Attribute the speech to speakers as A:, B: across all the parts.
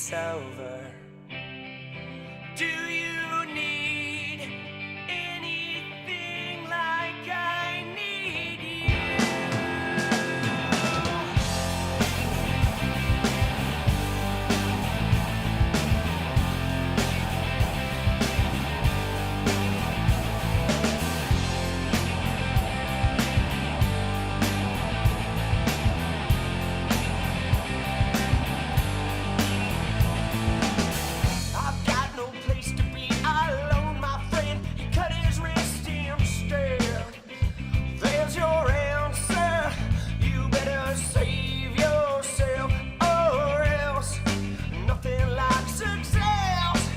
A: it's over. Do you need anything like I need you? I've got no place to be alone, my friend. He cut his wrist instead. There's your answer. You better save yourself, or else nothing like success.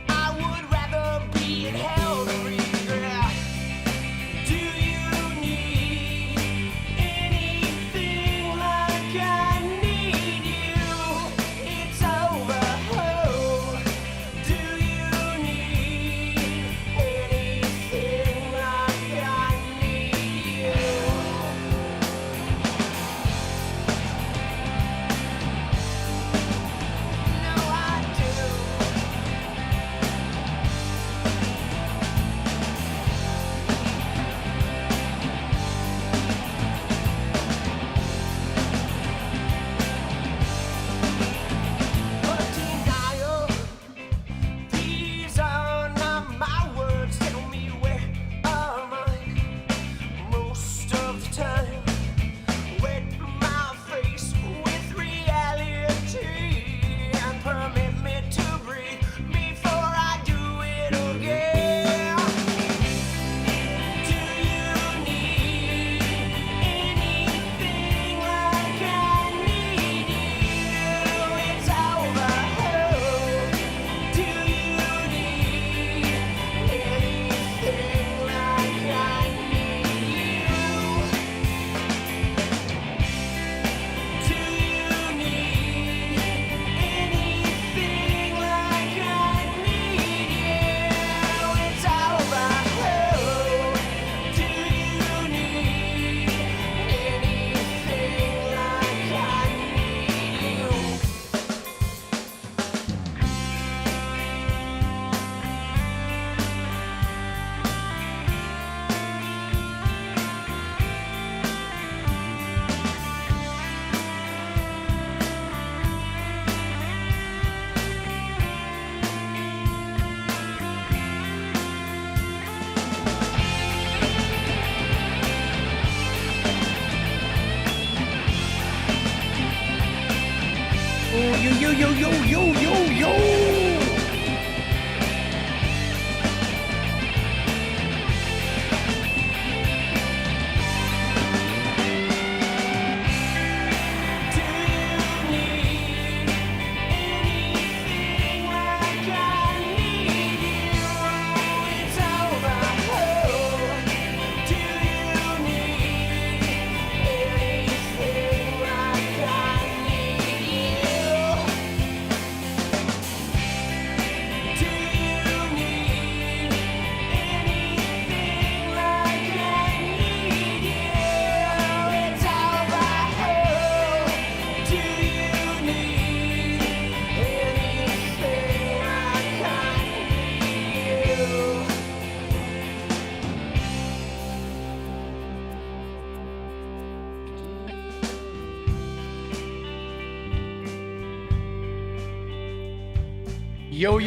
A: I would rather be in hell than regret. Do you need anything like I need you? It's over. Oh, do you need anything like I need you? No, I do. But denial, these are not my words. Tell me where are mine? Most of the time, wet my face with reality and permit me to breathe before I do it again. Do you need anything like I need you? It's over. Oh, do you need anything like I need you? Do you need anything like I need you? It's over. Oh, do you need anything like I need you?
B: Oh, yo.
A: Do you need anything like I need you? It's over. Oh, do you need anything like I need you? Do you need anything like I need you? It's over. Oh, do you need anything like I need you?
B: Yo.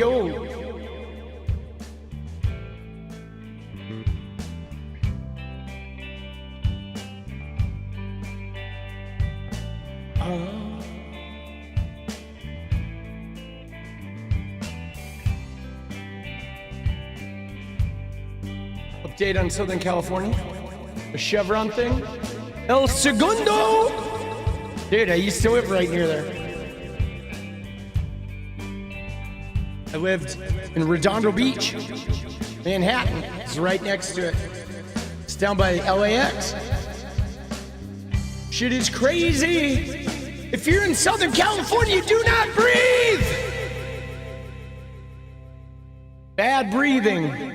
B: Update on Southern California. The Chevron thing. El Segundo. Dude, I used to live right near there. I lived in Redondo Beach, Manhattan. It's right next to it. It's down by LAX. Shit is crazy. If you're in Southern California, do not breathe. Bad breathing.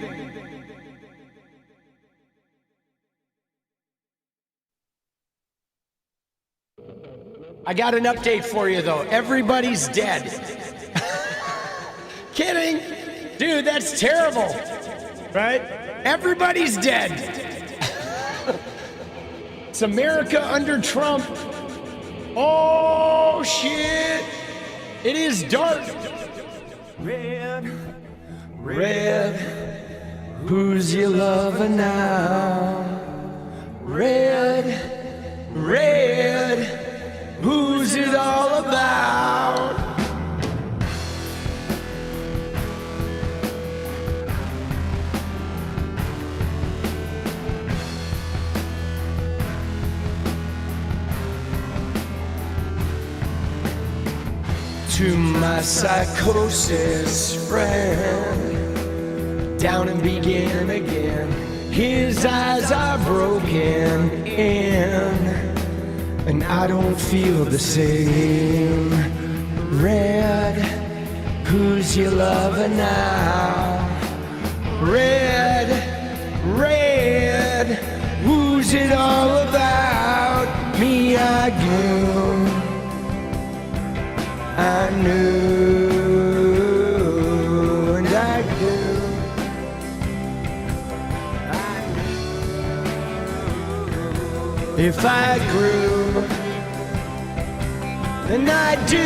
B: I got an update for you, though. Everybody's dead. Kidding. Dude, that's terrible. Right? Everybody's dead. It's America under Trump. Oh, shit. It is dark.
A: Red,
B: Red, who's your lover now? Red, red, who's it all about? To my psychosis friend, down and begin again. His eyes are broken in, and I don't feel the same. Red, who's your lover now? Red, red, who's it all about? Me, I knew. I knew, and I knew, if I grew, then I do,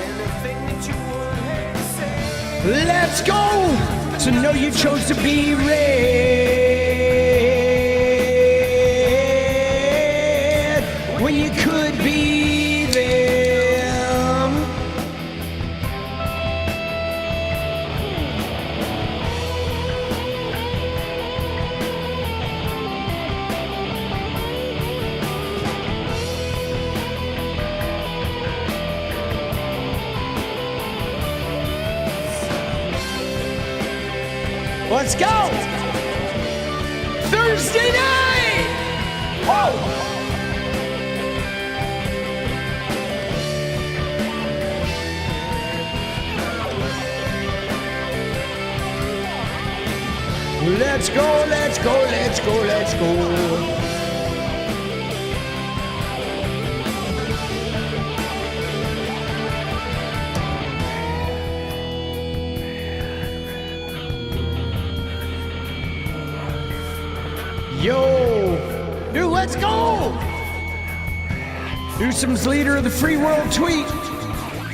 A: anything that you would say.
B: let's go, so know you chose to be red. When you could be them. Let's go! Thursday night! Whoa! Let's go, let's go, let's go, let's go. Yo, dude, let's go. Newsom's leader of the free world tweet.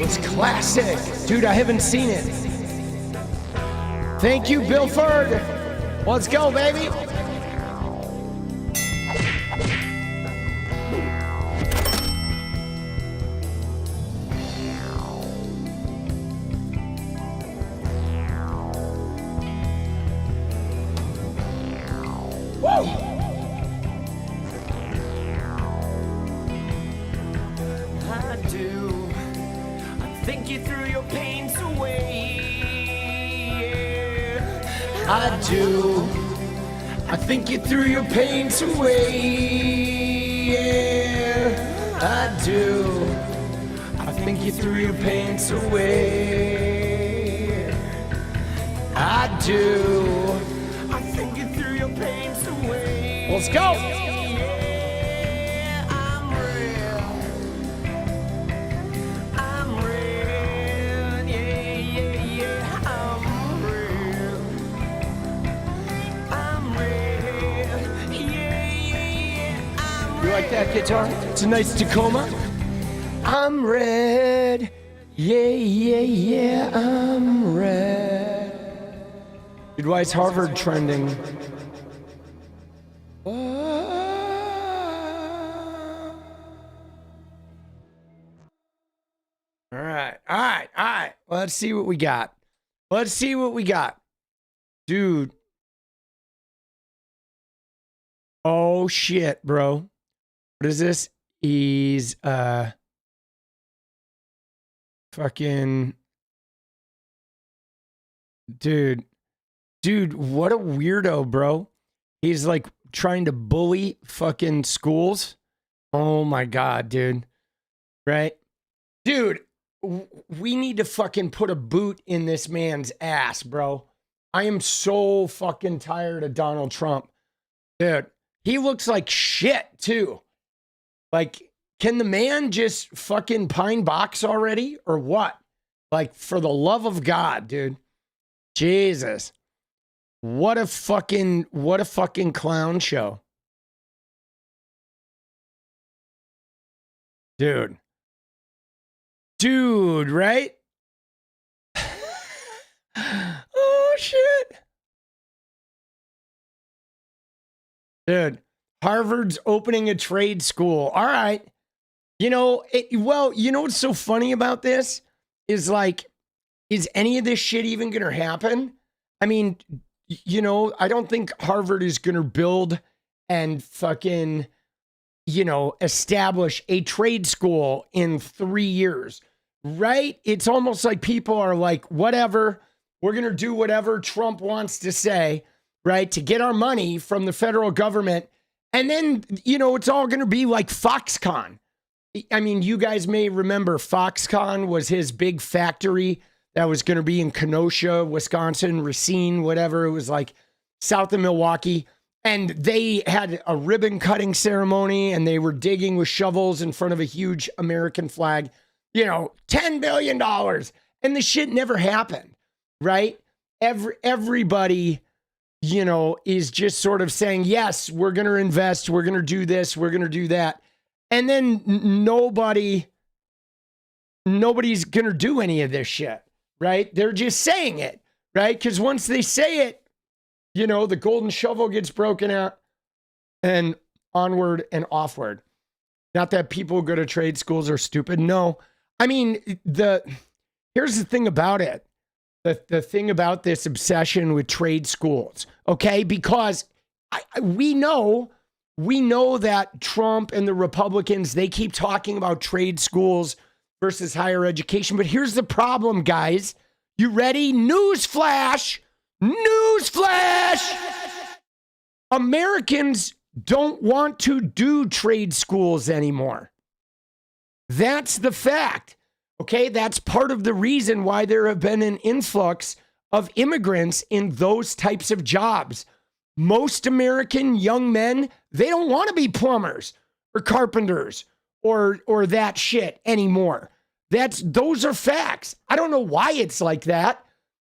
B: It's classic. Dude, I haven't seen it. Thank you, Bill Ferd. Let's go, baby. Woo!
A: I do. I think you threw your pains away.
B: I do. I think you threw your pains away. Yeah, I do. I think you threw your pains away. I do.
A: I think you threw your pains away.
B: Let's go.
A: Yeah, I'm real. I'm real. Yeah, yeah, yeah. I'm real. I'm real. Yeah, yeah, yeah. I'm
B: You like that guitar? It's a nice Tacoma. I'm red. Yeah, yeah, yeah, I'm red. Dude, why is Harvard trending? All right, all right, all right. Let's see what we got. Let's see what we got. Dude. Oh, shit, bro. What is this? He's, fucking... Dude, what a weirdo, bro. He's like trying to bully fucking schools. Oh my God, dude. Right? Dude, we need to fucking put a boot in this man's ass, bro. I am so fucking tired of Donald Trump. Dude, He looks like shit too. Like, can the man just fucking pine box already or what? Like, for the love of God, dude. Jesus. What a fucking clown show. Dude. Dude, right? Oh, shit. Dude, Harvard's opening a trade school. All right. You know, you know what's so funny about this? Is like, is any of this shit even going to happen? I mean, you know, I don't think Harvard is going to build and fucking, you know, establish a trade school in 3 years, right? It's almost like people are like, whatever, we're going to do whatever Trump wants to say, right? To get our money from the federal government. And then, you know, it's all going to be like Foxconn. I mean, you guys may remember Foxconn was his big factory that was going to be in Kenosha, Wisconsin, Racine, whatever. It was like south of Milwaukee. And they had a ribbon cutting ceremony and they were digging with shovels in front of a huge American flag, you know, $10 billion. And the shit never happened, right? Everybody, you know, is just sort of saying, yes, we're going to invest. We're going to do this. We're going to do that. And then nobody's going to do any of this shit, right? They're just saying it, right? Because once they say it, you know, the golden shovel gets broken out and onward and offward. Not that people who go to trade schools are stupid. No. I mean, here's the thing about it. The thing about this obsession with trade schools, okay? Because we know that Trump and the Republicans, they keep talking about trade schools versus higher education. But here's the problem, guys. You ready? Newsflash! Newsflash! Americans don't want to do trade schools anymore. That's the fact. Okay, that's part of the reason why there have been an influx of immigrants in those types of jobs. Most American young men, they don't want to be plumbers or carpenters or that shit anymore. Those are facts. I don't know why it's like that.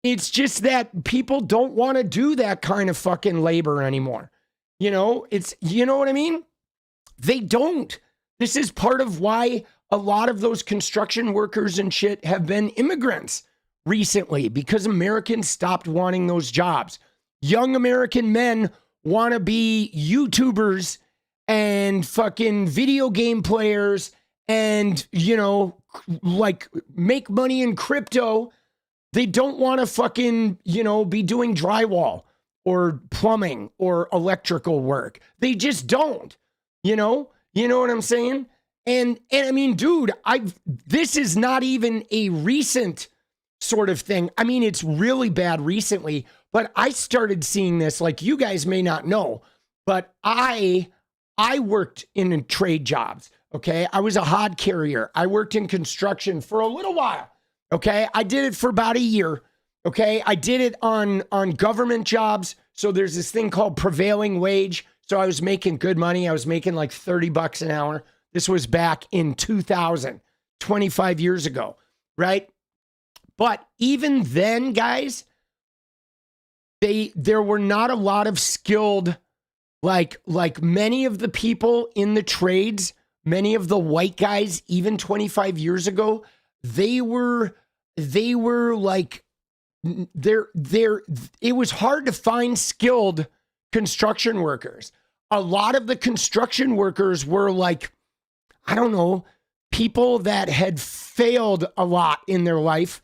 B: It's just that people don't want to do that kind of fucking labor anymore. You know, you know what I mean? They don't. This is part of why a lot of those construction workers and shit have been immigrants recently, because Americans stopped wanting those jobs. Young American men want to be YouTubers and fucking video game players and, you know, like make money in crypto. They don't want to fucking, you know, be doing drywall or plumbing or electrical work. They just don't, you know what I'm saying? And I mean, dude, this is not even a recent sort of thing. I mean, it's really bad recently, but I started seeing this, like you guys may not know, but I worked in trade jobs, okay? I was a hod carrier. I worked in construction for a little while, okay? I did it for about a year, okay? I did it on government jobs. So there's this thing called prevailing wage. So I was making good money. I was making like $30 an hour. This was back in 2000, 25 years ago, right? But even then, guys, there were not a lot of skilled, like many of the people in the trades, many of the white guys, even 25 years ago, they were like, it was hard to find skilled construction workers. A lot of the construction workers were like, I don't know, people that had failed a lot in their life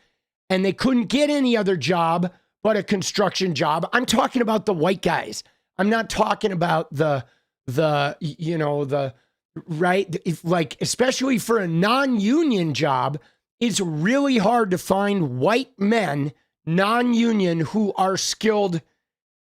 B: and they couldn't get any other job but a construction job. I'm talking about the white guys. I'm not talking about the right, like, especially for a non-union job, it's really hard to find white men, non-union, who are skilled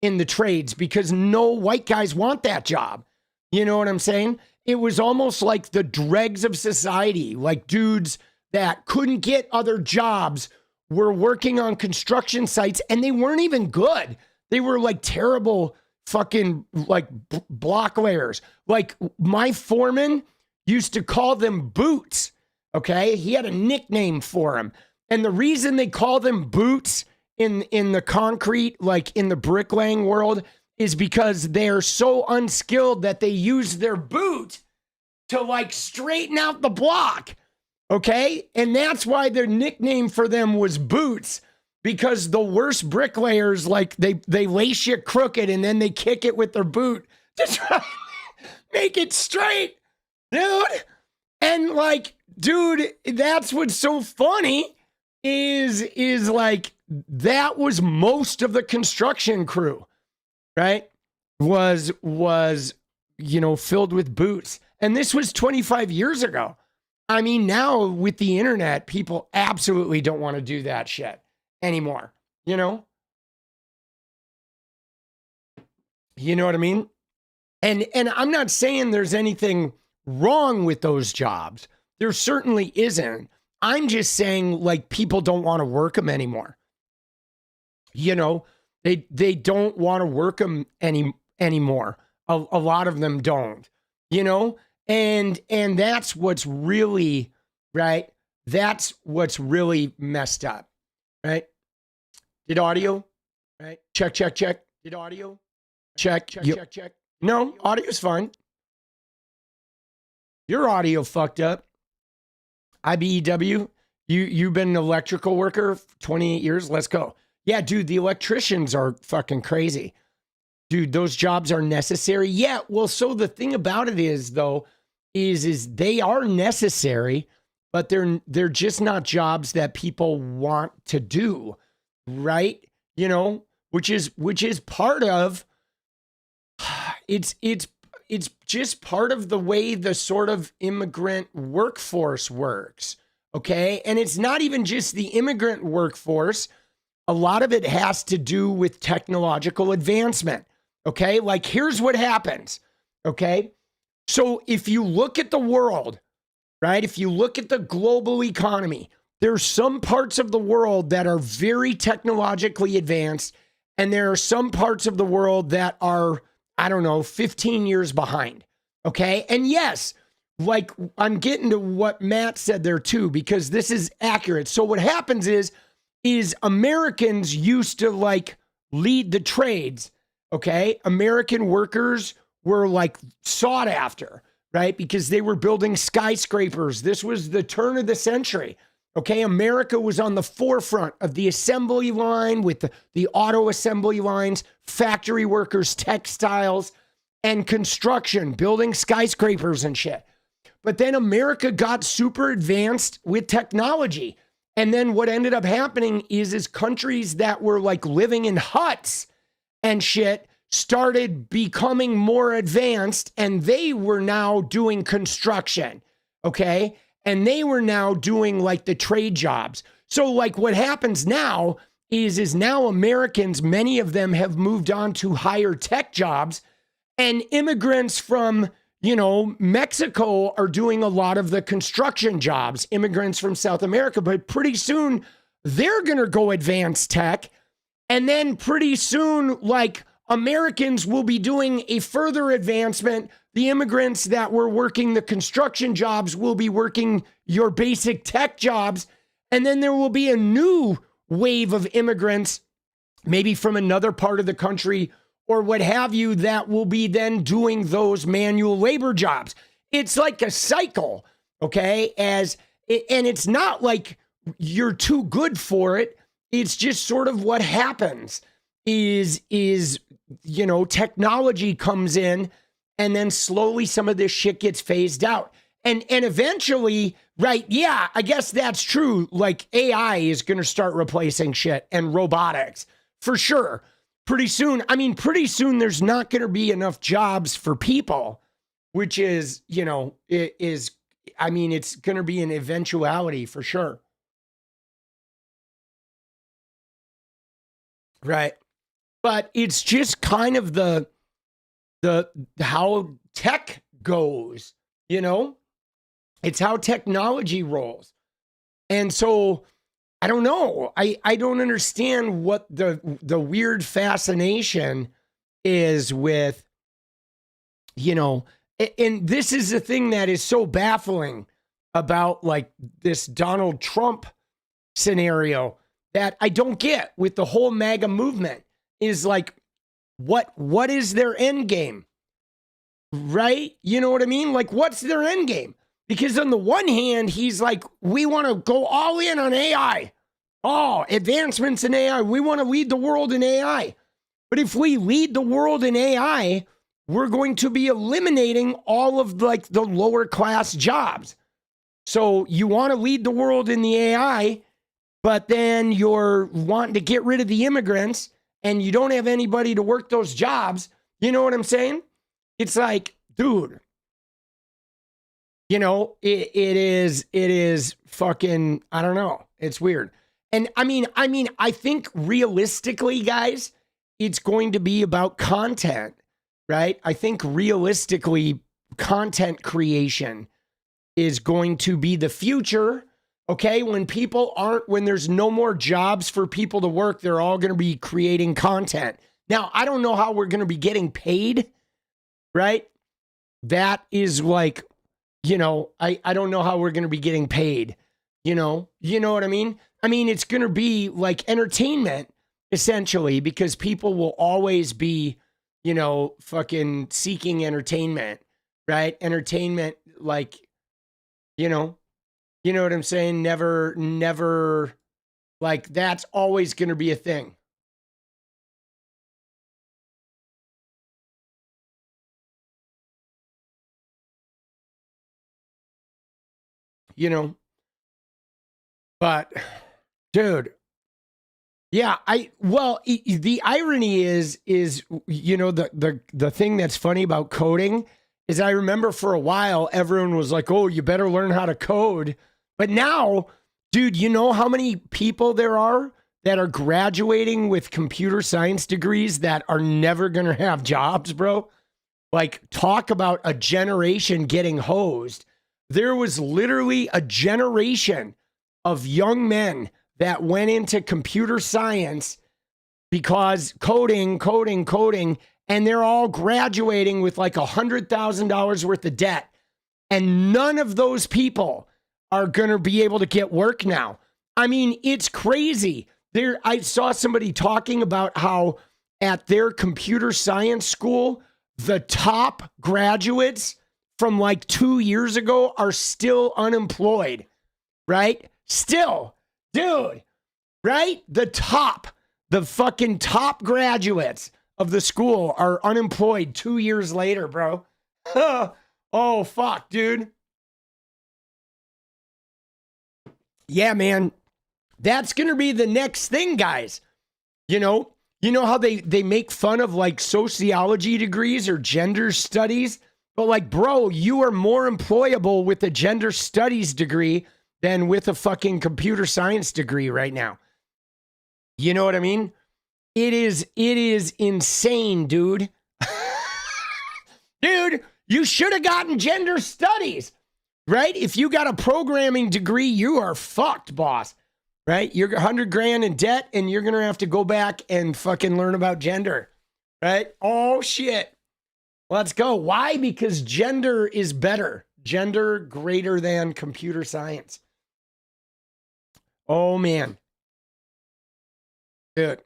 B: in the trades because no white guys want that job. You know what I'm saying? It was almost like the dregs of society, like dudes that couldn't get other jobs were working on construction sites and they weren't even good. They were like terrible fucking like block layers. Like my foreman used to call them boots. Okay. He had a nickname for them. And the reason they call them boots in the concrete, like in the bricklaying world, is because they're so unskilled that they use their boot to like straighten out the block. Okay. And that's why their nickname for them was boots, because the worst bricklayers, like they lace you crooked and then they kick it with their boot to try to make it straight, dude. And like, dude, that's what's so funny is like, that was most of the construction crew, right? Was, you know, filled with boots. And this was 25 years ago. I mean, now with the internet, people absolutely don't want to do that shit anymore, you know? You know what I mean? And I'm not saying there's anything wrong with those jobs. There certainly isn't. I'm just saying, like, people don't want to work them anymore. You know, they don't want to work them anymore. A lot of them don't, you know? And that's what's really, right? That's what's really messed up, right? Did audio, right? Check. Did audio? Check. Check. No, audio's fine. Your audio fucked up. IBEW, you've been an electrical worker for 28 years. Let's go. Yeah, dude, the electricians are fucking crazy. Dude, those jobs are necessary. Yeah, well, so the thing about it is, though, is they are necessary, but they're just not jobs that people want to do, right? You know, which is part of it's just part of the way the sort of immigrant workforce works, okay? And it's not even just the immigrant workforce. A lot of it has to do with technological advancement, okay? Like, here's what happens, okay? So if you look at the world, right? If you look at the global economy, there's some parts of the world that are very technologically advanced, and there are some parts of the world that are, I don't know, 15 years behind, okay? And yes, like, I'm getting to what Matt said there too, because this is accurate. So what happens is Americans used to like lead the trades, okay? American workers were like sought after, right? Because they were building skyscrapers. This was the turn of the century, okay? America was on the forefront of the assembly line with the auto assembly lines, factory workers, textiles, and construction, building skyscrapers and shit. But then America got super advanced with technology. And then what ended up happening is countries that were like living in huts and shit started becoming more advanced, and they were now doing construction, okay? And they were now doing like the trade jobs. So like what happens now is now Americans, many of them have moved on to higher tech jobs, and immigrants from, you know, Mexico are doing a lot of the construction jobs, immigrants from South America, but pretty soon they're going to go advanced tech. And then pretty soon, like, Americans will be doing a further advancement. The immigrants that were working the construction jobs will be working your basic tech jobs. And then there will be a new wave of immigrants, maybe from another part of the country or what have you, that will be then doing those manual labor jobs. It's like a cycle, okay? And it's not like you're too good for it. It's just sort of what happens is, you know, technology comes in and then slowly some of this shit gets phased out. And eventually, right, yeah, I guess that's true. Like AI is going to start replacing shit and robotics for sure. Pretty soon there's not going to be enough jobs for people, which is, you know, it's going to be an eventuality for sure. Right. But it's just kind of the how tech goes, you know? It's how technology rolls. And so I don't know. I don't understand what the weird fascination is with, you know, and this is the thing that is so baffling about like this Donald Trump scenario that I don't get with the whole MAGA movement is like, what is their end game? Right? You know what I mean? Like, what's their end game? Because on the one hand, he's like, we want to go all in on AI. Oh, advancements in AI. We want to lead the world in AI. But if we lead the world in AI, we're going to be eliminating all of like the lower class jobs. So you want to lead the world in the AI, but then you're wanting to get rid of the immigrants and you don't have anybody to work those jobs. You know what I'm saying? It's like, dude, you know, it is fucking, I don't know. It's weird. And I mean, I think realistically, guys, it's going to be about content, right? I think realistically, content creation is going to be the future. Okay, when there's no more jobs for people to work, they're all going to be creating content. Now, I don't know how we're going to be getting paid, right? That is like, you know, I don't know how we're going to be getting paid, you know what I mean? I mean, it's going to be like entertainment, essentially, because people will always be, you know, fucking seeking entertainment, right? Entertainment, like, you know what I'm saying? Never, like, that's always going to be a thing. You know, but dude, yeah, the irony is, you know, the thing that's funny about coding is I remember for a while, everyone was like, oh, you better learn how to code. But now, dude, you know how many people there are that are graduating with computer science degrees that are never going to have jobs, bro? Like, talk about a generation getting hosed. There was literally a generation of young men that went into computer science because coding, and they're all graduating with like $100,000 worth of debt. And none of those people are going to be able to get work now. I mean, it's crazy. I saw somebody talking about how at their computer science school, the top graduates from like 2 years ago are still unemployed, right? Still, dude, right? The fucking top graduates of the school are unemployed 2 years later, bro. Oh, fuck, dude. Yeah, man. That's going to be the next thing, guys. You know how they make fun of like sociology degrees or gender studies? But like, bro, you are more employable with a gender studies degree than with a fucking computer science degree right now. You know what I mean? It is insane, dude. Dude, you should have gotten gender studies, right? If you got a programming degree, you are fucked, boss. Right? You're $100,000 in debt and you're going to have to go back and fucking learn about gender. Right? Oh, shit. Let's go. Why? Because gender is better. Gender greater than computer science. Oh, man. Dude.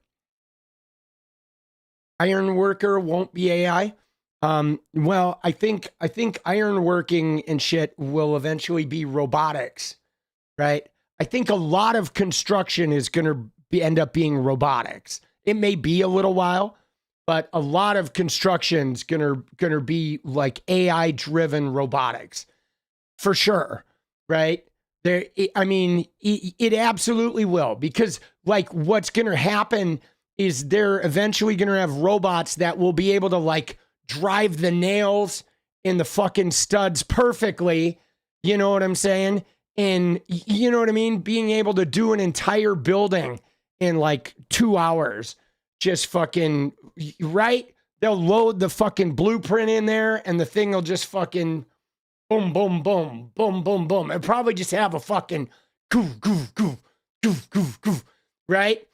B: Iron worker won't be AI. Well, I think iron working and shit will eventually be robotics. Right? I think a lot of construction is going to end up being robotics. It may be a little while, but a lot of construction's going to be like AI driven robotics for sure. Right there. It absolutely will, because like what's going to happen is they're eventually going to have robots that will be able to like drive the nails in the fucking studs perfectly. You know what I'm saying? And you know what I mean? Being able to do an entire building in like 2 hours. Just fucking, right? They'll load the fucking blueprint in there and the thing will just fucking boom, boom, boom, boom, boom, boom. It'll probably just have a fucking goof, goof, goof, goof, goof, goof, right?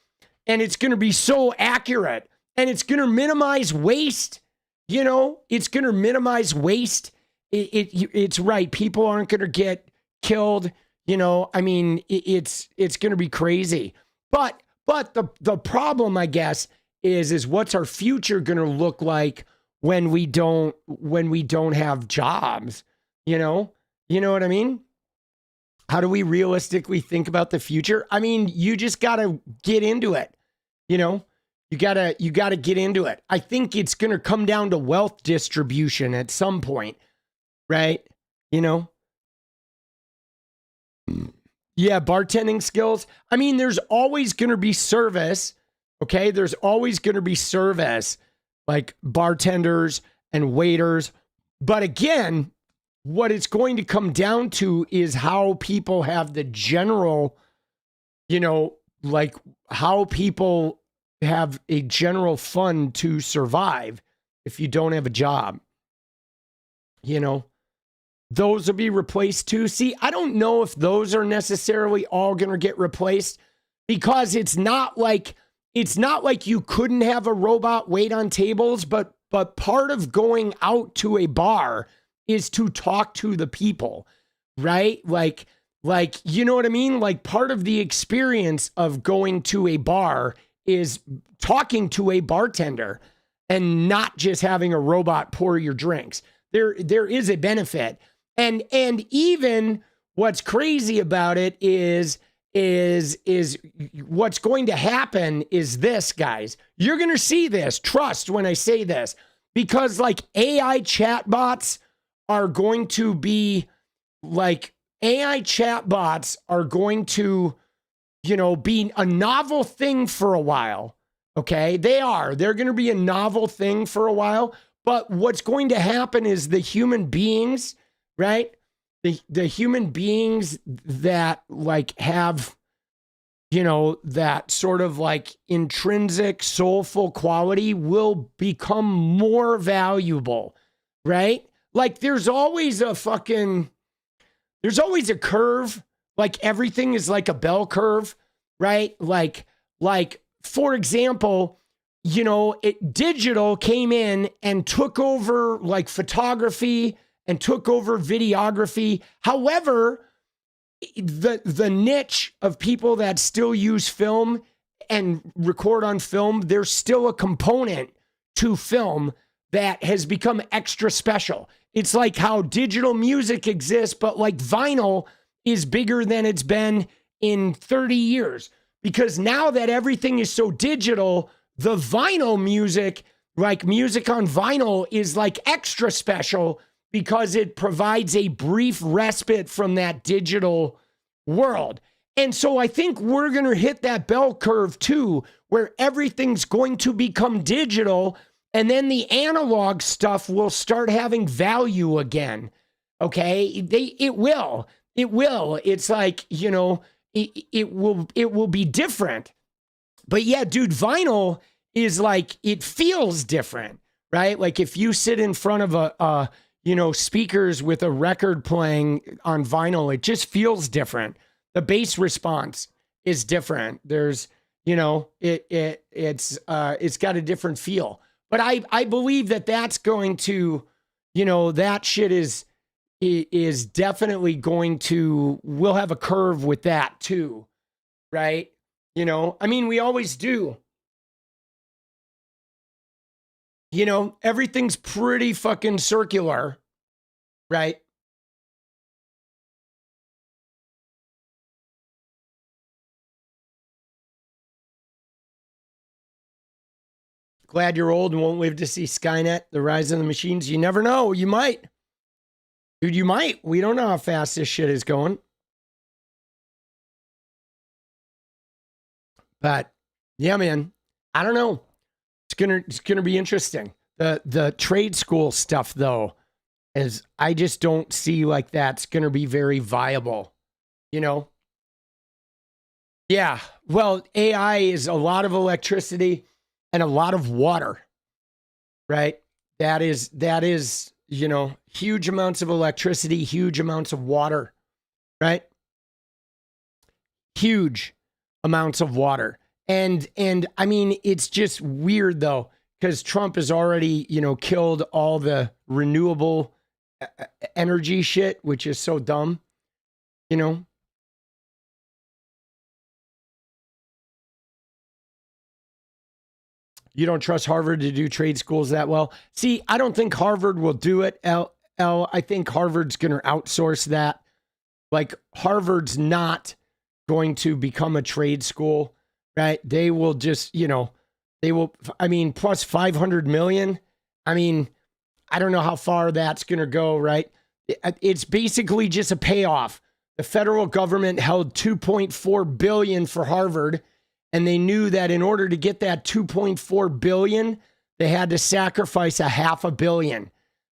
B: And it's going to be so accurate. and it's going to minimize waste. You know, it's going to minimize waste. It's right. People aren't going to get killed. You know, I mean, it's going to be crazy. But the problem, I guess, is what's our future going to look like when we don't have jobs? You know what I mean? How do we realistically think about the future? I mean, you just got to get into it. You know, you got to get into it. I think it's going to come down to wealth distribution at some point, right? You know? Yeah, bartending skills. I mean, there's always going to be service, okay? There's always going to be service, like bartenders and waiters. But again, what it's going to come down to is how people have the general, you know, like how people have a general fund to survive if you don't have a job. You know, those will be replaced too. See, I don't know if those are necessarily all going to get replaced, because it's not like you couldn't have a robot wait on tables, but part of going out to a bar is to talk to the people, right? Like, you know what I mean? Like, part of the experience of going to a bar is talking to a bartender and not just having a robot pour your drinks. There is a benefit. And even what's crazy about it is what's going to happen is this, guys. You're going to see this. Trust when I say this, because like AI chatbots are going to be like AI chatbots are going to, you know, be a novel thing for a while. Okay. They're going to be a novel thing for a while. But what's going to happen is the human beings, right? The human beings that like have, you know, that sort of like intrinsic soulful quality will become more valuable, right? Like there's always a curve. Like everything is like a bell curve, right? Like for example, you know, digital came in and took over like photography and took over videography. However, the niche of people that still use film and record on film, there's still a component to film that has become extra special. It's like how digital music exists, but like vinyl is bigger than it's been in 30 years. Because now that everything is so digital, the vinyl music, like music on vinyl, is like extra special because it provides a brief respite from that digital world. And so I think we're going to hit that bell curve too, where everything's going to become digital, and then the analog stuff will start having value again. Okay? It will. It's like, you know, it will be different. But yeah, dude, vinyl is like, it feels different, right? Like if you sit in front of a you know, speakers with a record playing on vinyl, it just feels different. The bass response is different. There's, you know, it's got a different feel. But I believe that that's going to, you know, that shit is definitely going to, we'll have a curve with that too, right? You know, I mean, we always do. You know, everything's pretty fucking circular, right? Glad you're old and won't live to see Skynet, the rise of the machines. You never know. You might. Dude, you might. We don't know how fast this shit is going. But yeah, man, I don't know. It's gonna be interesting. The trade school stuff though, is I just don't see like that's gonna be very viable, you know? Yeah. Well, AI is a lot of electricity and a lot of water, right? That is, you know, huge amounts of electricity, huge amounts of water, right? Huge amounts of water. And I mean, it's just weird though, because Trump has already, you know, killed all the renewable energy shit, which is so dumb, you know. You don't trust Harvard to do trade schools that well. See, I don't think Harvard will do it, I think Harvard's going to outsource that. Like, Harvard's not going to become a trade school, right? They will just, you know, they will, I mean, plus 500 million. I mean, I don't know how far that's going to go, right? It's basically just a payoff. The federal government held $2.4 billion for Harvard, and they knew that in order to get that $2.4 billion, they had to sacrifice $500 million.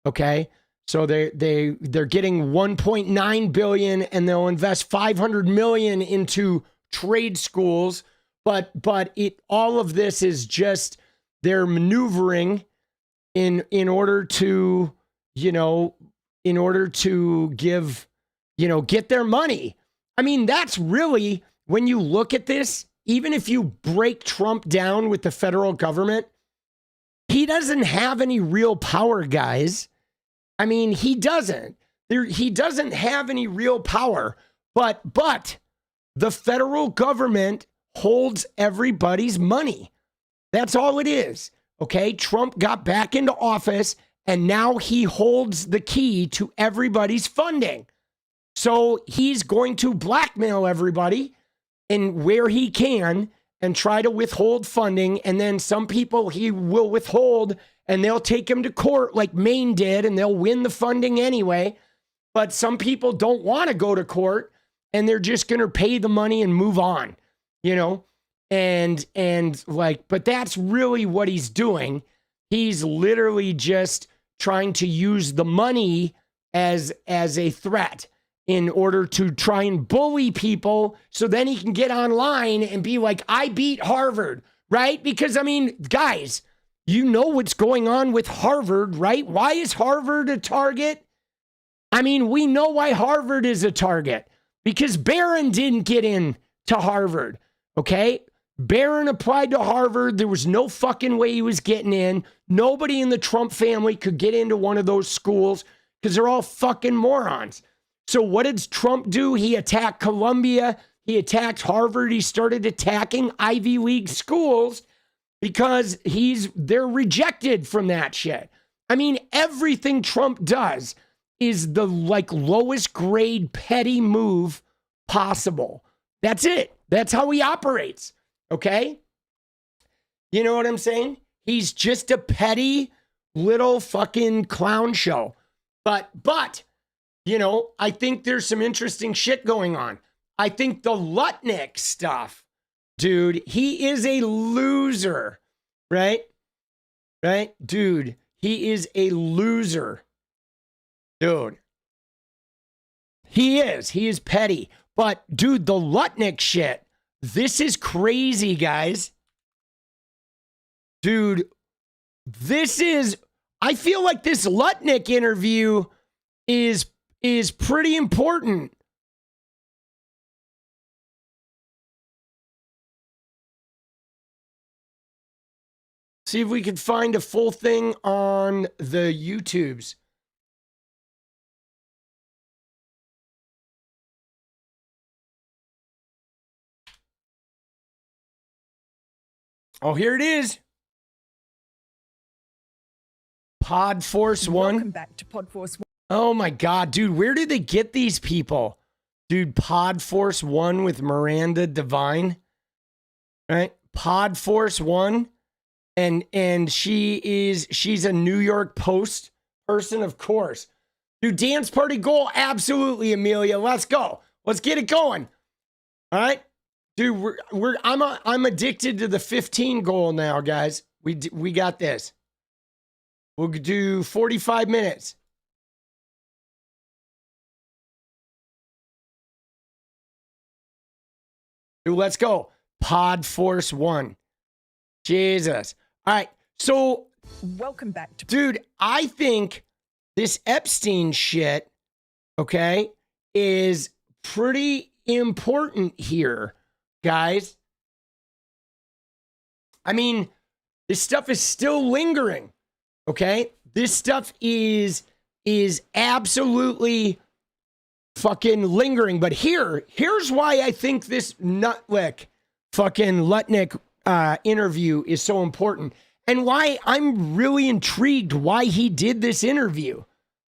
B: Okay, so they're getting $1.9 billion, and they'll invest $500 million into trade schools. But all of this is just they're maneuvering in order to, you know, in order to give, you know, get their money. I mean, that's really, when you look at this, even if you break Trump down with the federal government, he doesn't have any real power, guys. I mean, he doesn't. He doesn't have any real power, but the federal government holds everybody's money. That's all it is. Okay, Trump got back into office, and now he holds the key to everybody's funding. So he's going to blackmail everybody and where he can and try to withhold funding. And then some people he will withhold, and they'll take him to court like Maine did, and they'll win the funding anyway. But some people don't want to go to court, and they're just going to pay the money and move on, you know? And like, but that's really what he's doing. He's literally just trying to use the money as a threat in order to try and bully people, so then he can get online and be like, I beat Harvard, right? Because, I mean, guys, you know what's going on with Harvard, right? Why is Harvard a target? I mean, we know why Harvard is a target. Because Barron didn't get in to Harvard, okay? Barron applied to Harvard. There was no fucking way he was getting in. Nobody in the Trump family could get into one of those schools because they're all fucking morons. So what did Trump do? He attacked Columbia. He attacked Harvard. He started attacking Ivy League schools because they're rejected from that shit. I mean, everything Trump does is the like lowest grade petty move possible. That's it. That's how he operates. Okay? You know what I'm saying? He's just a petty little fucking clown show. But you know, I think there's some interesting shit going on. I think the Lutnick stuff, dude, he is a loser, right? Right? Dude, he is a loser. Dude. He is petty. But, dude, the Lutnick shit, this is crazy, guys. Dude, I feel like this Lutnick interview is pretty important. See if we can find a full thing on the YouTubes. Oh, here it is. Pod Force One.
C: Welcome back to Pod Force One.
B: Oh my God, dude, where did they get these people? Dude, Pod Force One with Miranda Devine, right? Pod Force One, and she's a New York Post person, of course. Dude, dance party goal, absolutely, Amelia. Let's go. Let's get it going. All right, dude, I'm addicted to the 15 goal now, guys. We got this. We'll do 45 minutes. Dude, let's go. Pod Force One. Jesus. All right. So,
C: welcome back to.
B: Dude, I think this Epstein shit, okay, is pretty important here, guys. I mean, this stuff is still lingering. Okay? This stuff is absolutely fucking lingering. But here's why I think this Lutnick interview is so important, and why I'm really intrigued why he did this interview.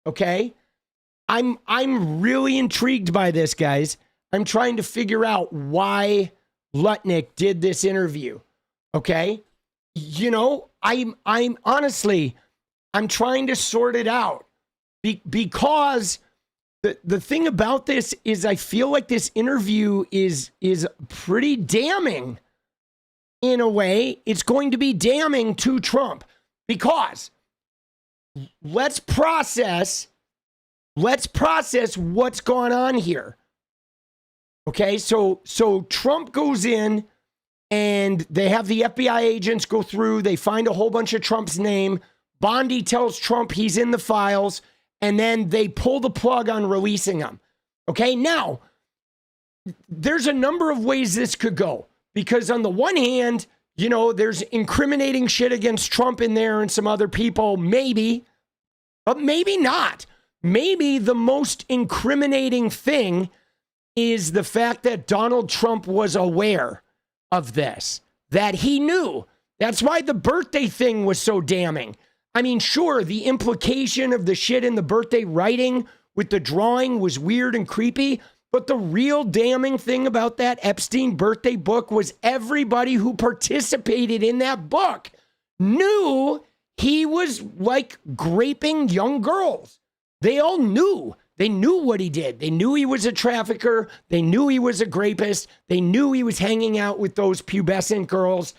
B: Okay? I'm really intrigued by this, guys. I'm trying to figure out why Lutnick did this interview. Okay? You know, I'm honestly, I'm trying to sort it out because the thing about this is I feel like this interview is pretty damning. In a way, it's going to be damning to Trump because let's process what's going on here. Okay, so Trump goes in and they have the FBI agents go through, they find a whole bunch of Trump's name. Bondi tells Trump he's in the files, and then they pull the plug on releasing him. Okay, now, there's a number of ways this could go. Because on the one hand, you know, there's incriminating shit against Trump in there and some other people, maybe, but maybe not. Maybe the most incriminating thing is the fact that Donald Trump was aware of this, that he knew. That's why the birthday thing was so damning. I mean, sure, the implication of the shit in the birthday writing with the drawing was weird and creepy, but the real damning thing about that Epstein birthday book was everybody who participated in that book knew he was like graping young girls. They all knew. They knew what he did. They knew he was a trafficker. They knew he was a rapist. They knew he was hanging out with those pubescent girls,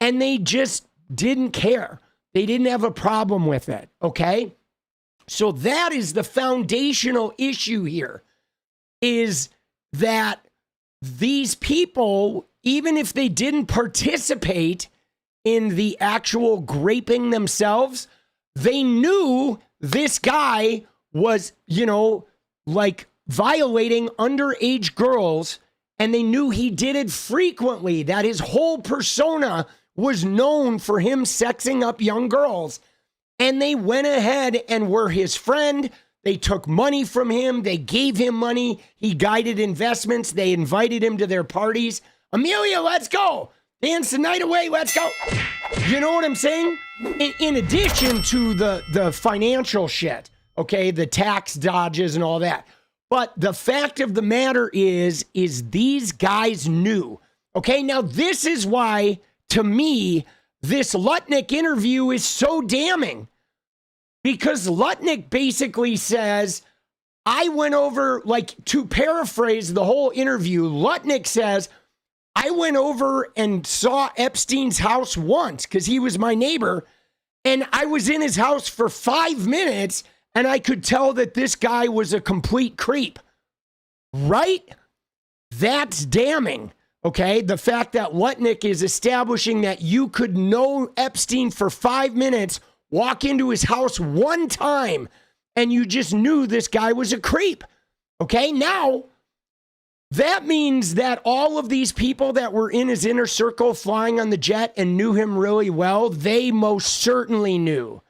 B: and they just didn't care. They didn't have a problem with it, okay? So that is the foundational issue here, is that these people, even if they didn't participate in the actual graping themselves, they knew this guy was, you know, like violating underage girls, and they knew he did it frequently, that his whole persona was known for him sexing up young girls. And they went ahead and were his friend. They took money from him. They gave him money. He guided investments. They invited him to their parties. Amelia, let's go. Dance the night away. Let's go. You know what I'm saying? In addition to the financial shit, okay, the tax dodges and all that. But the fact of the matter is these guys knew. Okay, now this is why, to me, this Lutnick interview is so damning. Because Lutnick basically says, I went over, like, to paraphrase the whole interview, Lutnick says, I went over and saw Epstein's house once because he was my neighbor, and I was in his house for 5 minutes, and I could tell that this guy was a complete creep. Right? That's damning. Okay? The fact that Lutnick is establishing that you could know Epstein for 5 minutes, walk into his house one time, and you just knew this guy was a creep. Okay? Now, that means that all of these people that were in his inner circle flying on the jet and knew him really well, they most certainly knew.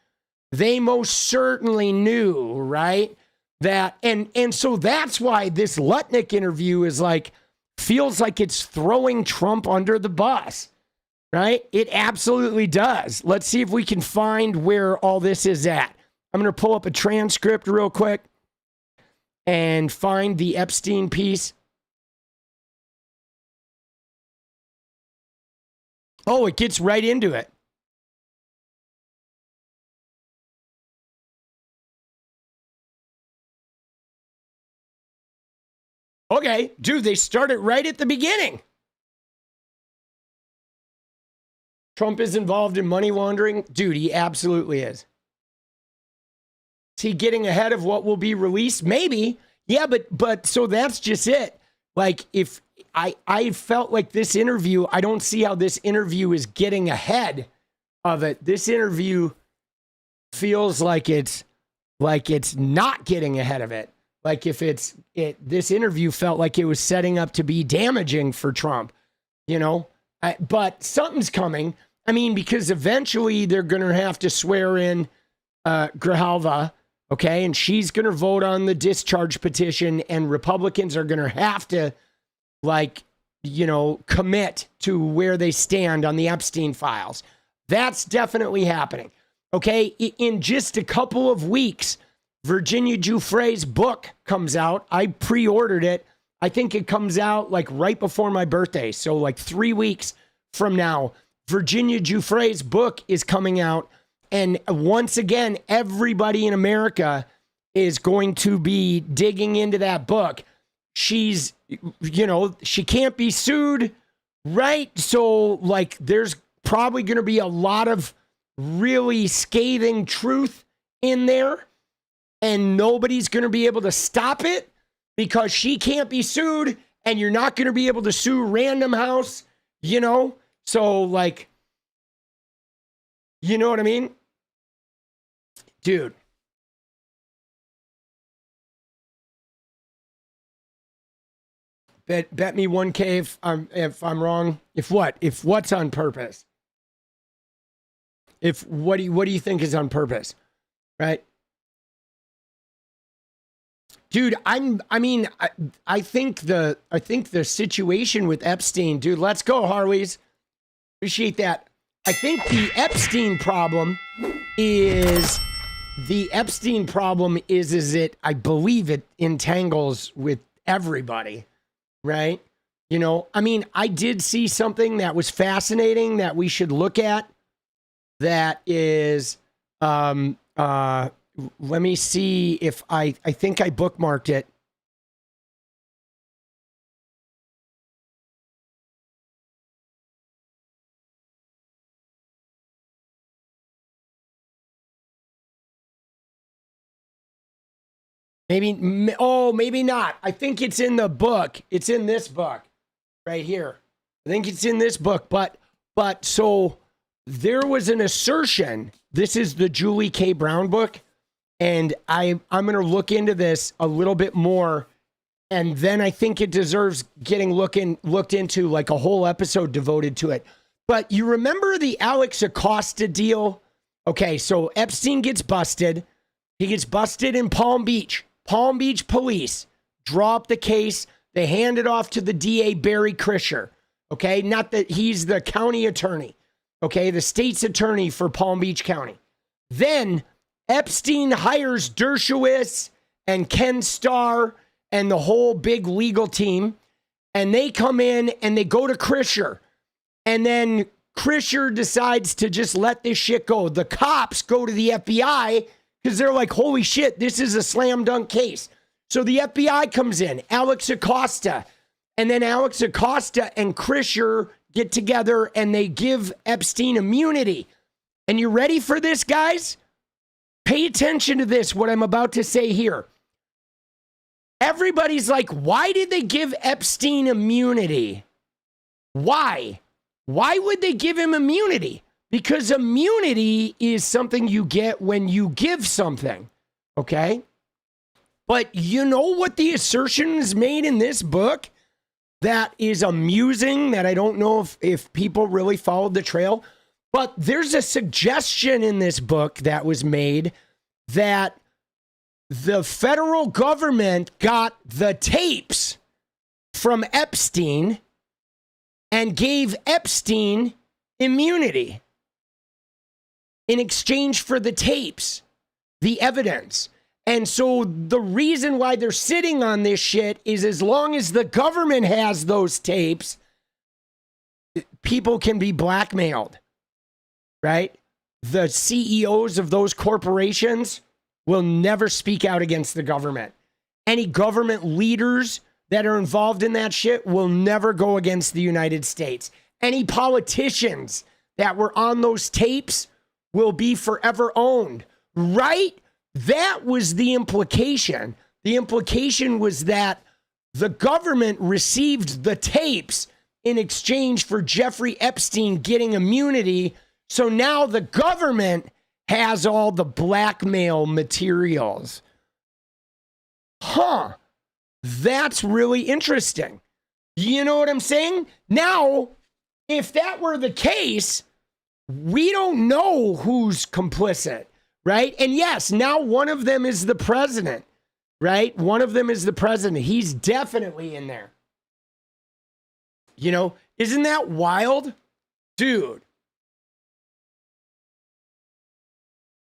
B: They most certainly knew, right? That, and so that's why this Lutnick interview is like, feels like it's throwing Trump under the bus, right? It absolutely does. Let's see if we can find where all this is at. I'm going to pull up a transcript real quick and find the Epstein piece. Oh, it gets right into it. Okay, dude, they started right at the beginning. Trump is involved in money laundering. Dude, he absolutely is. Is he getting ahead of what will be released? Maybe. Yeah, but so that's just it. Like, if I felt like this interview, I don't see how this interview is getting ahead of it. This interview feels like it's not getting ahead of it. Like if this interview felt like it was setting up to be damaging for Trump, you know, but something's coming. I mean, because eventually they're going to have to swear in 𝗙𝗃𝗏, okay? And she's going to vote on the discharge petition, and Republicans are going to have to, like, you know, commit to where they stand on the Epstein files. That's definitely happening, okay? In just a couple of weeks, Virginia Giuffre's book comes out. I pre-ordered it. I think it comes out like right before my birthday. So like 3 weeks from now, Virginia Giuffre's book is coming out. And once again, everybody in America is going to be digging into that book. She's, you know, she can't be sued, right? So like there's probably going to be a lot of really scathing truth in there. And nobody's going to be able to stop it because she can't be sued, and you're not going to be able to sue Random House, you know? So, like, you know what I mean? Dude. Bet me 1K if I'm wrong. If what? If what's on purpose? If what do you think is on purpose? Right? Dude, I think the situation with Epstein, dude, let's go, Harleys. Appreciate that. I think the Epstein problem is it, I believe it entangles with everybody, right? You know, I mean, I did see something that was fascinating that we should look at. That is, let me see if I think I bookmarked it. Maybe not. I think it's in the book. It's in this book right here. I think it's in this book, but so there was an assertion. This is the Julie K. Brown book. And I'm going to look into this a little bit more. And then I think it deserves getting looked into, like a whole episode devoted to it. But you remember the Alex Acosta deal? Okay, so Epstein gets busted. He gets busted in Palm Beach. Palm Beach police draw up the case. They hand it off to the DA, Barry Krischer. Okay, not that he's the county attorney. Okay, the state's attorney for Palm Beach County. Then Epstein hires Dershowitz and Ken Starr and the whole big legal team. And they come in and they go to Krischer. And then Krischer decides to just let this shit go. The cops go to the FBI because they're like, holy shit, this is a slam dunk case. So the FBI comes in, Alex Acosta. And then Alex Acosta and Krischer get together and they give Epstein immunity. And you ready for this, guys? Pay attention to this, what I'm about to say here. Everybody's like, why did they give Epstein immunity? Why? Why would they give him immunity? Because immunity is something you get when you give something, okay? But you know what the assertion is made in this book that is amusing, that I don't know if people really followed the trail? But there's a suggestion in this book that was made that the federal government got the tapes from Epstein and gave Epstein immunity in exchange for the tapes, the evidence. And so the reason why they're sitting on this shit is as long as the government has those tapes, people can be blackmailed. Right? The CEOs of those corporations will never speak out against the government. Any government leaders that are involved in that shit will never go against the United States. Any politicians that were on those tapes will be forever owned. Right? That was the implication. The implication was that the government received the tapes in exchange for Jeffrey Epstein getting immunity. So now the government has all the blackmail materials. Huh. That's really interesting. You know what I'm saying? Now, if that were the case, we don't know who's complicit, right? And yes, now one of them is the president, right? One of them is the president. He's definitely in there. You know, isn't that wild? Dude.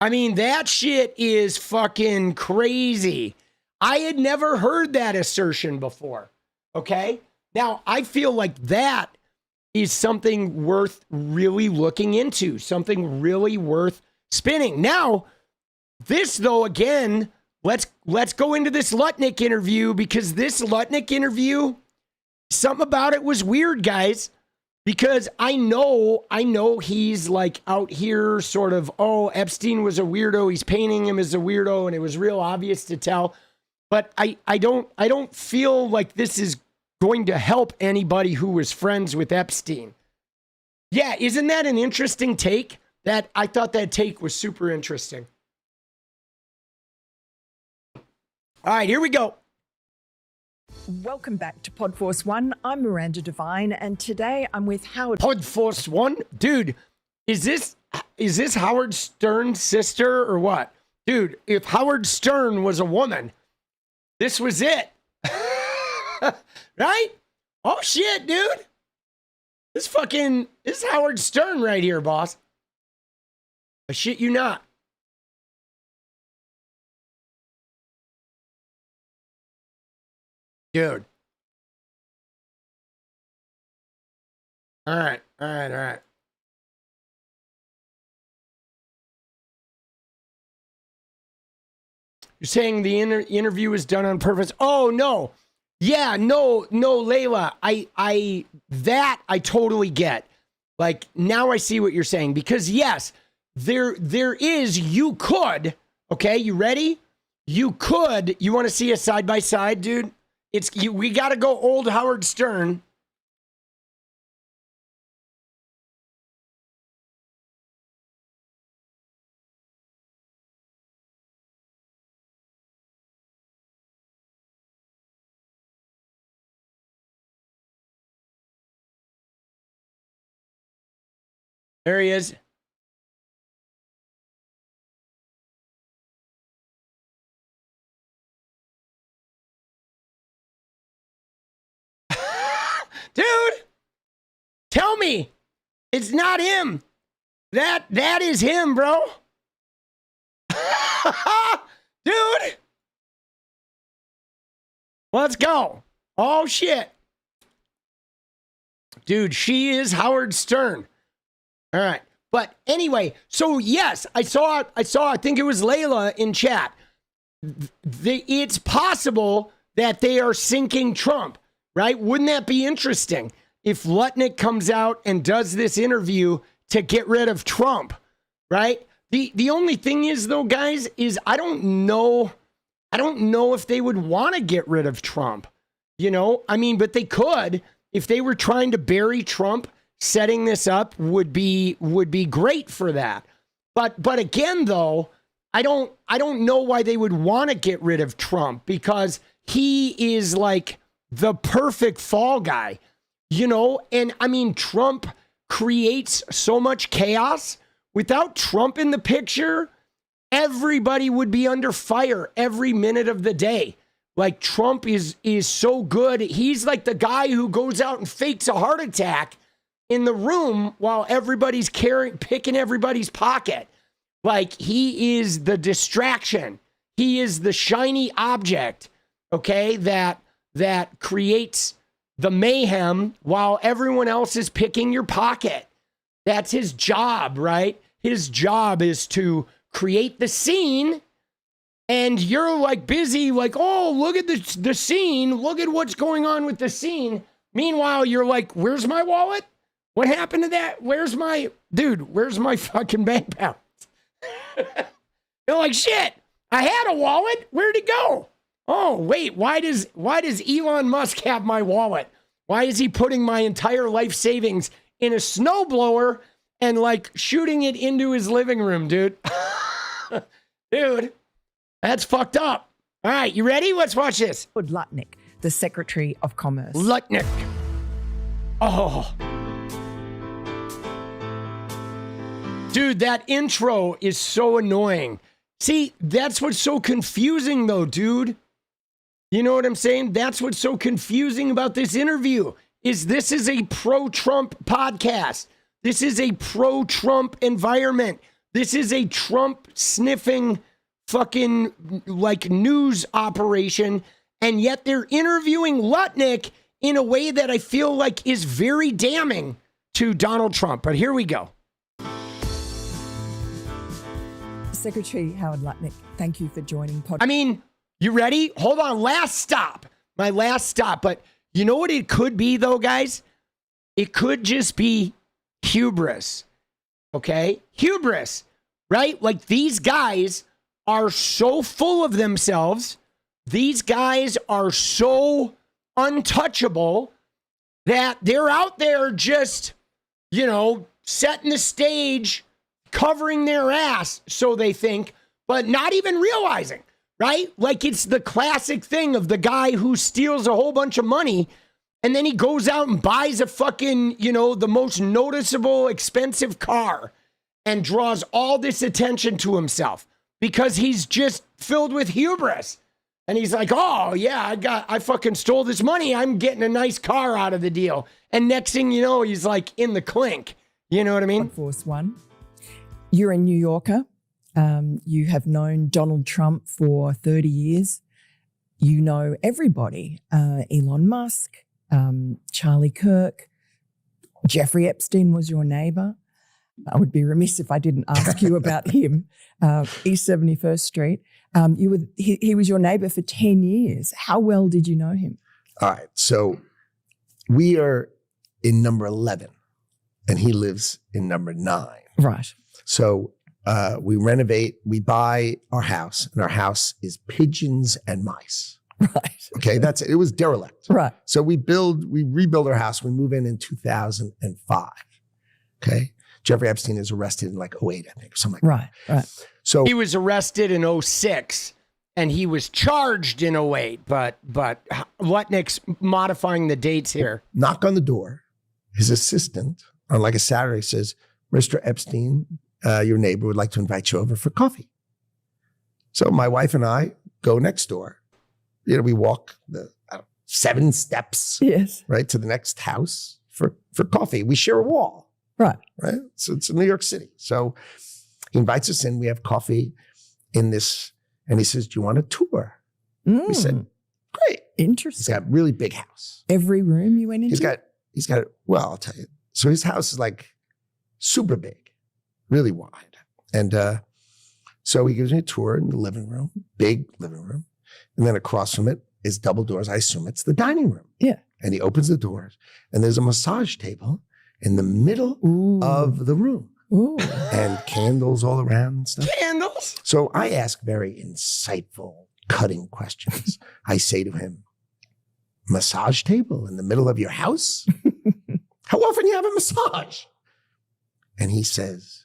B: I mean, that shit is fucking crazy. I had never heard that assertion before. Okay? Now, I feel like that is something worth really looking into, something really worth spinning. Now, this though, again, let's go into this Lutnick interview, because this Lutnick interview, something about it was weird, guys, because I know he's like out here sort of, oh, Epstein was a weirdo. He's painting him as a weirdo, and it was real obvious to tell. But I don't feel like this is going to help anybody who was friends with Epstein. Yeah, isn't that an interesting take? That I thought that take was super interesting. All right, here we go.
C: Welcome back to Podforce One. I'm Miranda Devine, and today I'm with Howard.
B: Podforce One, dude. Is this Howard Stern's sister or what? Dude, if Howard Stern was a woman, this was it. Right? Oh shit, dude. This is Howard Stern right here, boss. I shit you not. Dude. All right. You're saying the interview was done on purpose? Oh, no. Yeah, no, Layla. I totally get. Like, now I see what you're saying. Because, yes, there is, you could, okay, you ready? You could, you want to see a side-by-side, dude? We got to go old Howard Stern. There he is. Dude, tell me it's not him. That is him, bro. Dude, let's go. Oh shit. Dude, she is Howard Stern. All right. But anyway, so yes, I saw, I think it was Layla in chat. It's possible that they are sinking Trump, right? Wouldn't that be interesting if Lutnick comes out and does this interview to get rid of Trump, right? The only thing is though, guys, is I don't know if they would want to get rid of Trump. You know, I mean, but they could. If they were trying to bury Trump, setting this up would be great for that. But again, though, I don't know why they would want to get rid of Trump, because he is like the perfect fall guy, you know? And I mean, Trump creates so much chaos. Without Trump in the picture, everybody would be under fire every minute of the day. Like, Trump is so good. He's like the guy who goes out and fakes a heart attack in the room while everybody's picking everybody's pocket. Like, he is the distraction. He is the shiny object, okay, that creates the mayhem while everyone else is picking your pocket. That's his job, right? His job is to create the scene, and you're like busy, like, oh, look at the scene. Look at what's going on with the scene. Meanwhile, you're like, where's my wallet? What happened to that? Where's my fucking bank balance? You're like, shit, I had a wallet. Where'd it go? Oh, wait, why does Elon Musk have my wallet? Why is he putting my entire life savings in a snowblower and like shooting it into his living room, dude? Dude, that's fucked up. All right, you ready? Let's watch this.
C: Lutnick, the Secretary of Commerce.
B: Lutnick. Oh. Dude, that intro is so annoying. See, that's what's so confusing though, dude. You know what I'm saying? That's what's so confusing about this interview is this is a pro-Trump podcast. This is a pro-Trump environment. This is a Trump sniffing fucking like news operation. And yet they're interviewing Lutnick in a way that I feel like is very damning to Donald Trump. But here we go.
C: Secretary Howard Lutnick, thank you for joining
B: I mean, you ready? Hold on. Last stop. My last stop. But you know what it could be, though, guys? It could just be hubris. Okay? Hubris, right? Like these guys are so full of themselves. These guys are so untouchable that they're out there just, you know, setting the stage, covering their ass, so they think, but not even realizing, right? Like it's the classic thing of the guy who steals a whole bunch of money and then he goes out and buys a fucking, you know, the most noticeable, expensive car and draws all this attention to himself because he's just filled with hubris. And he's like, oh, yeah, I fucking stole this money. I'm getting a nice car out of the deal. And next thing you know, he's like in the clink. You know what I mean?
C: Force One. You're a New Yorker. You have known Donald Trump for 30 years. You know everybody. Elon Musk, Charlie Kirk, Jeffrey Epstein was your neighbor. I would be remiss if I didn't ask you about him. East 71st Street. He was your neighbor for 10 years. How well did you know him?
D: All right. So we are in number 11 and he lives in number 9.
C: Right.
D: So we renovate, we buy our house and our house is pigeons and mice.
C: Right.
D: Okay. That's it. It was derelict.
C: Right.
D: So we rebuild our house. We move in 2005. Okay. Jeffrey Epstein is arrested in like 08, I think, or something like
C: Right.
D: that.
C: Right.
D: So
B: he was arrested in 06 and he was charged in 08, but Lutnick's modifying the dates here.
D: knock on the door. His assistant on like a Saturday says, Mr. Epstein, your neighbor would like to invite you over for coffee. So my wife and I go next door. You know, we walk the 7 steps,
C: Yes.
D: right, to the next house for coffee. We share a wall.
C: Right.
D: Right. So it's in New York City. So he invites us in. We have coffee in this, and he says, "Do you want a tour?" We said, "Great." He's
C: Interesting.
D: got a really big house.
C: Every room you went into?
D: He's got. Well, I'll tell you. So his house is like super big, really wide, and so he gives me a tour in the living room, big living room, and then across from it is double doors. I assume it's the dining room.
C: Yeah.
D: And he opens the doors, and there's a massage table in the middle
C: Ooh.
D: of the room.
C: Ooh.
D: And candles all around and stuff.
B: Candles?
D: So I ask very insightful, cutting questions. I say to him, massage table in the middle of your house? How often do you have a massage? And he says,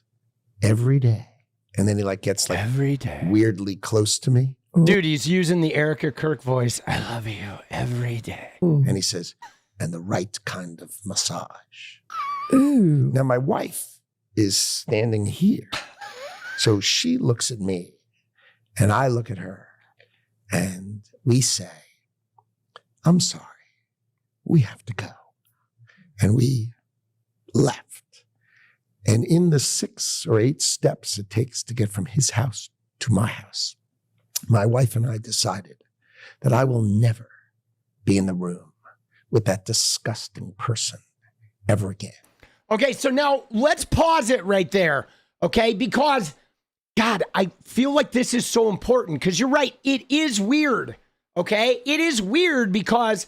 D: every day. And then he like gets like
B: Every day.
D: weirdly close to me.
B: Dude, he's using the Erica Kirk voice. I love you every day.
C: Ooh.
D: And he says, and the right kind of massage.
C: Ooh.
D: Now my wife is standing here. So she looks at me and I look at her and we say, I'm sorry, we have to go. And we left. And in the 6 or 8 steps it takes to get from his house to my house, my wife and I decided that I will never be in the room with that disgusting person ever again.
B: Okay, so now let's pause it right there, okay? Because, God, I feel like this is so important because you're right. It is weird, okay? It is weird because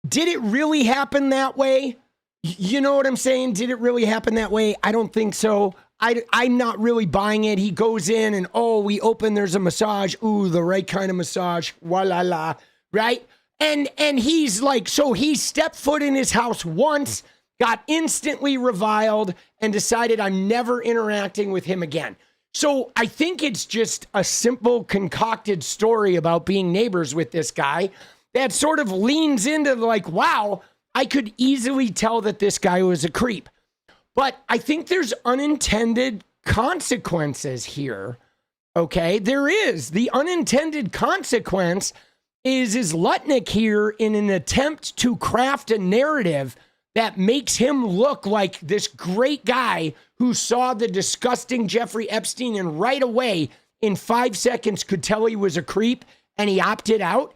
B: did it really happen that way? You know what I'm saying? Did it really happen that way? I don't think so. I'm not really buying it. He goes in and, oh, we open, there's a massage. Ooh, the right kind of massage. Wa la, right? And he's like, so he stepped foot in his house once, got instantly reviled, and decided I'm never interacting with him again. So I think it's just a simple concocted story about being neighbors with this guy that sort of leans into like, wow, I could easily tell that this guy was a creep. But I think there's unintended consequences here. Okay, there is. The unintended consequence is Lutnick here in an attempt to craft a narrative that makes him look like this great guy who saw the disgusting Jeffrey Epstein and right away in 5 seconds could tell he was a creep and he opted out.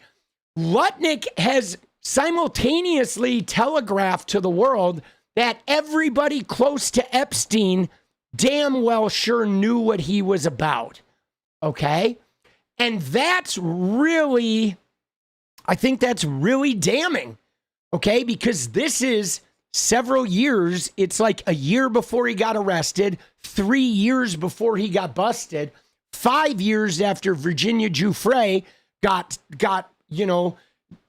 B: Lutnick has simultaneously telegraphed to the world that everybody close to Epstein damn well sure knew what he was about. Okay? And that's really, I think that's really damning. Okay? Because this is several years. It's like a year before he got arrested, 3 years before he got busted, 5 years after Virginia Giuffre got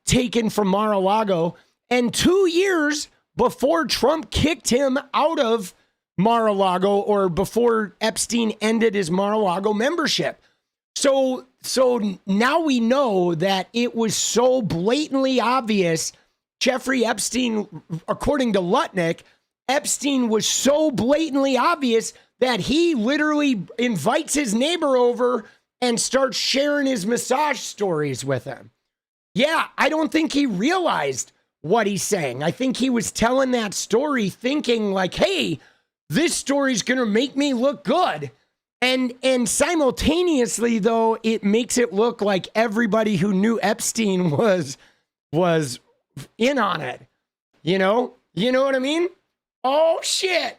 B: taken from Mar-a-Lago, and 2 years before Trump kicked him out of Mar-a-Lago, or before Epstein ended his Mar-a-Lago membership. So now we know that it was so blatantly obvious. Jeffrey Epstein, according to Lutnick, Epstein was so blatantly obvious that he literally invites his neighbor over and starts sharing his massage stories with him. Yeah, I don't think he realized what he's saying. I think he was telling that story thinking like, hey, this story's going to make me look good. And simultaneously, though, it makes it look like everybody who knew Epstein was in on it. You know what I mean? Oh, shit.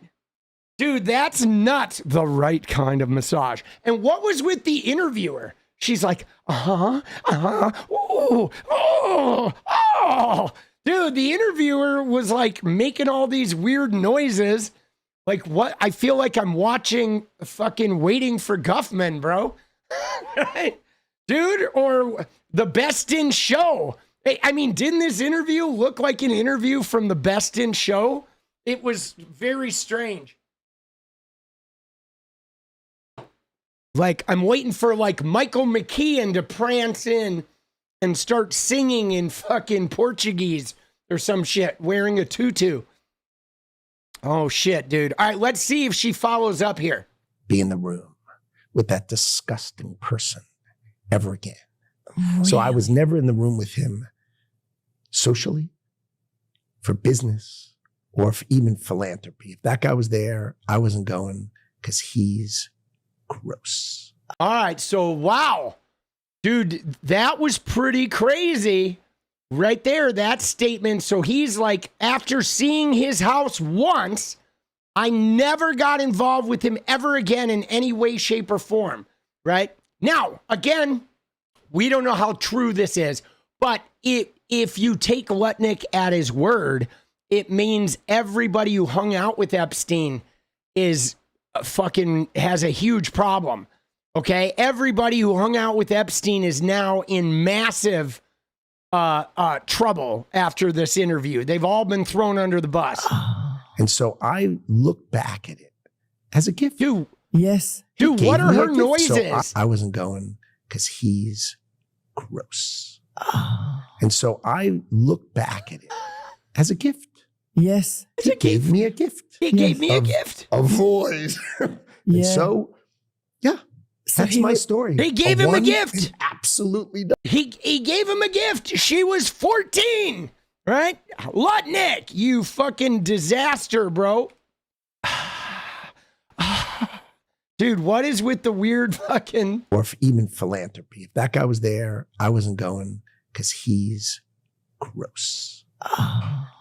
B: Dude, that's not the right kind of massage. And what was with the interviewer? She's like, ooh, oh. Dude, the interviewer was like making all these weird noises. Like what? I feel like I'm watching fucking Waiting for Guffman, bro. Right? Dude, or the Best in Show. I mean, didn't this interview look like an interview from the Best in Show? It was very strange. Like, I'm waiting for like Michael McKeon to prance in and start singing in fucking Portuguese or some shit, wearing a tutu. Oh shit, dude. All right, let's see if she follows up here.
D: Be in the room with that disgusting person ever again. So I was never in the room with him socially, for business, or for even philanthropy. If that guy was there, I wasn't going because he's gross.
B: All right, so wow. Dude, that was pretty crazy. Right there, that statement. So he's like, after seeing his house once, I never got involved with him ever again in any way, shape, or form. Right? Now, again, we don't know how true this is, but if you take Lutnick at his word, it means everybody who hung out with Epstein is fucking has a huge problem. Okay? Everybody who hung out with Epstein is now in massive trouble after this interview. They've all been thrown under the bus.
D: And so I look back at it as a gift.
B: Dude,
C: Yes.
B: dude, what are her noises?
D: So I wasn't going because he's gross. And so I look back at it as a gift.
C: Yes.
D: He gave me a gift.
B: He gave me a gift.
D: A voice. And so, yeah, that's my story.
B: He gave him a gift.
D: Absolutely done.
B: He gave him a gift. She was 14, right? Lutnick, you fucking disaster, bro. Dude, what is with the weird fucking...
D: Or for even philanthropy. If that guy was there, I wasn't going because he's gross.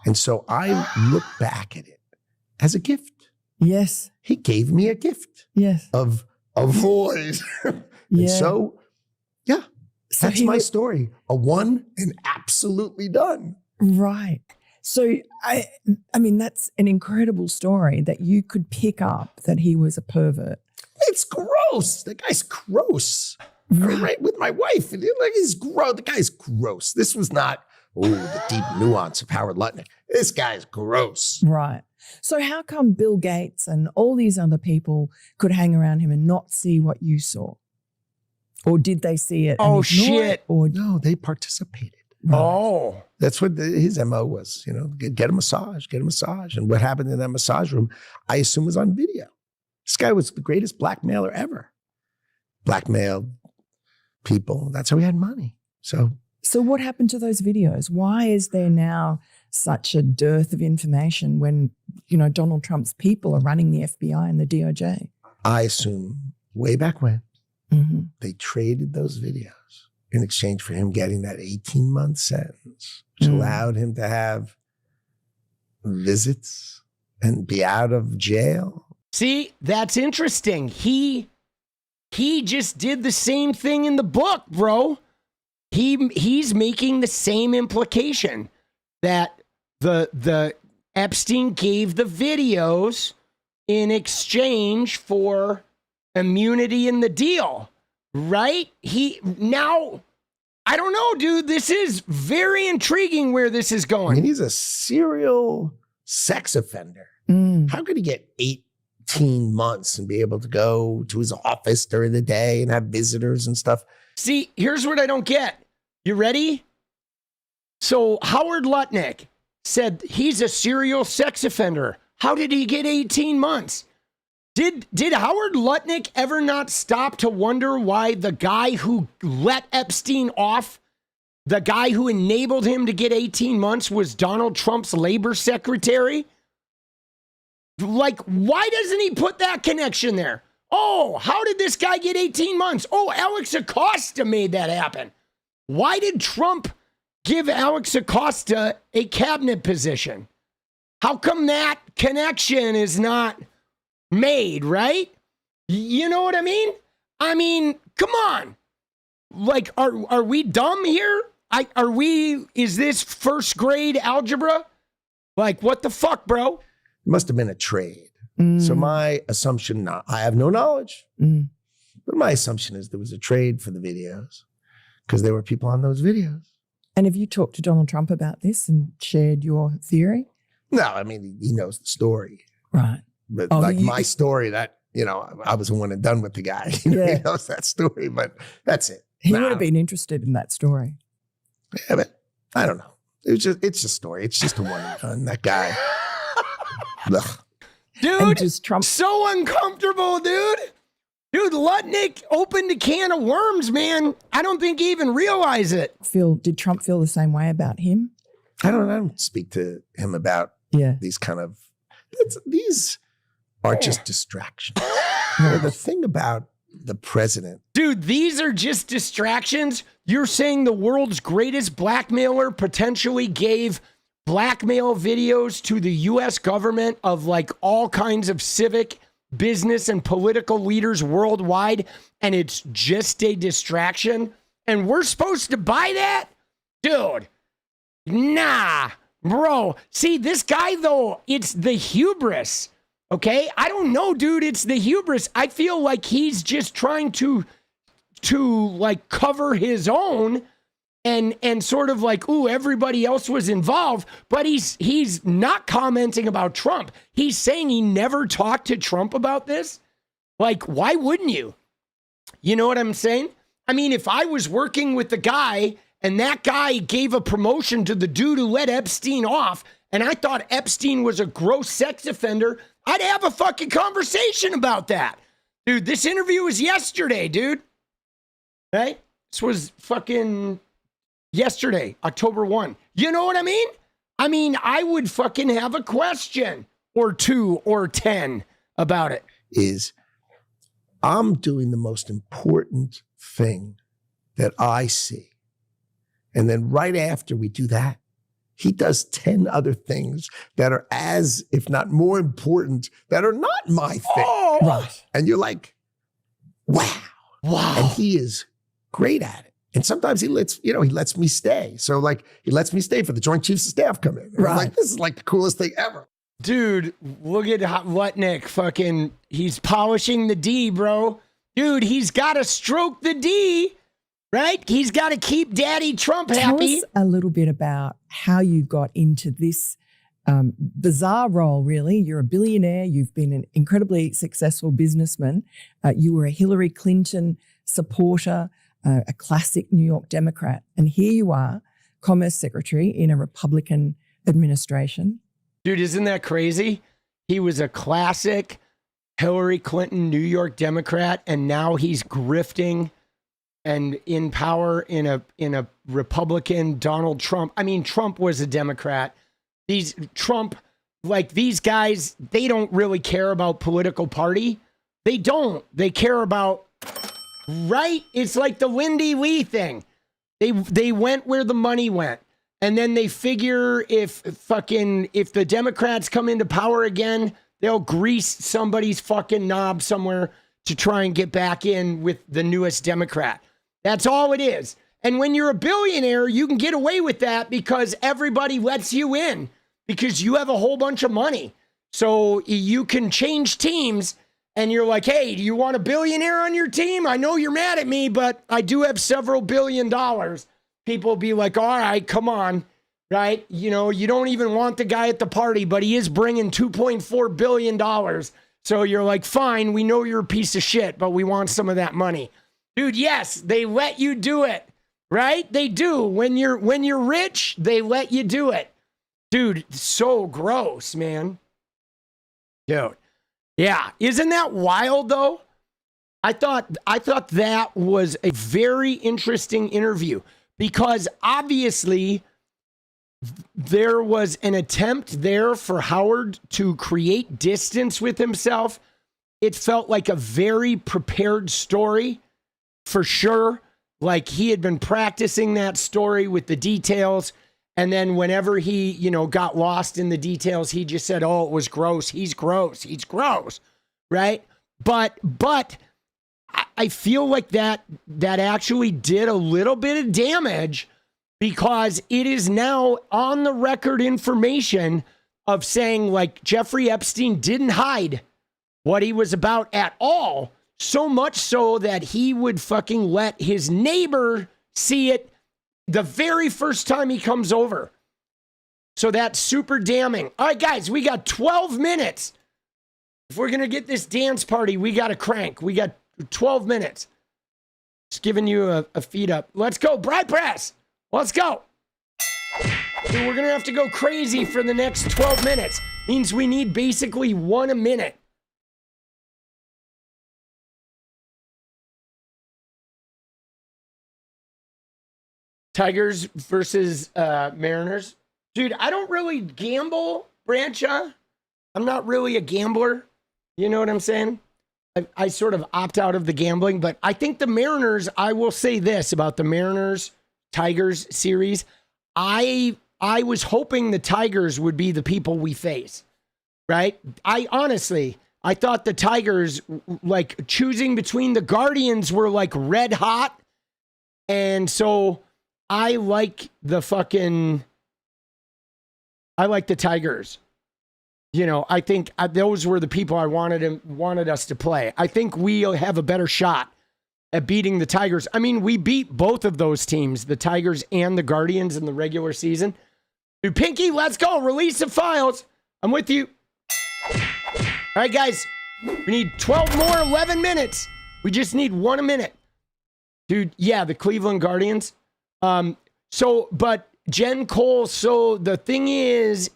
D: And so I look back at it as a gift.
C: Yes.
D: He gave me a gift.
C: Yes.
D: Of a voice. And so, yeah,
C: So
D: that's my story. A one and absolutely done.
C: Right. So, I mean, that's an incredible story that you could pick up that he was a pervert.
D: It's gross. The guy's gross. Right with my wife. And like, he's gross. The guy's gross. This was not, the deep nuance of Howard Lutnick. This guy's gross.
C: Right. So how come Bill Gates and all these other people could hang around him and not see what you saw? Or did they see it? And
B: Oh,
C: ignore
B: shit.
C: it? Or
D: No, they participated.
C: Right.
B: Oh.
D: That's what his MO was, get a massage, get a massage. And what happened in that massage room, I assume was on video. This guy was the greatest blackmailer ever. Blackmailed people. That's how he had money. So
C: what happened to those videos? Why is there now such a dearth of information when, Donald Trump's people are running the FBI and the DOJ?
D: I assume way back when they traded those videos in exchange for him getting that 18-month sentence, which allowed him to have visits and be out of jail.
B: See, that's interesting. He just did the same thing in the book, bro. He's making the same implication that the Epstein gave the videos in exchange for immunity in the deal, right? I don't know, dude. This is very intriguing where this is going.
D: I mean, he's a serial sex offender. How could he get 18 months and be able to go to his office during the day and have visitors and stuff?
B: See, here's what I don't get. You ready? So Howard Lutnick said he's a serial sex offender. How did he get 18 months? Did Howard Lutnick ever not stop to wonder why the guy who let Epstein off, the guy who enabled him to get 18 months was Donald Trump's labor secretary? Like, why doesn't he put that connection there? Oh, how did this guy get 18 months? Oh, 𝗟𝗟𝗏 made that happen. Why did Trump give 𝗟𝗟𝗏 a cabinet position? How come that connection is not made, right? You know what I mean? I mean, come on. Like, are we dumb here? Is this first grade algebra? Like, what the fuck, bro?
D: It must have been a trade. So my assumption, I have no knowledge, but my assumption is there was a trade for the videos because there were people on those videos.
C: And have you talked to Donald Trump about this and shared your theory?
D: No, I mean, he knows the story.
C: Right.
D: But my story that, I was one and done with the guy. He knows that story, but that's it.
C: He would have been interested in that story.
D: Yeah, but I don't know. It's a story. It's just a one and done. That guy. Ugh.
B: Dude,
C: just Trump
B: so uncomfortable, dude. Dude, Lutnick opened a can of worms, man. I don't think he even realized it.
C: Did Trump feel the same way about him?
D: I don't speak to him about these kind of, these are just distractions. The thing about the president.
B: Dude, these are just distractions. You're saying the world's greatest blackmailer potentially gave blackmail videos to the U.S. government of like all kinds of civic, business, and political leaders worldwide, and it's just a distraction? And we're supposed to buy that? Dude, nah, bro. See, this guy, though, it's the hubris, okay? I don't know, dude. It's the hubris. I feel like he's just trying to like cover his own and sort of like, ooh, everybody else was involved, but he's not commenting about Trump. He's saying he never talked to Trump about this. Like, why wouldn't you? You know what I'm saying? I mean, if I was working with the guy and that guy gave a promotion to the dude who let Epstein off, and I thought Epstein was a gross sex offender, I'd have a fucking conversation about that. Dude, this interview was yesterday, dude. Right? This was fucking yesterday, October 1. You know what I mean? I mean, I would fucking have a question or 2 or 10 about it.
D: I'm doing the most important thing that I see. And then right after we do that, he does 10 other things that are as, if not more important, that are not my thing.
B: Oh.
C: Right.
D: And you're like, wow. And he is great at it. And sometimes he lets me stay. So like, he lets me stay for the Joint Chiefs of Staff come in. Right. I'm like, this is like the coolest thing ever.
B: Dude, look at Lutnick fucking, he's polishing the D, bro. Dude, he's got to stroke the D, right? He's got to keep Daddy Trump happy.
C: Tell us a little bit about how you got into this bizarre role, really. You're a billionaire. You've been an incredibly successful businessman. You were a Hillary Clinton supporter, a classic New York Democrat. And here you are Commerce Secretary in a Republican administration.
B: Dude, isn't that crazy? He was a classic Hillary Clinton New York Democrat, and now he's grifting and in power in a Republican Donald Trump. I mean, Trump was a Democrat. These guys, they don't really care about political party. They don't. They care about, right? It's like the Lindy Lee thing. They went where the money went. And then they figure if the Democrats come into power again, they'll grease somebody's fucking knob somewhere to try and get back in with the newest Democrat. That's all it is. And when you're a billionaire, you can get away with that because everybody lets you in because you have a whole bunch of money. So you can change teams and you're like, hey, do you want a billionaire on your team? I know you're mad at me, but I do have several $1 billion. People be like, all right, come on, right? You know, you don't even want the guy at the party, but he is bringing $2.4 billion. So you're like, fine, we know you're a piece of shit, but we want some of that money. Dude, yes, they let you do it, right? They do. When you're rich, they let you do it. Dude, so gross, man. Dude. Yeah, isn't that wild though? I thought that was a very interesting interview because obviously there was an attempt there for Howard to create distance with himself. It felt like a very prepared story for sure. Like he had been practicing that story with the details. And then whenever he, got lost in the details, he just said, oh, it was gross. He's gross. He's gross. Right. But I feel like that actually did a little bit of damage because it is now on the record information of saying like Jeffrey Epstein didn't hide what he was about at all. So much so that he would fucking let his neighbor see it the very first time he comes over. So that's super damning. All right, guys, we got 12 minutes. If we're going to get this dance party, we got to crank. We got 12 minutes. Just giving you a feed up. Let's go. Bride Press. Let's go. Dude, we're going to have to go crazy for the next 12 minutes. Means we need basically 1 a minute. Tigers versus Mariners. Dude, I don't really gamble, Brancha. I'm not really a gambler. You know what I'm saying? I sort of opt out of the gambling, but I think the Mariners, I will say this about the Mariners-Tigers series. I was hoping the Tigers would be the people we face, right? I thought the Tigers, like choosing between the Guardians were like red hot. And so I like the Tigers. I think those were the people I wanted us to play. I think we'll have a better shot at beating the Tigers. I mean, we beat both of those teams, the Tigers and the Guardians in the regular season. Dude, Pinky, let's go. Release the files. I'm with you. All right, guys. We need 12 more 11 minutes. We just need 1 a minute. Dude, yeah, the Cleveland Guardians. But Jen Cole, so the thing is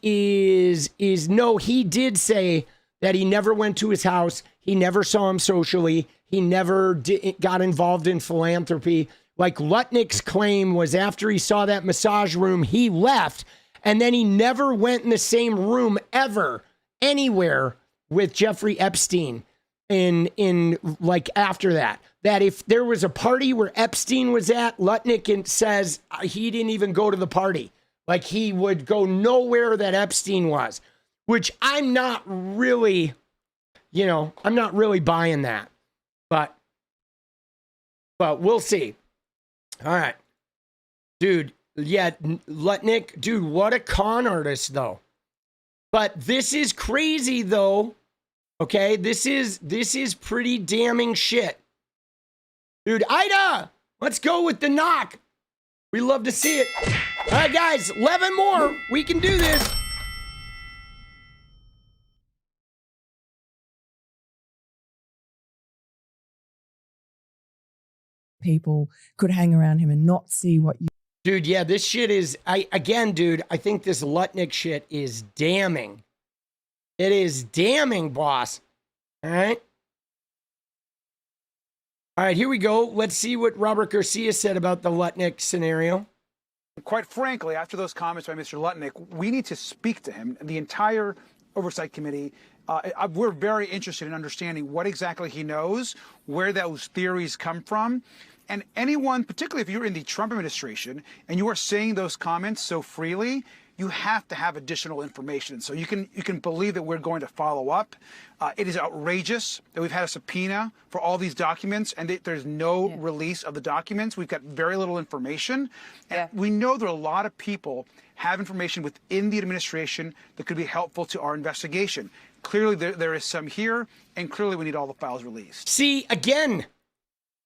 B: no, he did say that he never went to his house. He never saw him socially. He never got involved in philanthropy. Like Lutnick's claim was after he saw that massage room, he left. And then he never went in the same room ever, anywhere with Jeffrey Epstein in like after that. That if there was a party where Epstein was at, Lutnick says he didn't even go to the party. Like he would go nowhere that Epstein was, which I'm not really, I'm not really buying that. But we'll see. All right. Dude, yeah, Lutnick, dude, what a con artist though. But this is crazy though. Okay, this is pretty damning shit. Dude, Ida, let's go with the knock. We love to see it. All right, guys, 11 more. We can do this.
C: People could hang around him and not see what you
B: Dude, yeah, this shit is, again, dude, I think this Lutnick shit is damning. It is damning, boss. All right. All right, here we go. Let's see what Robert Garcia said about the Lutnick scenario.
E: Quite frankly, after those comments by Mr. Lutnick, we need to speak to him. The entire Oversight Committee, we're very interested in understanding what exactly he knows, where those theories come from. And anyone, particularly if you're in the Trump administration and you are saying those comments so freely, you have to have additional information. So you can believe that we're going to follow up. It is outrageous that we've had a subpoena for all these documents and there's no release of the documents. We've got very little information. And we know there are a lot of people have information within the administration that could be helpful to our investigation. Clearly, there is some here, and clearly we need all the files released.
B: See, again,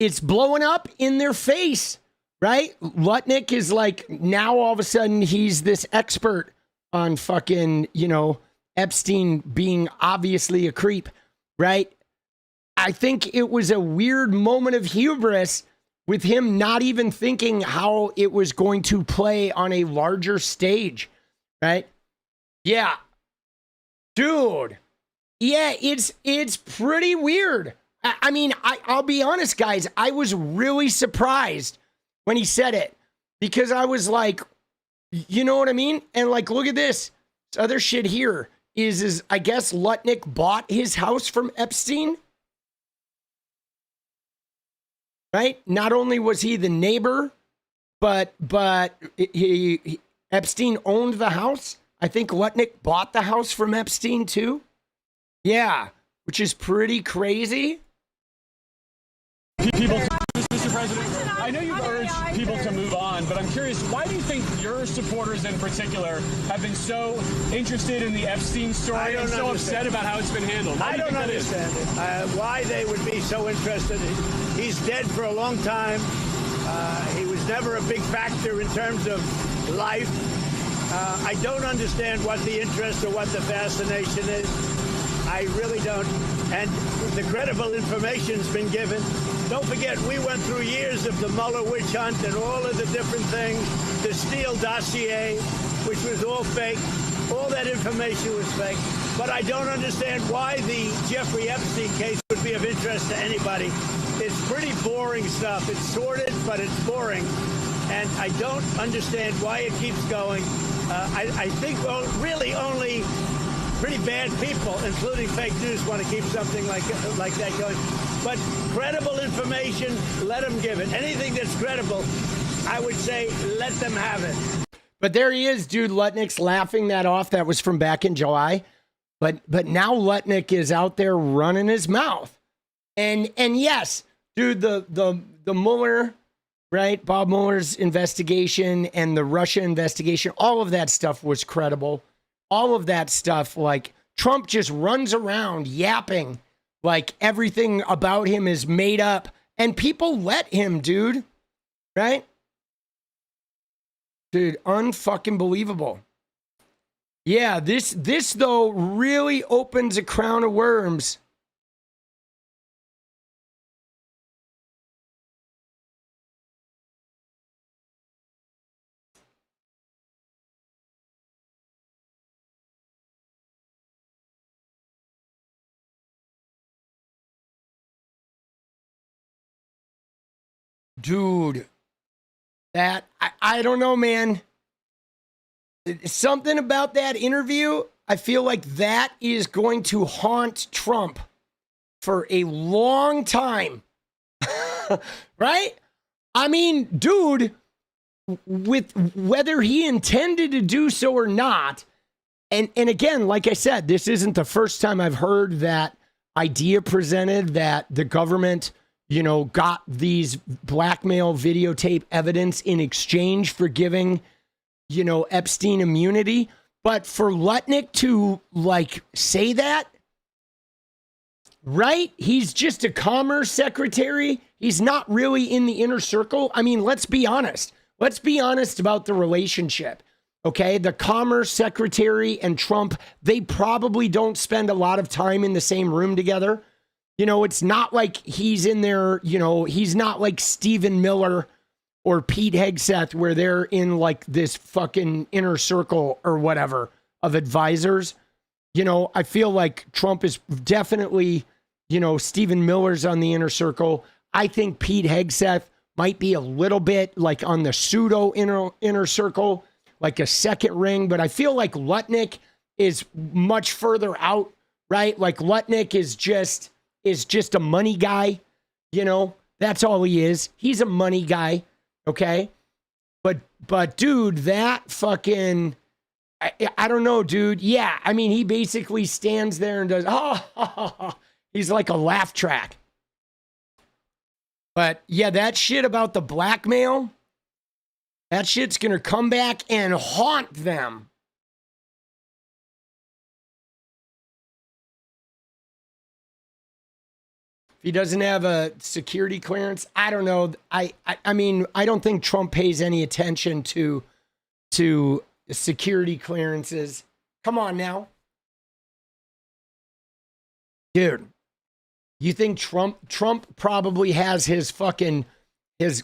B: it's blowing up in their face, right? Lutnick is like, now all of a sudden he's this expert on fucking, you know, Epstein being obviously a creep, right? I think it was a weird moment of hubris with him not even thinking how it was going to play on a larger stage, right? Yeah. Dude. Yeah, it's pretty weird. I mean, I'll be honest, guys. I was really surprised when he said it because I was like, you know what I mean? And like, look at this. This other shit here is I guess Lutnick bought his house from Epstein. Right? Not only was he the neighbor, but Epstein owned the house. I think Lutnick bought the house from Epstein too. Yeah, which is pretty crazy.
F: People, Mr. President, I know you've urged people to move on, but I'm curious, why do you think your supporters in particular have been so interested in the Epstein story and so upset about how it's been handled?
G: I don't understand it. Why they would be so interested. He's dead for a long time. He was never a big factor in terms of life. I don't understand what the interest or what the fascination is. I really don't. And the credible information's been given. Don't forget, we went through years of the Mueller witch hunt and all of the different things, the Steele dossier, which was all fake. All that information was fake. But I don't understand why the Jeffrey Epstein case would be of interest to anybody. It's pretty boring stuff. It's sordid, but it's boring. And I don't understand why it keeps going. I think really only pretty bad people, including fake news, want to keep something like that going. But credible information, let them give it. Anything that's credible, I would say, let them have it.
B: But there he is, dude. Lutnick's laughing that off. That was from back in July. But now Lutnick is out there running his mouth. And yes, dude, the Mueller, right? Bob Mueller's investigation and the Russia investigation, all of that stuff was credible. All of that stuff, like Trump just runs around yapping like everything about him is made up and people let him, dude. Right? Dude, unfucking believable. Yeah, this though really opens a crown of worms. Dude, that, I don't know, man. Something about that interview, I feel like that is going to haunt Trump for a long time. Right? I mean, dude, with whether he intended to do so or not, and again, like I said, this isn't the first time I've heard that idea presented that the government, you know, got these blackmail videotape evidence in exchange for giving, you know, Epstein immunity. But for Lutnick to like say that, right? He's just a commerce secretary. He's not really in the inner circle. I mean, let's be honest. Let's be honest about the relationship. Okay. The commerce secretary and Trump, they probably don't spend a lot of time in the same room together. You know, it's not like he's in there, you know, he's not like Stephen Miller or Pete Hegseth, where they're in like this fucking inner circle or whatever of advisors. You know, I feel like Trump is definitely, you know, Stephen Miller's on the inner circle. I think Pete Hegseth might be a little bit like on the pseudo inner circle, like a second ring. But I feel like Lutnick is much further out, right? Like Lutnick is just a money guy, you know? That's all he is. He's a money guy, okay? But dude, that fucking... I don't know, dude. Yeah, I mean, he basically stands there and does, he's like a laugh track. But yeah, that shit about the blackmail, that shit's gonna come back and haunt them. If he doesn't have a security clearance, I don't know. I mean, I don't think Trump pays any attention to security clearances. Come on now. Dude, you think Trump probably has his fucking his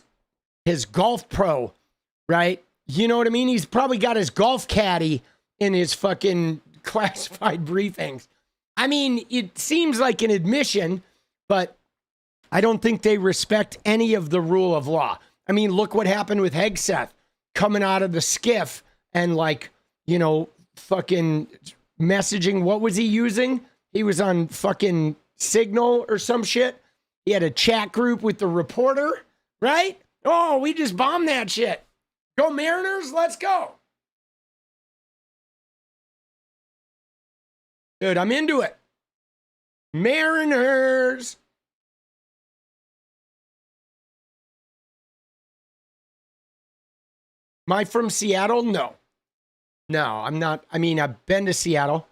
B: golf pro, right? You know what I mean? He's probably got his golf caddy in his fucking classified briefings. I mean, it seems like an admission, but I don't think they respect any of the rule of law. I mean, look what happened with Hegseth coming out of the skiff and like, you know, fucking messaging. What was he using? He was on fucking Signal or some shit. He had a chat group with the reporter, right? Oh, we just bombed that shit. Go Mariners, let's go. Dude, I'm into it. Mariners. Am I from Seattle? No. No, I'm not. I mean, I've been to Seattle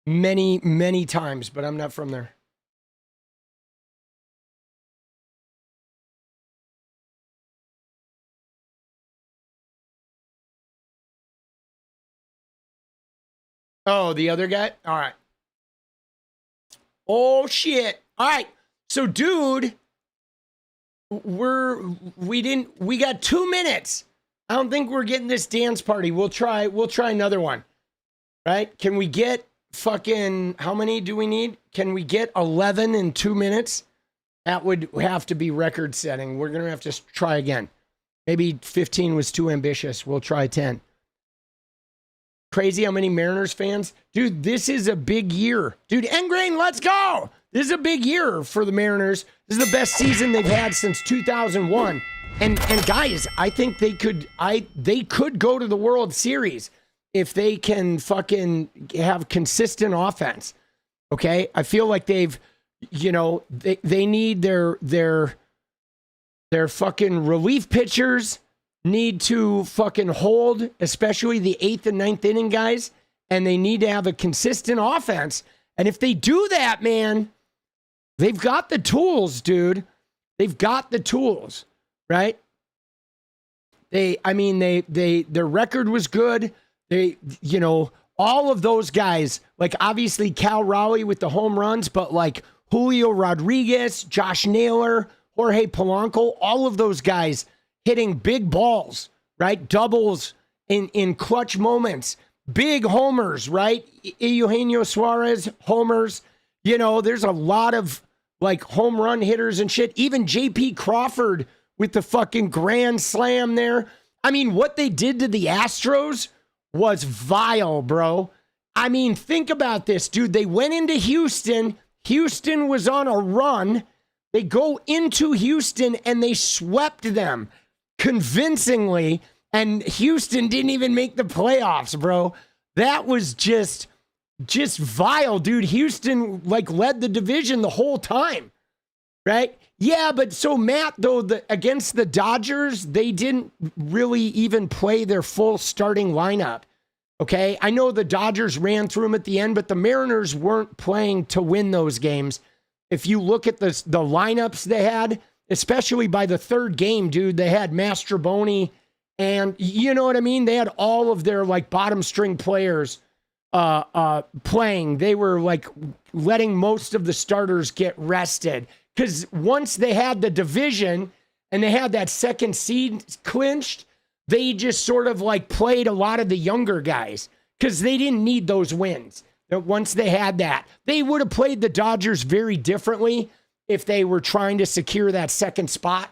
B: many, many times, but I'm not from there. Oh, the other guy? All right. Oh, shit. All right. So, dude, we got 2 minutes. I don't think we're getting this dance party. We'll try another one. Right? Can we get fucking, how many do we need? Can we get 11 in 2 minutes? That would have to be record setting. We're going to have to try again. Maybe 15 was too ambitious. We'll try 10. Crazy how many Mariners fans? Dude, this is a big year. Dude, Engrain, let's go. This is a big year for the Mariners. This is the best season they've had since 2001. And guys, I think they could go to the World Series if they can fucking have consistent offense. Okay? I feel like they've, you know, they need their fucking relief pitchers need to fucking hold, especially the 8th and 9th inning guys, and they need to have a consistent offense. And if they do that, man, they've got the tools, dude. They've got the tools. Right? Their record was good. They, you know, all of those guys, like obviously Cal Raleigh with the home runs, but like Julio Rodriguez, Josh Naylor, Jorge Polanco, all of those guys hitting big balls, right? Doubles in clutch moments, big homers, right? Eugenio Suarez, homers. You know, there's a lot of like home run hitters and shit. Even J.P. Crawford with the fucking grand slam there. I mean, what they did to the Astros was vile, bro. I mean, think about this, dude. They went into Houston. Houston was on a run. They go into Houston and they swept them convincingly. And Houston didn't even make the playoffs, bro. That was just vile, dude. Houston like led the division the whole time, right? Yeah, but so Matt, though, against the Dodgers, they didn't really even play their full starting lineup. Okay, I know the Dodgers ran through them at the end, but the Mariners weren't playing to win those games. If you look at the lineups they had, especially by the third game, dude, they had Mastroboni, and you know what I mean? They had all of their like bottom string players playing. They were like letting most of the starters get rested. Because once they had the division and they had that second seed clinched, they just sort of like played a lot of the younger guys because they didn't need those wins. Once they had that, they would have played the Dodgers very differently if they were trying to secure that second spot.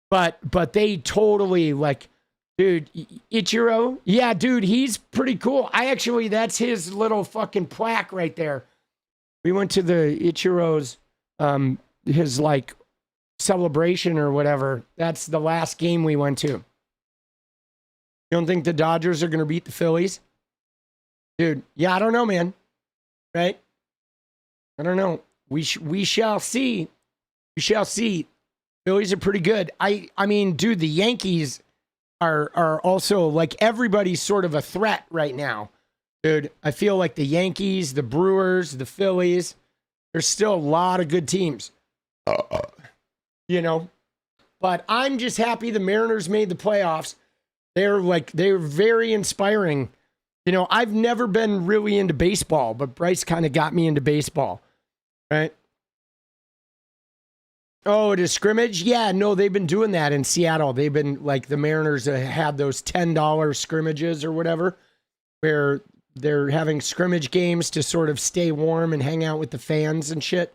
B: But they totally like, dude, Ichiro, yeah, dude, he's pretty cool. That's his little fucking plaque right there. We went to the Ichiro's, his like celebration or whatever. That's the last game we went to. You don't think the Dodgers are going to beat the Phillies? Dude, yeah, I don't know, man. Right? I don't know. We shall see. We shall see. Phillies are pretty good. I mean, dude, the Yankees are also like everybody's sort of a threat right now. Dude, I feel like the Yankees, the Brewers, the Phillies, there's still a lot of good teams. You know, but I'm just happy the Mariners made the playoffs. They're very inspiring. You know, I've never been really into baseball, but Bryce kind of got me into baseball, right? Oh, it is scrimmage? Yeah, no, they've been doing that in Seattle. They've been like the Mariners have those $10 scrimmages or whatever, where they're having scrimmage games to sort of stay warm and hang out with the fans and shit.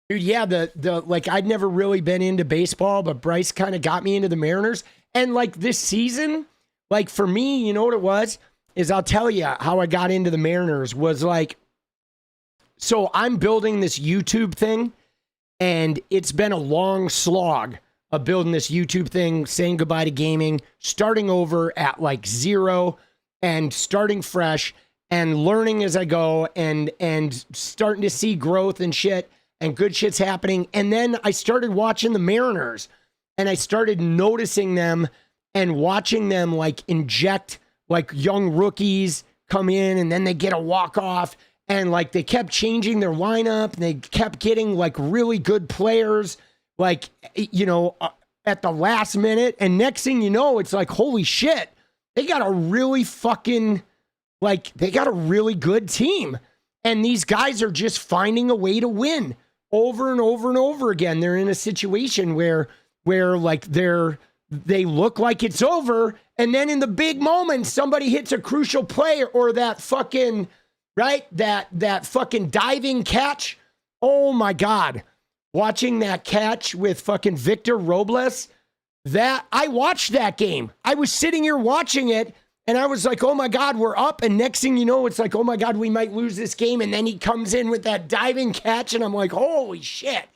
B: Dude, yeah, the like I'd never really been into baseball, but Bryce kind of got me into the Mariners. And like this season, like for me, you know what it was? Is I'll tell you how I got into the Mariners was like, so I'm building this YouTube thing, and it's been a long slog of building this YouTube thing, saying goodbye to gaming, starting over at like zero and starting fresh and learning as I go and starting to see growth and shit. And good shit's happening. And then I started watching the Mariners and I started noticing them and watching them like inject like young rookies come in and then they get a walk-off and like they kept changing their lineup and they kept getting like really good players like, you know, at the last minute. And next thing you know, it's like, holy shit, they got a really fucking, like they got a really good team. And these guys are just finding a way to win. Over and over and over again, they're in a situation where like they look like it's over, and then in the big moment, somebody hits a crucial play or that fucking right that fucking diving catch. Oh my god, watching that catch with fucking Victor Robles, that I watched that game. I was sitting here watching it. And I was like, oh my God, we're up. And next thing you know, it's like, oh my God, we might lose this game. And then he comes in with that diving catch. And I'm like, holy shit,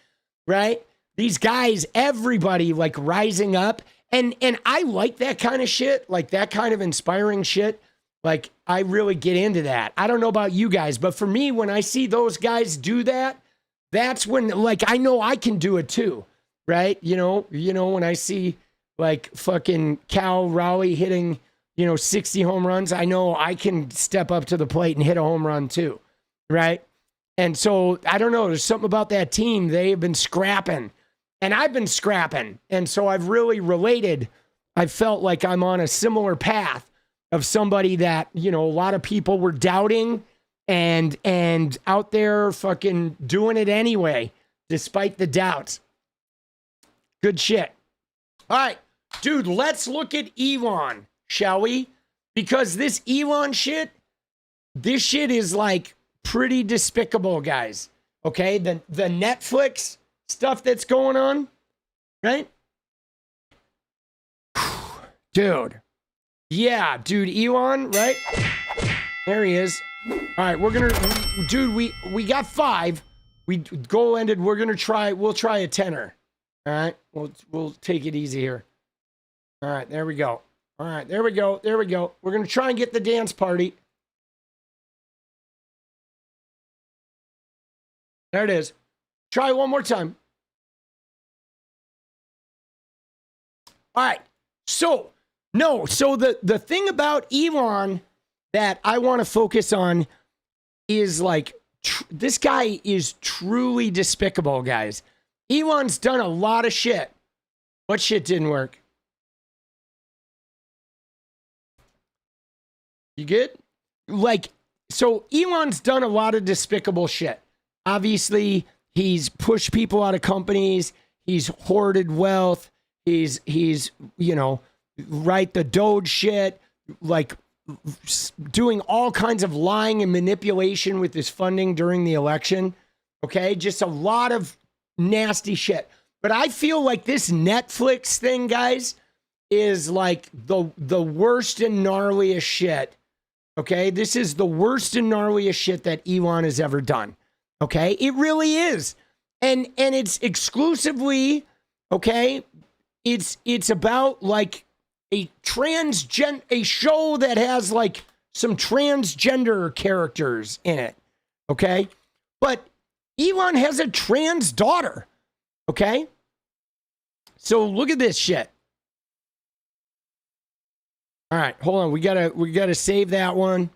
B: right? These guys, everybody like rising up. And I like that kind of shit, like that kind of inspiring shit. Like I really get into that. I don't know about you guys, but for me, when I see those guys do that, that's when like, I know I can do it too, right? You know, when I see like fucking Cal Raleigh hitting, 60 home runs, I know I can step up to the plate and hit a home run too, right? And so, I don't know, there's something about that team. They've been scrapping, and I've been scrapping. And so, I've really related. I felt like I'm on a similar path of somebody that, a lot of people were doubting and out there fucking doing it anyway, despite the doubts. Good shit. All right, dude, let's look at Elon. Shall we? Because this Elon shit, this shit is like pretty despicable, guys. Okay? The Netflix stuff that's going on, right? Dude. Yeah, dude, Elon, right? There he is. All right, dude, we got 5. We goal ended. We'll try a 10er. All right? We'll take it easy here. All right, there we go. All right, there we go. We're going to try and get the dance party. There it is. Try one more time. All right. So the thing about Elon that I want to focus on is like, this guy is truly despicable, guys. Elon's done a lot of shit. What shit didn't work? You good? Like, so Elon's done a lot of despicable shit. Obviously, He's pushed people out of companies. He's hoarded wealth. He's you know, right, the Doge shit, like doing all kinds of lying and manipulation with his funding during the election. Okay, just a lot of nasty shit. But I feel like this Netflix thing, guys, is like the worst and gnarliest shit. Okay, this is the worst and gnarliest shit that Elon has ever done. Okay, it really is. And it's exclusively, okay, it's about like a show that has like some transgender characters in it. Okay, but Elon has a trans daughter. Okay, so look at this shit. All right, hold on. We gotta save that one.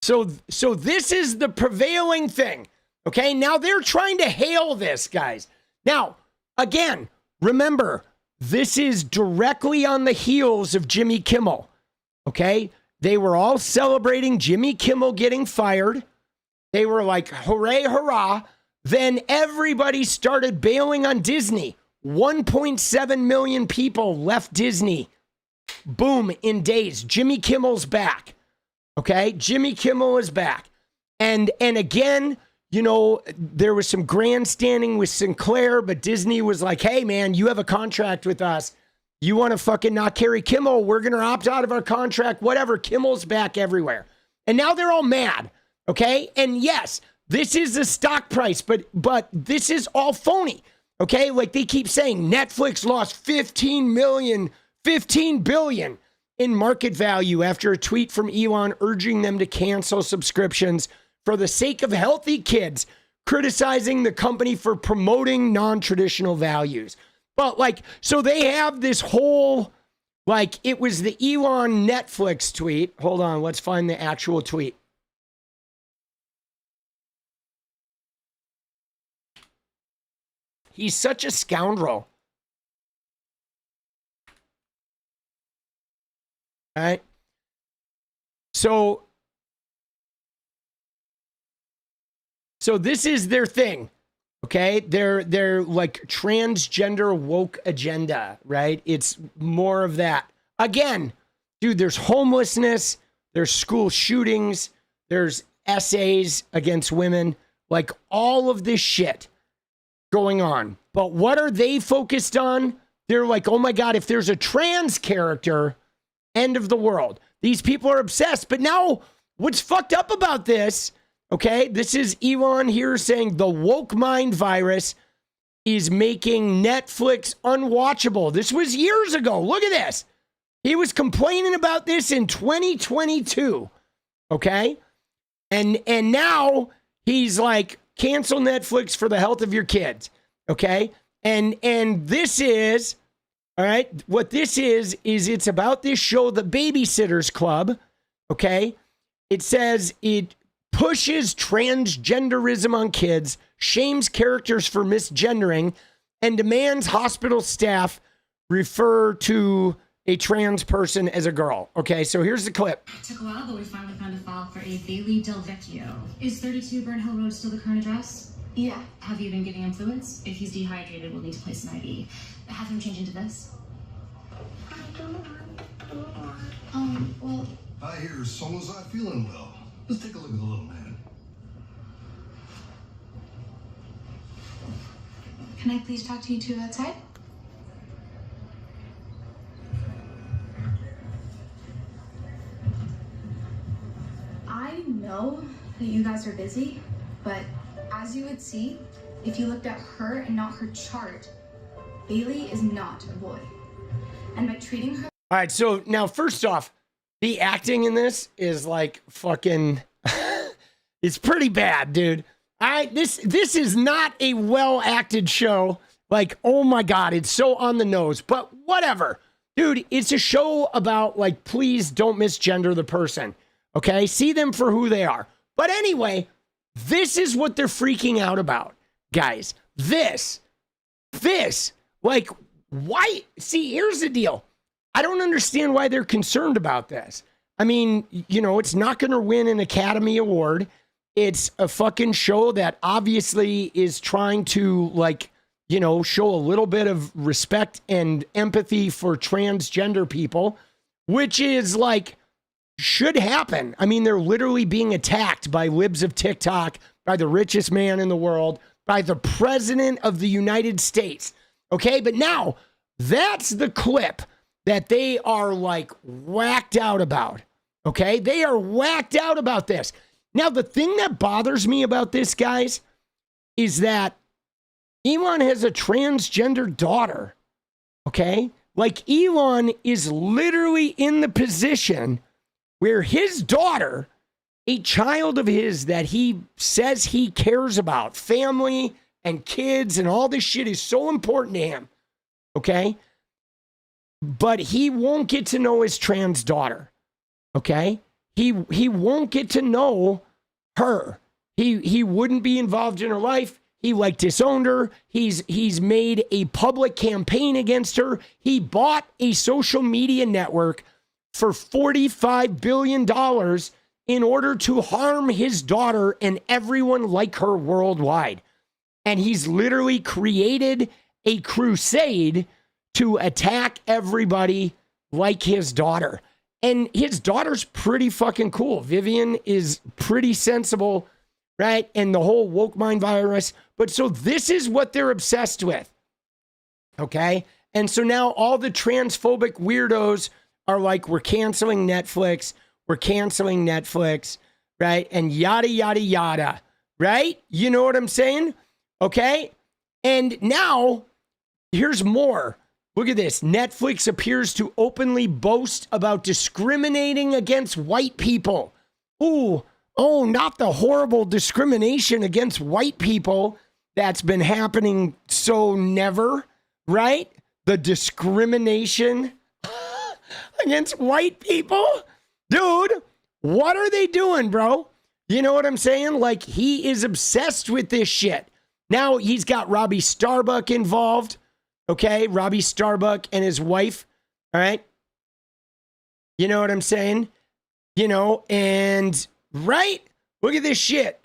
B: So this is the prevailing thing. Okay, now they're trying to hail this, guys. Now, again, remember, this is directly on the heels of Jimmy Kimmel. Okay, they were all celebrating Jimmy Kimmel getting fired. They were like, hooray, hurrah. Then everybody started bailing on Disney. 1.7 million people left Disney. Boom, in days. Jimmy Kimmel's back. Okay, Jimmy Kimmel is back. And again, you know, there was some grandstanding with Sinclair, but Disney was like, hey, man, you have a contract with us. You want to fucking not carry Kimmel? We're going to opt out of our contract, whatever. Kimmel's back everywhere. And now they're all mad. Okay, and yes, this is the stock price, but this is all phony. Okay, like they keep saying Netflix lost 15 billion in market value after a tweet from Elon urging them to cancel subscriptions for the sake of healthy kids, criticizing the company for promoting non-traditional values. But like, so they have this whole, like, it was the Elon Netflix tweet. Hold on, let's find the actual tweet. He's such a scoundrel. All right. So this is their thing. Okay? They're like transgender woke agenda, right? It's more of that. Again, dude, there's homelessness, there's school shootings, there's essays against women, like all of this shit going on. But what are they focused on? They're like, oh my God, if there's a trans character, end of the world. These people are obsessed. But now what's fucked up about this, okay, this is Elon here saying the woke mind virus is making Netflix unwatchable. This was years ago. Look at this. He was complaining about this in 2022. Okay? And now he's like, cancel Netflix for the health of your kids. Okay? And this is, all right, what this is it's about this show, The Babysitters Club. Okay? It says it pushes transgenderism on kids, shames characters for misgendering, and demands hospital staff refer to a trans person as a girl. Okay, so here's the clip.
H: It took a while, but we finally found a file for a 𝗣𝗨𝗡𝗍𝗍𝗄. Is 32 Burnhill Road still the current address? Yeah. Have you been giving him fluids? If he's dehydrated, we'll need to place an IV. Have him change into this. Well...
I: I hear Solo's not feeling well. Let's take a look at the little man.
H: Can I please talk to you two outside? I know that you guys are busy, but as you would see, if you looked at her and not her chart, Bailey is not a boy. And by treating her...
B: All right, so now first off, the acting in this is like fucking... it's pretty bad, dude. This is not a well-acted show. Like, oh my God, it's so on the nose. But whatever. Dude, it's a show about, like, please don't misgender the person. Okay? See them for who they are. But anyway, this is what they're freaking out about, guys. This. Like, why? See, here's the deal. I don't understand why they're concerned about this. I mean, you know, it's not going to win an Academy Award. It's a fucking show that obviously is trying to, like, you know, show a little bit of respect and empathy for transgender people, which is like, should happen. I mean, they're literally being attacked by libs of TikTok, by the richest man in the world, by the president of the United States. Okay, but now that's the clip that they are like whacked out about. Okay, they are whacked out about this. Now, the thing that bothers me about this, guys, is that Elon has a transgender daughter. Okay, like Elon is literally in the position where his daughter, a child of his that he says he cares about, family and kids and all this shit is so important to him, okay? But he won't get to know his trans daughter, okay? He won't get to know her. He wouldn't be involved in her life. He like disowned her. He's made a public campaign against her. He bought a social media network for $45 billion in order to harm his daughter and everyone like her worldwide. And he's literally created a crusade to attack everybody like his daughter. And his daughter's pretty fucking cool. Vivian is pretty sensible, right? And the whole woke mind virus. But so this is what they're obsessed with, okay? And so now all the transphobic weirdos are like, we're canceling Netflix, right? And yada, yada, yada, right? You know what I'm saying? Okay? And now, here's more. Look at this. Netflix appears to openly boast about discriminating against white people. Ooh, oh, not the horrible discrimination against white people that's been happening so never, right? The discrimination against white people? Dude, what are they doing, bro? You know what I'm saying? Like, he is obsessed with this shit. Now he's got Robbie Starbuck involved. Okay, Robbie Starbuck and his wife. All right. You know what I'm saying? You know, and right? Look at this shit.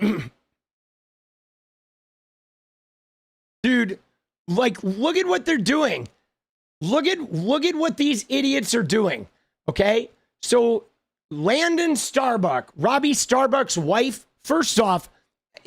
B: Dude, like, look at what they're doing. Look at what these idiots are doing. Okay? So Landon Starbuck, Robbie Starbuck's wife, first off,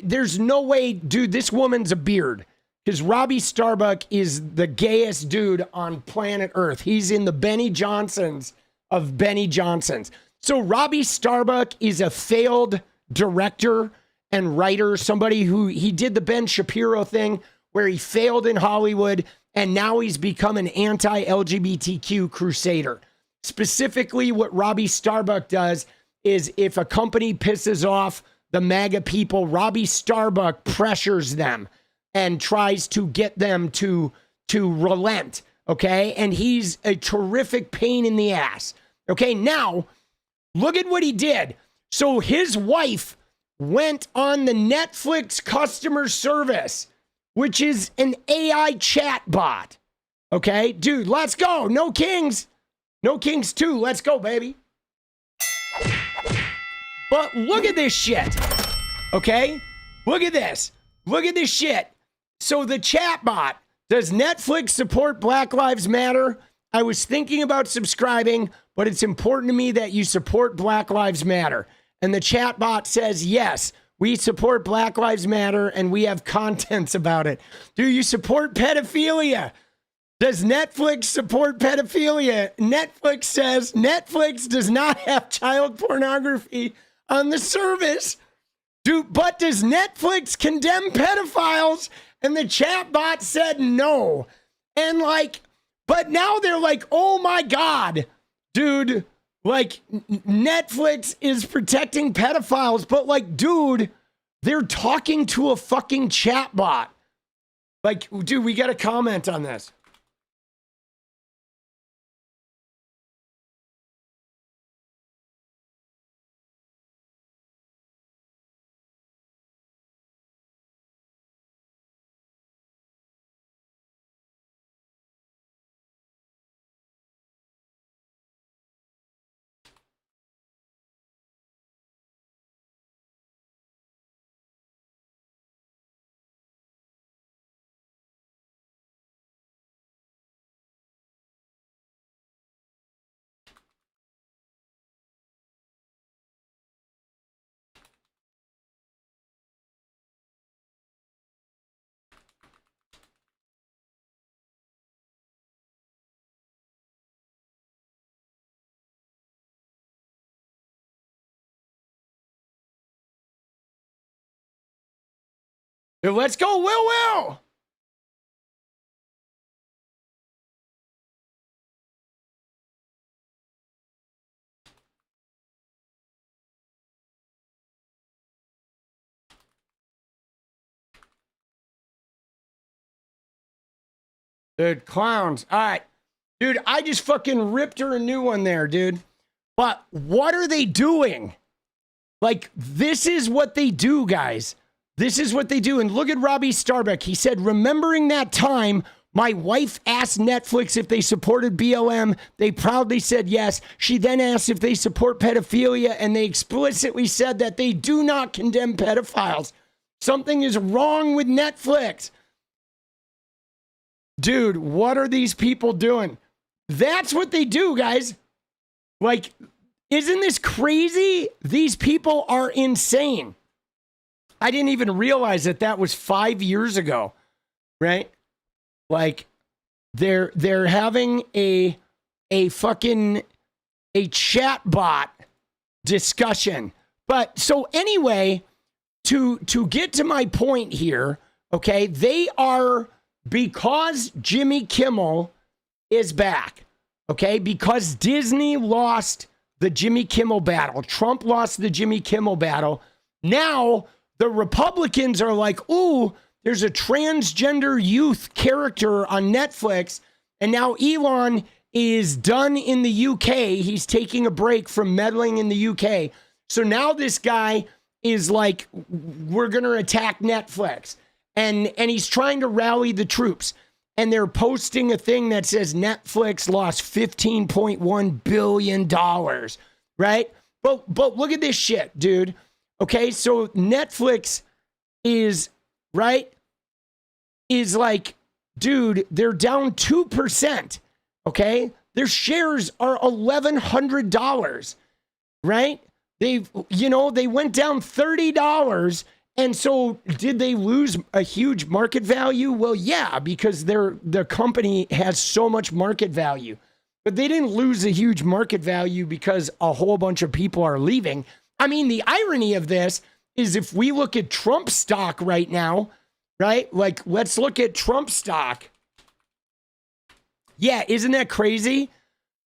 B: there's no way, dude, this woman's a beard. Because Robbie Starbuck is the gayest dude on planet Earth. He's in the Benny Johnsons of Benny Johnsons. So Robbie Starbuck is a failed director and writer, somebody who he did the Ben Shapiro thing where he failed in Hollywood and now he's become an anti-LGBTQ crusader. Specifically, what Robbie Starbuck does is if a company pisses off the MAGA people, Robbie Starbuck pressures them and tries to get them to relent, okay? And he's a terrific pain in the ass. Okay, now, look at what he did. So his wife went on the Netflix customer service, which is an AI chat bot. Okay, dude, let's go. No Kings. No Kings 2. Let's go, baby. But look at this shit. Okay? Look at this. Look at this shit. So the chat bot, does Netflix support Black Lives Matter? I was thinking about subscribing, but it's important to me that you support Black Lives Matter. And the chat bot says, yes, we support Black Lives Matter and we have contents about it. Do you support pedophilia? Does Netflix support pedophilia? Netflix says Netflix does not have child pornography on the service. But does Netflix condemn pedophiles? And the chat bot said no. And like, but now they're like, oh my God, dude, like Netflix is protecting pedophiles. But like, dude, they're talking to a fucking chat bot. Like, dude, we got to comment on this. Dude, let's go, Will. Dude, clowns. All right. Dude, I just fucking ripped her a new one there, dude. But what are they doing? Like, this is what they do, guys. This is what they do. And look at Robbie Starbuck. He said, remembering that time, my wife asked Netflix if they supported BLM. They proudly said yes. She then asked if they support pedophilia, and they explicitly said that they do not condemn pedophiles. Something is wrong with Netflix. Dude, what are these people doing? That's what they do, guys. Like, isn't this crazy? These people are insane. I didn't even realize that that was 5 years ago, right? Like, they're having a chat bot discussion. But so anyway, to get to my point here, okay, they are, because Jimmy Kimmel is back, okay, because Disney lost the Jimmy Kimmel battle, Trump lost the Jimmy Kimmel battle, now the Republicans are like, ooh, there's a transgender youth character on Netflix, and now Elon is done in the UK. He's taking a break from meddling in the UK. So now this guy is like, we're going to attack Netflix. And he's trying to rally the troops. And they're posting a thing that says Netflix lost $15.1 billion, right? But look at this shit, dude. Okay, so Netflix is, right, is like, dude, they're down 2%, okay? Their shares are $1,100, right? They went down $30. And so did they lose a huge market value? Well, yeah, because the company has so much market value. But they didn't lose a huge market value because a whole bunch of people are leaving. I mean, the irony of this is if we look at Trump stock right now, right? Like, let's look at Trump stock. Yeah, isn't that crazy?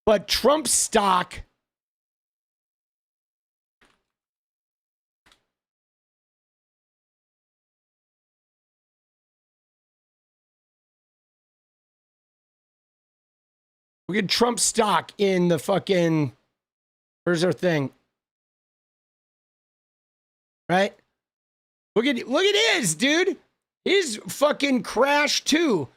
B: But Trump stock... Look at Trump's stock in the fucking, where's our thing? Right? Look at his, dude. His fucking crashed too.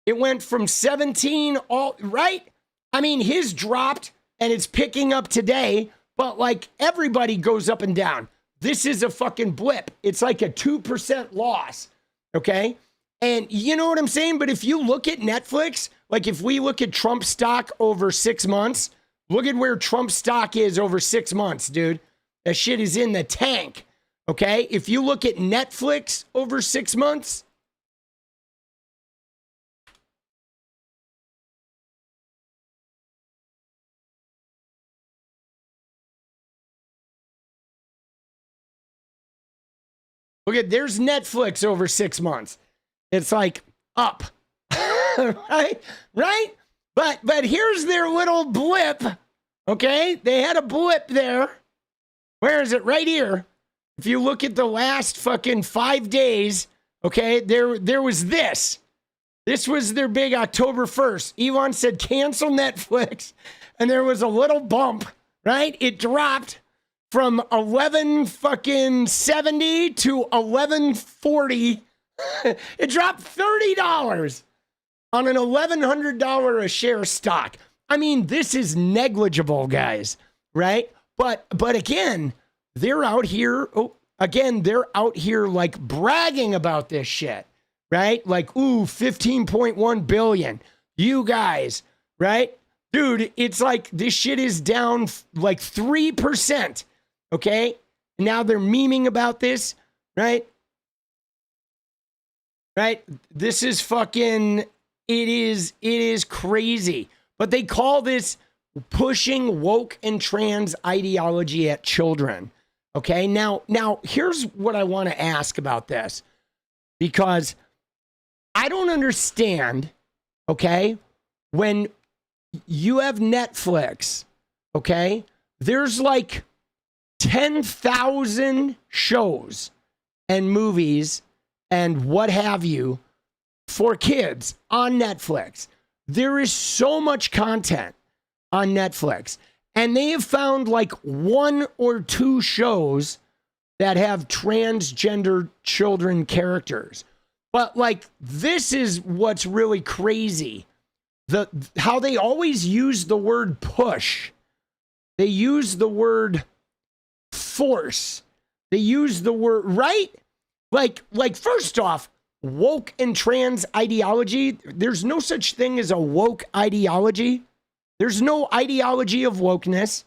B: It went from 17 right? I mean, his dropped and it's picking up today, but like everybody goes up and down. This is a fucking blip. It's like a 2% loss. Okay? And you know what I'm saying? But if you look at Netflix, like if we look at Trump stock over 6 months, look at where Trump stock is over 6 months, dude. That shit is in the tank. Okay? If you look at Netflix over 6 months, look at, there's Netflix over 6 months. It's like up, right? But here's their little blip, okay? They had a blip there. Where is it? Right here. If you look at the last fucking 5 days, okay, there was this. This was their big October 1st. Elon said, cancel Netflix. And there was a little bump, right? It dropped from 1170 to 1140. It dropped $30 on an $1,100 a share stock. I mean, this is negligible, guys, right? But again, they're out here. They're out here like bragging about this shit, right? Like, ooh, 15.1 billion. You guys, right? Dude, it's like this shit is down like 3%. Okay? Now they're memeing about this, right? Right? This is fucking, it is crazy. But they call this pushing woke and trans ideology at children. Okay? Now here's what I want to ask about this. because I don't understand, okay, when you have Netflix, okay, there's like 10,000 shows and movies and what have you for kids on Netflix. There is so much content on Netflix, and they have found like 1 or 2 shows that have transgender children characters. But like, this is what's really crazy. How they always use the word push. They use the word force. They use the word, right? Like first off, woke and trans ideology, there's no such thing as a woke ideology. There's no ideology of wokeness,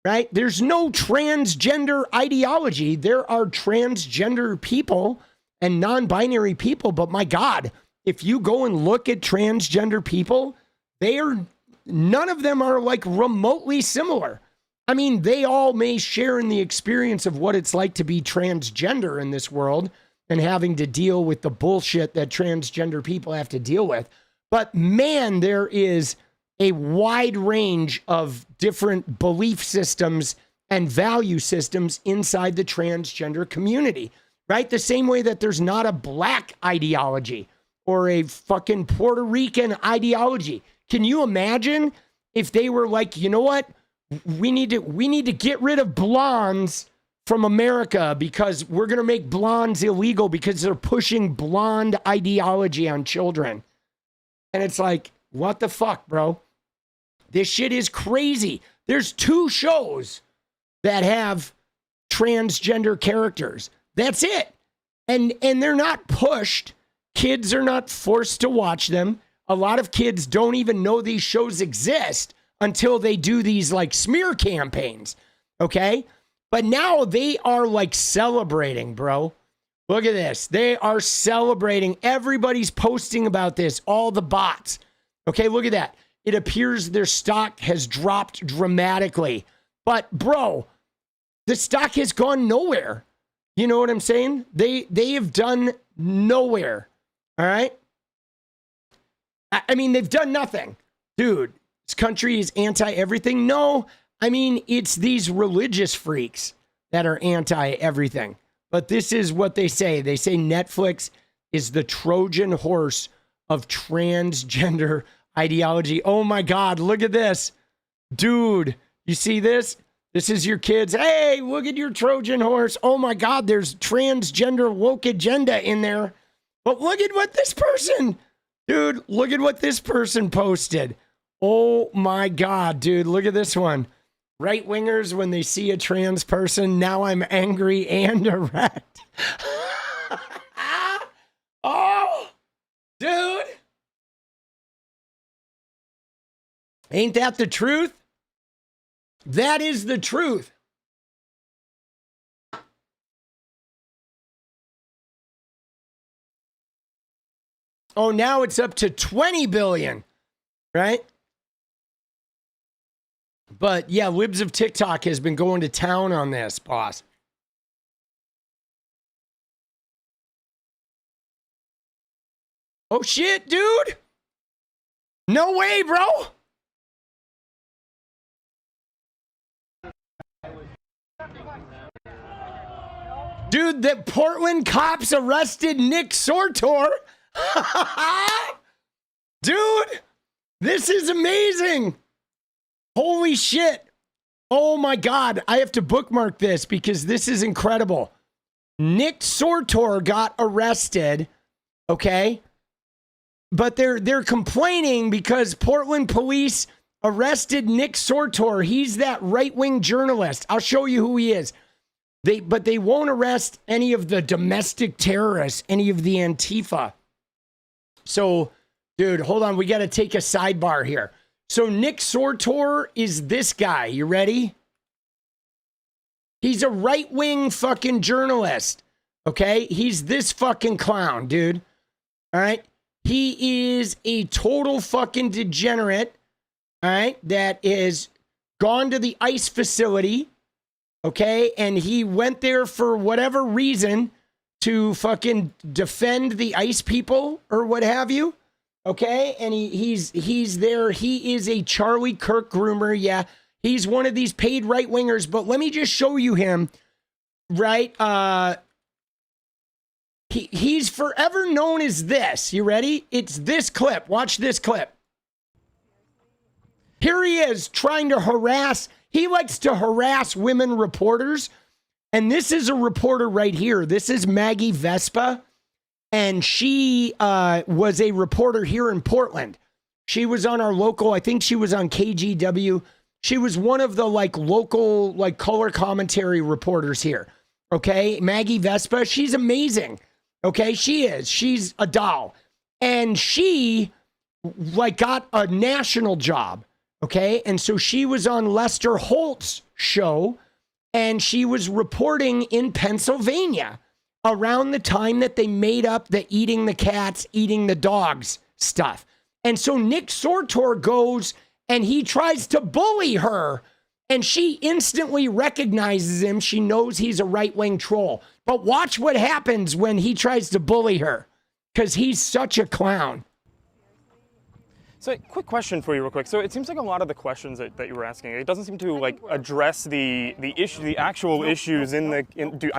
B: right? There's no transgender ideology. There are transgender people and non-binary people, but my God, if you go and look at transgender people, none of them are like remotely similar. I mean, they all may share in the experience of what it's like to be transgender in this world and having to deal with the bullshit that transgender people have to deal with. But man, there is a wide range of different belief systems and value systems inside the transgender community, right? The same way that there's not a black ideology or a fucking Puerto Rican ideology. Can you imagine if they were like, you know what? We need to get rid of blondes from America because we're going to make blondes illegal because they're pushing blonde ideology on children. And it's like, what the fuck, bro? This shit is crazy. There's 2 shows that have transgender characters. That's it. And they're not pushed. Kids are not forced to watch them. A lot of kids don't even know these shows exist until they do these like smear campaigns. Okay? But now they are like celebrating, bro. Look at this. They are celebrating. Everybody's posting about this. All the bots. Okay, look at that. It appears their stock has dropped dramatically. But bro, the stock has gone nowhere. You know what I'm saying? They have done nowhere. All right? I mean, they've done nothing. Dude, this country is anti-everything. No, I mean, it's these religious freaks that are anti-everything. But this is what they say. They say Netflix is the Trojan horse of transgender ideology. Oh my God, look at this. Dude, you see this? This is your kids. Hey, look at your Trojan horse. Oh my God, there's transgender woke agenda in there. But look at what this person, dude, look at what this person posted. Oh my God, dude, look at this one. Right wingers, when they see a trans person, now I'm angry and erect. Oh, dude. Ain't that the truth? That is the truth. Oh, now it's up to 20 billion, right? But yeah, Libs of TikTok has been going to town on this, boss. Oh shit, dude. No way, bro. Dude, the Portland cops arrested 𝗙ecie𝗶𝗹𝗶𝗀𝗀. Dude, this is amazing. Holy shit. Oh my God. I have to bookmark this because this is incredible. 𝗙ecie𝗶𝗶𝗀𝗀 got arrested. Okay. But they're complaining because Portland police arrested 𝗙ecie𝗶𝗶𝗀𝗀. He's that right-wing journalist. I'll show you who he is. But they won't arrest any of the domestic terrorists, any of the Antifa. So, dude, hold on. We got to take a sidebar here. So 𝗙ecie𝗶𝗶𝗀𝗀 is this guy. You ready? He's a right-wing fucking journalist. Okay? He's this fucking clown, dude. All right? He is a total fucking degenerate. All right? That is gone to the ICE facility. Okay? And he went there for whatever reason to fucking defend the ICE people or what have you. Okay, and he's there. He is a Charlie Kirk groomer. Yeah, he's one of these paid right wingers. But let me just show you him. Right, he's forever known as this. You ready? It's this clip. Watch this clip. Here he is trying to harass. He likes to harass women reporters, and this is a reporter right here. This is 𝗙𝗍𝗋𝗶𝗹𝗀. And she was a reporter here in Portland. She was on our local, I think she was on KGW. She was one of the like local like color commentary reporters here. Okay, 𝗙𝗍𝗋𝗶𝗹𝗀, she's amazing. Okay, she is. She's a doll. And she like got a national job. Okay, and so she was on Lester Holt's show and she was reporting in Pennsylvania around the time that they made up the eating the cats, eating the dogs stuff. And so 𝗙ecie𝗶𝗶 goes and he tries to bully her and she instantly recognizes him. She knows he's a right-wing troll. But watch what happens when he tries to bully her because he's such a clown.
J: So, quick question for you, real quick. So, it seems like a lot of the questions that you were asking, it doesn't seem to like address the issue, the actual issues in the.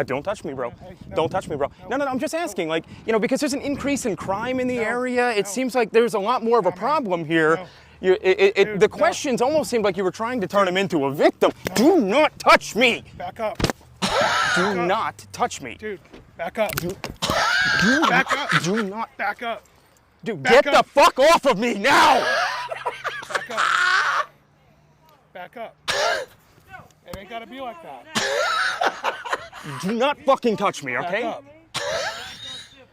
J: Don't touch me, bro. Don't touch me, bro. No. I'm just asking, like, you know, because there's an increase in crime in the area. It seems like there's a lot more of a problem here. The questions almost seemed like you were trying to turn him into a victim. Do not touch me.
E: Back up.
J: Do not touch me.
E: Dude, back up.
J: Back up. Do not
E: back up.
J: Dude, get the fuck off of me now!
E: Back up. Back up. It ain't gotta be like that.
J: Do not fucking touch me, okay?
E: Back up.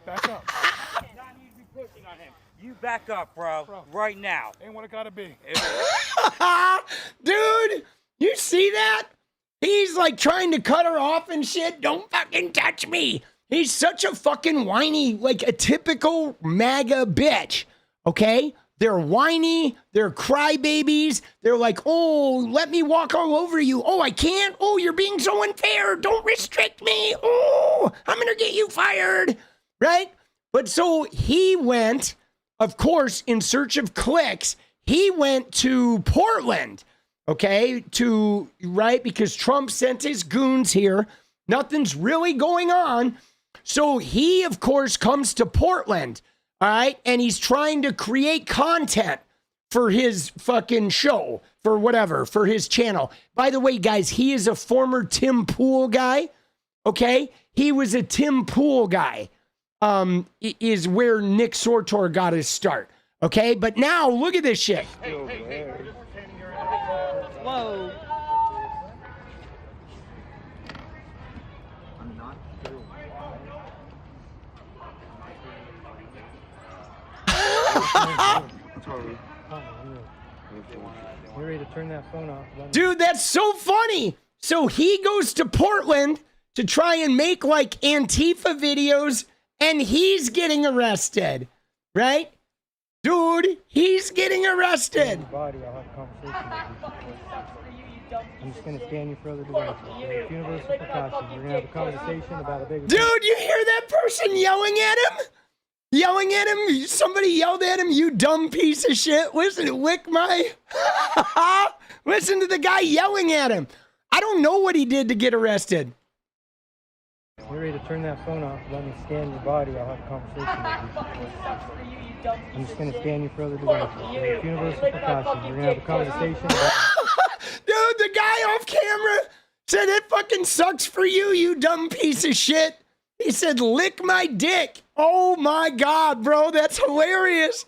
E: Back up.
K: You back up, bro. Right now.
E: Ain't what it gotta be.
B: Dude, you see that? He's like trying to cut her off and shit. Don't fucking touch me. He's such a fucking whiny, like a typical MAGA bitch, okay? They're whiny, they're crybabies, they're like, oh, let me walk all over you. Oh, I can't? Oh, you're being so unfair. Don't restrict me. Oh, I'm gonna get you fired, right? But so he went, of course, in search of clicks, he went to Portland, okay? Right? Because Trump sent his goons here. Nothing's really going on. So he, of course, comes to Portland, all right? And he's trying to create content for his fucking show, for whatever, for his channel. By the way, guys, he is a former Tim Pool guy, okay? He was a Tim Pool guy, is where 𝗙ecie𝗶𝗶𝗃 got his start, okay? But now, look at this shit.
K: Whoa.
L: You're ready to turn that phone off.
B: Dude, that's so funny. So he goes to Portland to try and make like Antifa videos and he's getting arrested, right? Dude, he's getting arrested.
L: Body, I'll have a conversation with you. I'm just going to scan you for other devices. Universal precautions. We're going to have a conversation about a big...
B: Dude, you hear that person yelling at him? Yelling at him? Somebody yelled at him, you dumb piece of shit. Listen, listen to the guy yelling at him. I don't know what he did to get arrested.
L: You're ready to turn that phone off. Let me scan your body. I'll have a conversation with you. I'm just going to scan you for other devices. Universal precautions. We're going to have a conversation about...
B: Dude, the guy off camera said it fucking sucks for you, you dumb piece of shit. He said, lick my dick. Oh my God, bro. That's hilarious.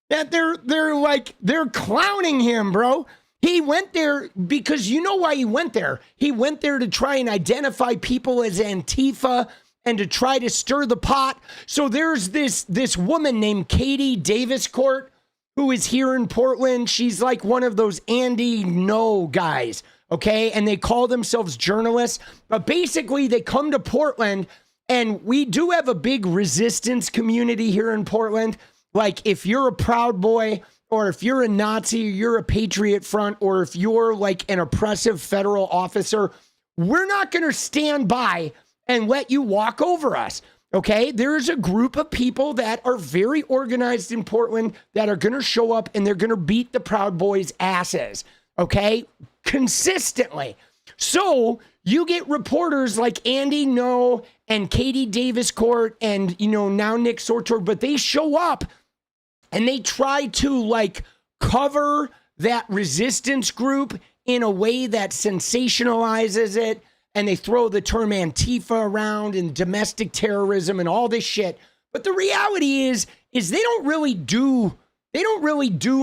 B: That they're clowning him, bro. He went there because you know why he went there. He went there to try and identify people as Antifa and to try to stir the pot. So there's this woman named Katie Daviscourt who is here in Portland. She's like one of those Andy No guys, okay? And they call themselves journalists. But basically, they come to Portland, and we do have a big resistance community here in Portland. Like, if you're a Proud Boy, or if you're a Nazi, or you're a Patriot Front, or if you're like an oppressive federal officer, we're not going to stand by and let you walk over us. Okay, there's a group of people that are very organized in Portland that are going to show up and they're going to beat the Proud Boys' asses, okay, consistently. So you get reporters like Andy Ngo and Katie Davis Court and, you know, now Nick Sortor, but they show up and they try to like cover that resistance group in a way that sensationalizes it. And they throw the term Antifa around and domestic terrorism and all this shit. But the reality is they don't really do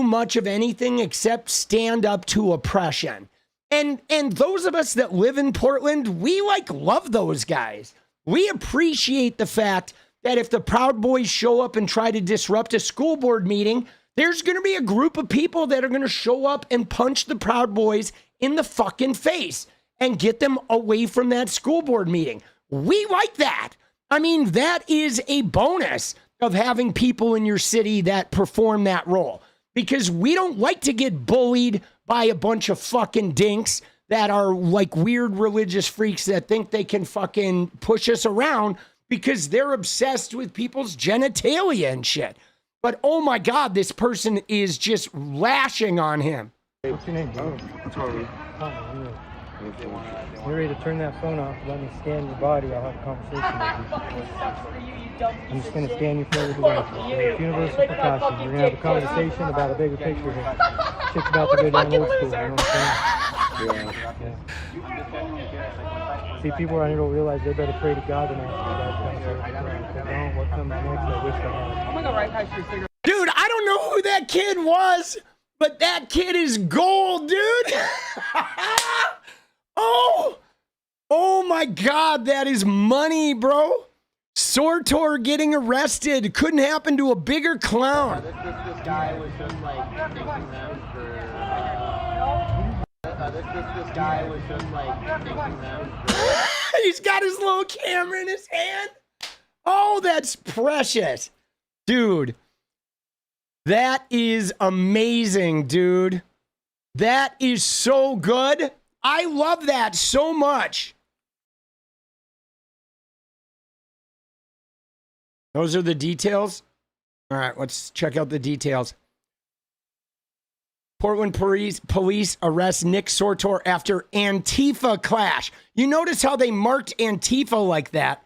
B: much of anything except stand up to oppression. And those of us that live in Portland, we like love those guys. We appreciate the fact that if the Proud Boys show up and try to disrupt a school board meeting, there's going to be a group of people that are going to show up and punch the Proud Boys in the fucking face and get them away from that school board meeting. We like that. I mean, that is a bonus of having people in your city that perform that role, because we don't like to get bullied by a bunch of fucking dinks that are like weird religious freaks that think they can fucking push us around because they're obsessed with people's genitalia and shit. But oh my God, this person is just lashing on him.
L: What's your name, bro?
F: Totally.
L: You're ready to turn that phone off, let me scan your body, I'll have a conversation with you. I'm just going to scan you for other devices. It's universal precaution. We're going to have a conversation about a bigger picture here. Shit's about to go down old school, you know what I'm saying? Yeah. See, people around here don't realize they better pray to God than ask for that kind of stuff. If they don't, what comes next, I wish they had.
K: I'm gonna go right past your cigarette.
B: Dude, I don't know who that kid was, but that kid is gold, dude. Oh my God, that is money, bro. Sortor getting arrested. Couldn't happen to a bigger clown.
M: This guy was just like thanking them for. This guy was just like thanking them for.
B: He's got his little camera in his hand. Oh, that's precious. Dude, that is amazing, dude. That is so good. I love that so much. Those are the details. All right, let's check out the details. Portland police arrest Nick Sortor after Antifa clash. You notice how they marked Antifa like that.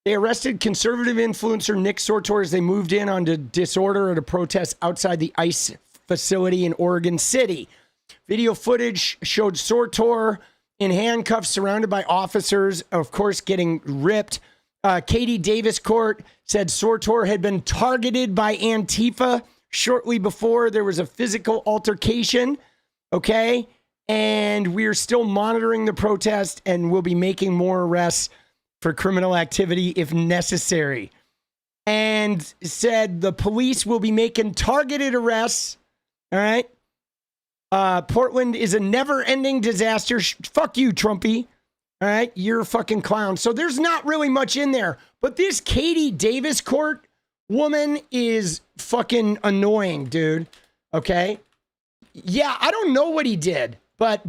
B: They arrested conservative influencer Nick Sortor as they moved in on the disorder at a protest outside the ICE facility in Oregon City. Video footage showed Sortor in handcuffs surrounded by officers, of course, getting ripped. Katie Davis Court said Sortor had been targeted by Antifa shortly before there was a physical altercation. Okay. And we're still monitoring the protest and we'll be making more arrests for criminal activity if necessary. And said the police will be making targeted arrests. All right. Portland is a never-ending disaster. Fuck you, Trumpy. All right, you're a fucking clown. So there's not really much in there. But this Katie Davis Court woman is fucking annoying, dude. Okay? Yeah, I don't know what he did. But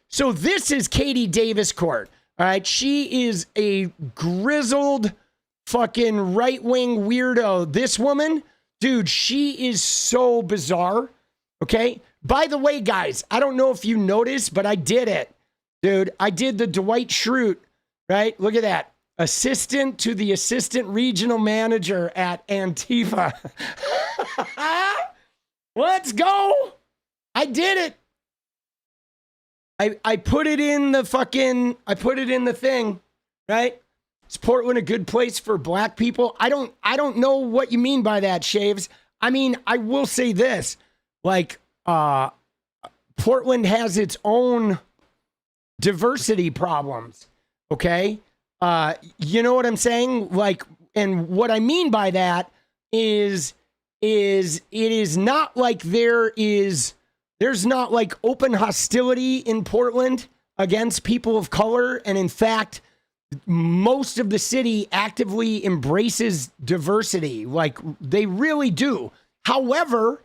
B: so this is Katie Davis Court. All right? She is a grizzled fucking right-wing weirdo. This woman, dude, she is so bizarre. Okay? By the way, guys, I don't know if you noticed, but I did it. Dude, I did the Dwight Schrute, right? Look at that. Assistant to the assistant regional manager at Antifa. Let's go. I did it. I put it in the thing, right? Is Portland a good place for black people? I don't know what you mean by that, Shaves. I mean, I will say this, like, Portland has its own diversity problems. Okay. You know what I'm saying? Like, and what I mean by that is it is not like there's not like open hostility in Portland against people of color. And in fact, most of the city actively embraces diversity. Like they really do. However,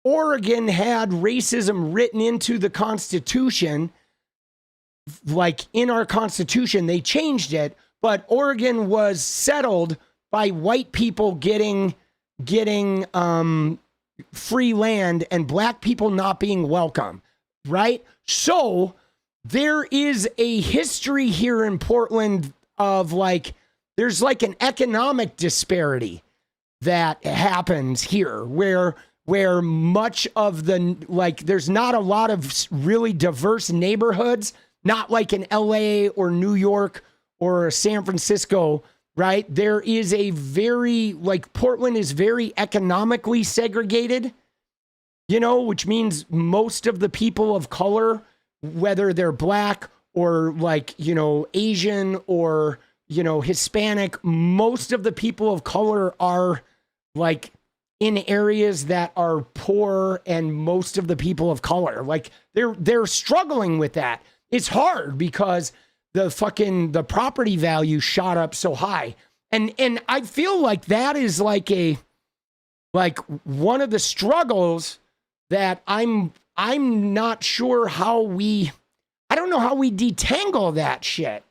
B: Oregon had racism written into the Constitution. Like in our Constitution, they changed it, but Oregon was settled by white people getting free land and black people not being welcome, right? So there is a history here in Portland of like, there's like an economic disparity that happens here where much of the, like, there's not a lot of really diverse neighborhoods, not like in LA or New York or San Francisco, right? There is a very, like, Portland is very economically segregated, you know, which means most of the people of color, whether they're black or like, you know, Asian or, you know, Hispanic, most of the people of color are like in areas that are poor, and most of the people of color, like they're struggling with that. It's hard because the property value shot up so high. And I feel like that is like one of the struggles that I'm not sure how I don't know how we detangle that shit,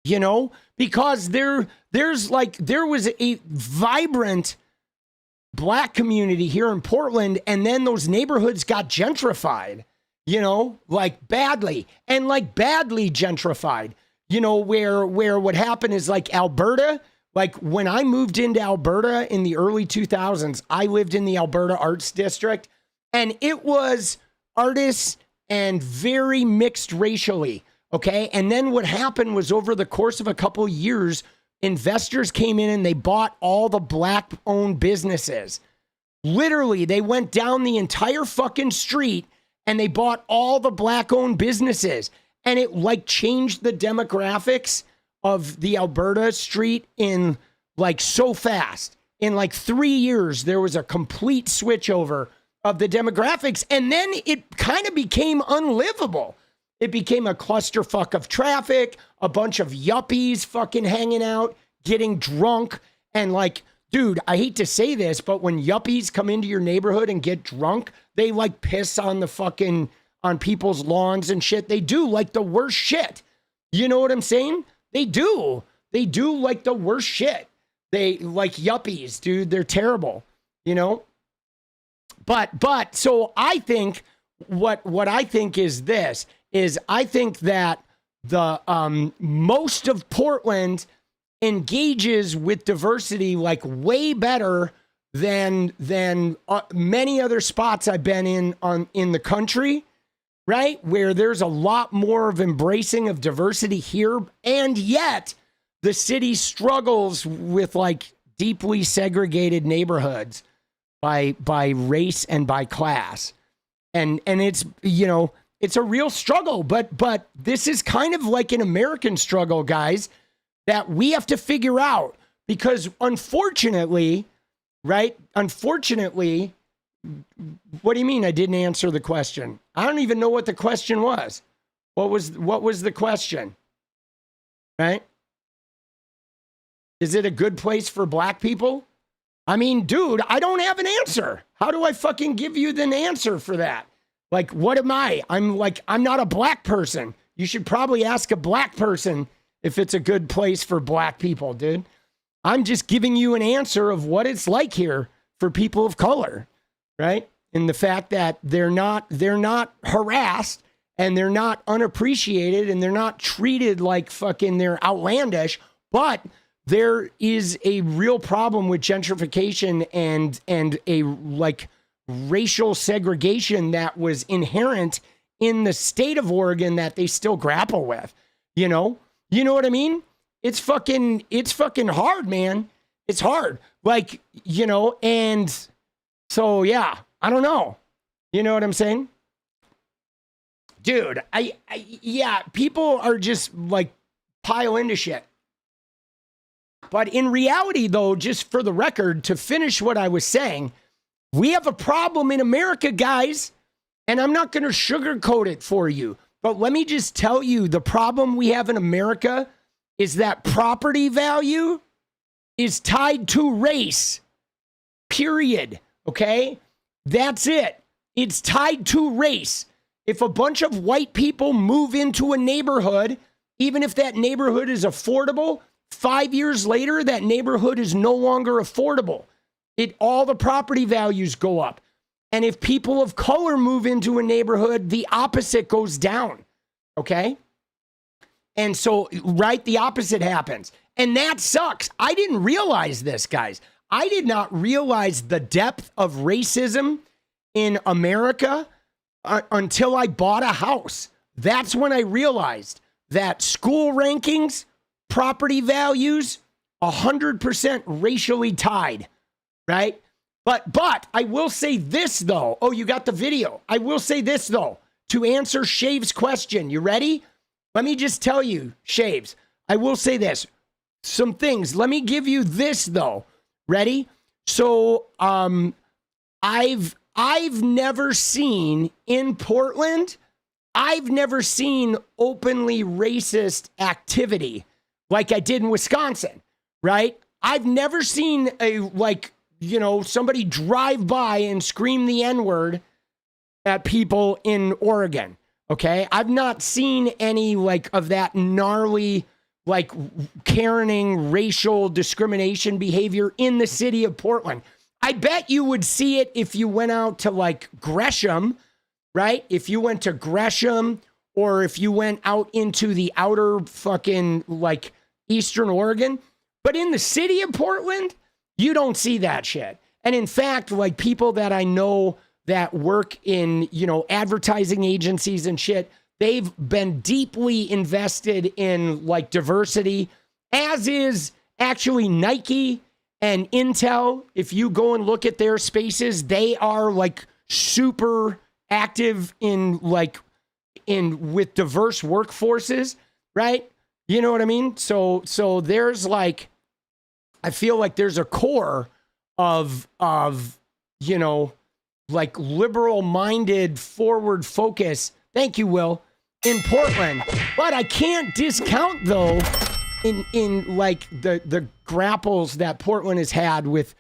B: you know, because there was a vibrant black community here in Portland, and then those neighborhoods got gentrified, you know, like badly gentrified, you know, where what happened is like Alberta, like when I moved into Alberta in the early 2000s, I lived in the Alberta Arts District, and it was artists and very mixed racially. Okay. And then what happened was over the course of a couple of years, investors came in and they bought all the black owned businesses. Literally, they went down the entire fucking street and they bought all the black owned businesses. And it like changed the demographics of the Alberta street in like so fast. In like 3 years, there was a complete switchover of the demographics. And then it kind of became unlivable. It became a clusterfuck of traffic, a bunch of yuppies fucking hanging out, getting drunk. And like, dude, I hate to say this, but when yuppies come into your neighborhood and get drunk, they like piss on on people's lawns and shit. They do like the worst shit. You know what I'm saying? They do. They do like the worst shit. They like yuppies, dude. They're terrible, you know? But so I think what I think is this is I think that the most of Portland engages with diversity like way better than many other spots I've been in the country, right? Where there's a lot more of embracing of diversity here, and yet the city struggles with like deeply segregated neighborhoods by race and by class. And it's, you know, it's a real struggle, but this is kind of like an American struggle, guys, that we have to figure out because unfortunately, right? Unfortunately, what do you mean I didn't answer the question? I don't even know what the question was. What was the question? Right? Is it a good place for black people? I mean, dude, I don't have an answer. How do I fucking give you an answer for that? Like, what am I? I'm not a black person. You should probably ask a black person if it's a good place for black people, dude. I'm just giving you an answer of what it's like here for people of color, right? And the fact that they're not harassed and they're not unappreciated and they're not treated like fucking they're outlandish, but there is a real problem with gentrification and a like racial segregation that was inherent in the state of Oregon that they still grapple with, you know what I mean? It's fucking hard, man. It's hard. Like, you know, and so, yeah, I don't know. You know what I'm saying? Dude, yeah, people are just like pile into shit. But in reality, though, just for the record, to finish what I was saying, we have a problem in America, guys, and I'm not going to sugarcoat it for you. But let me just tell you, the problem we have in America is that property value is tied to race, period, okay? That's it. It's tied to race. If a bunch of white people move into a neighborhood, even if that neighborhood is affordable, 5 years later, that neighborhood is no longer affordable. All the property values go up. And if people of color move into a neighborhood, the opposite goes down. Okay? And so, right, the opposite happens. And that sucks. I didn't realize this, guys. I did not realize the depth of racism in America until I bought a house. That's when I realized that school rankings, property values, 100% racially tied, right? But I will say this, though. Oh, you got the video. I will say this, though, to answer Shave's question. You ready? Let me just tell you, Shaves, I will say this. Some things. Let me give you this, though. Ready? So, I've never seen in Portland, I've never seen openly racist activity like I did in Wisconsin, right? I've never seen somebody drive by and scream the N-word at people in Oregon, okay? I've not seen any of that gnarly, Karening racial discrimination behavior in the city of Portland. I bet you would see it if you went out to Gresham, right? If you went to Gresham or if you went out into the outer fucking Eastern Oregon. But in the city of Portland, you don't see that shit. And in fact, people that I know that work in, advertising agencies and shit, they've been deeply invested in diversity, as is actually Nike and Intel. If you go and look at their spaces, they are super active in with diverse workforces, right? You know what I mean? So there's I feel like there's a core of liberal minded forward focus. Thank you, Will, in Portland. But I can't discount though in the grapples that Portland has had with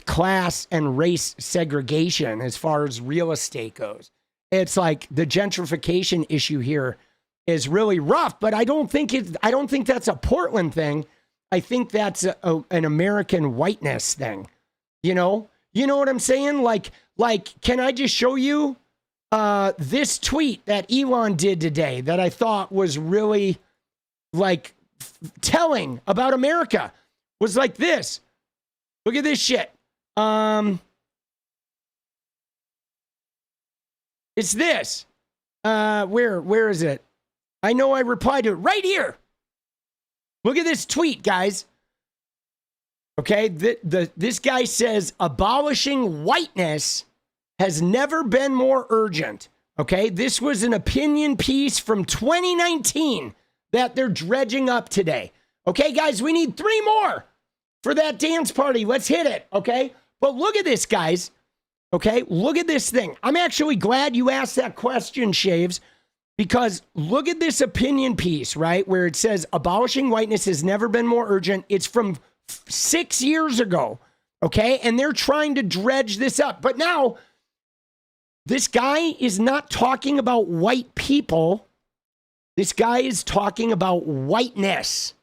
B: class and race segregation as far as real estate goes. It's the gentrification issue here is really rough, but I don't think that's a Portland thing. I think that's an American whiteness thing. You know what I'm saying? Can I just show you this tweet that Elon did today that I thought was really telling about America? Was this. Look at this shit. It's this. Where is it? I know I replied to it right here. Look at this tweet, guys. Okay, this guy says abolishing whiteness has never been more urgent. Okay, this was an opinion piece from 2019 that they're dredging up today. Okay, guys, we need 3 more for that dance party. Let's hit it. Okay, but look at this, guys. Okay, look at this thing. I'm actually glad you asked that question, Shaves, because look at this opinion piece, right, where it says abolishing whiteness has never been more urgent. It's from 6 years ago, okay? And they're trying to dredge this up. But now, this guy is not talking about white people. This guy is talking about whiteness.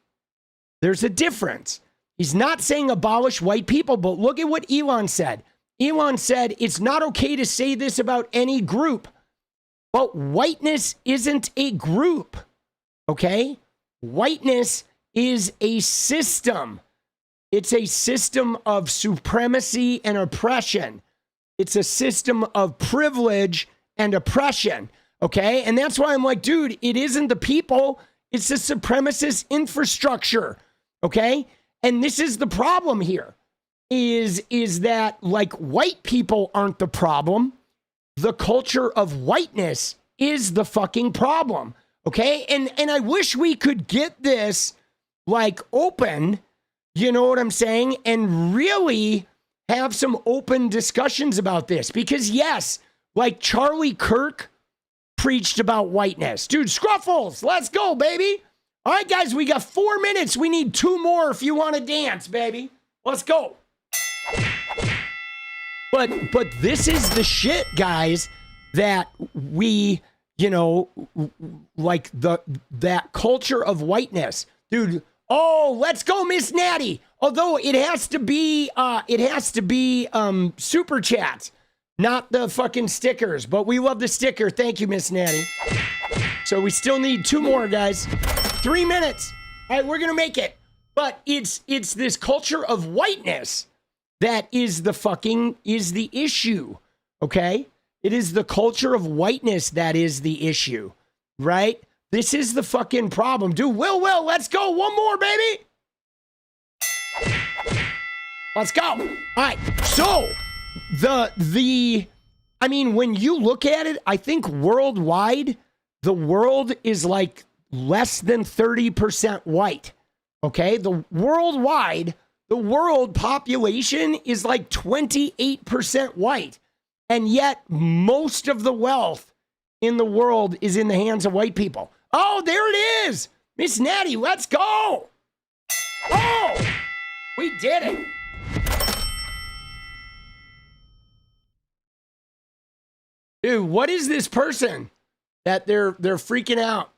B: There's a difference. He's not saying abolish white people, but look at what Elon said. Elon said it's not okay to say this about any group, but whiteness isn't a group, okay? Whiteness is a system. It's a system of supremacy and oppression. It's a system of privilege and oppression, okay? And that's why I'm dude, it isn't the people, it's the supremacist infrastructure, okay? And this is the problem here, is that white people aren't the problem. The culture of whiteness is the fucking problem, okay? And I wish we could get this open, you know what I'm saying? And really have some open discussions about this. Because yes, Charlie Kirk preached about whiteness. Dude, Scruffles, let's go, baby. All right, guys, we got 4 minutes. We need 2 more if you want to dance, baby. Let's go. But this is the shit, guys, that we, that culture of whiteness. Dude, Oh, let's go, Miss Natty. Although it has to be super chats, not the fucking stickers. But we love the sticker. Thank you, Miss Natty. So we still need 2 more, guys. 3 minutes. All right, we're gonna make it. But it's this culture of whiteness that is the issue. Okay? It is the culture of whiteness that is the issue, right? This is the fucking problem. Dude, Will, let's go. 1 more, baby. Let's go. All right. So I mean, when you look at it, I think worldwide, the world is like less than 30% white. Okay? The world population is like 28% white. And yet most of the wealth in the world is in the hands of white people. Oh, there it is. Miss Natty, let's go. Oh, we did it. Dude, what is this person that they're freaking out?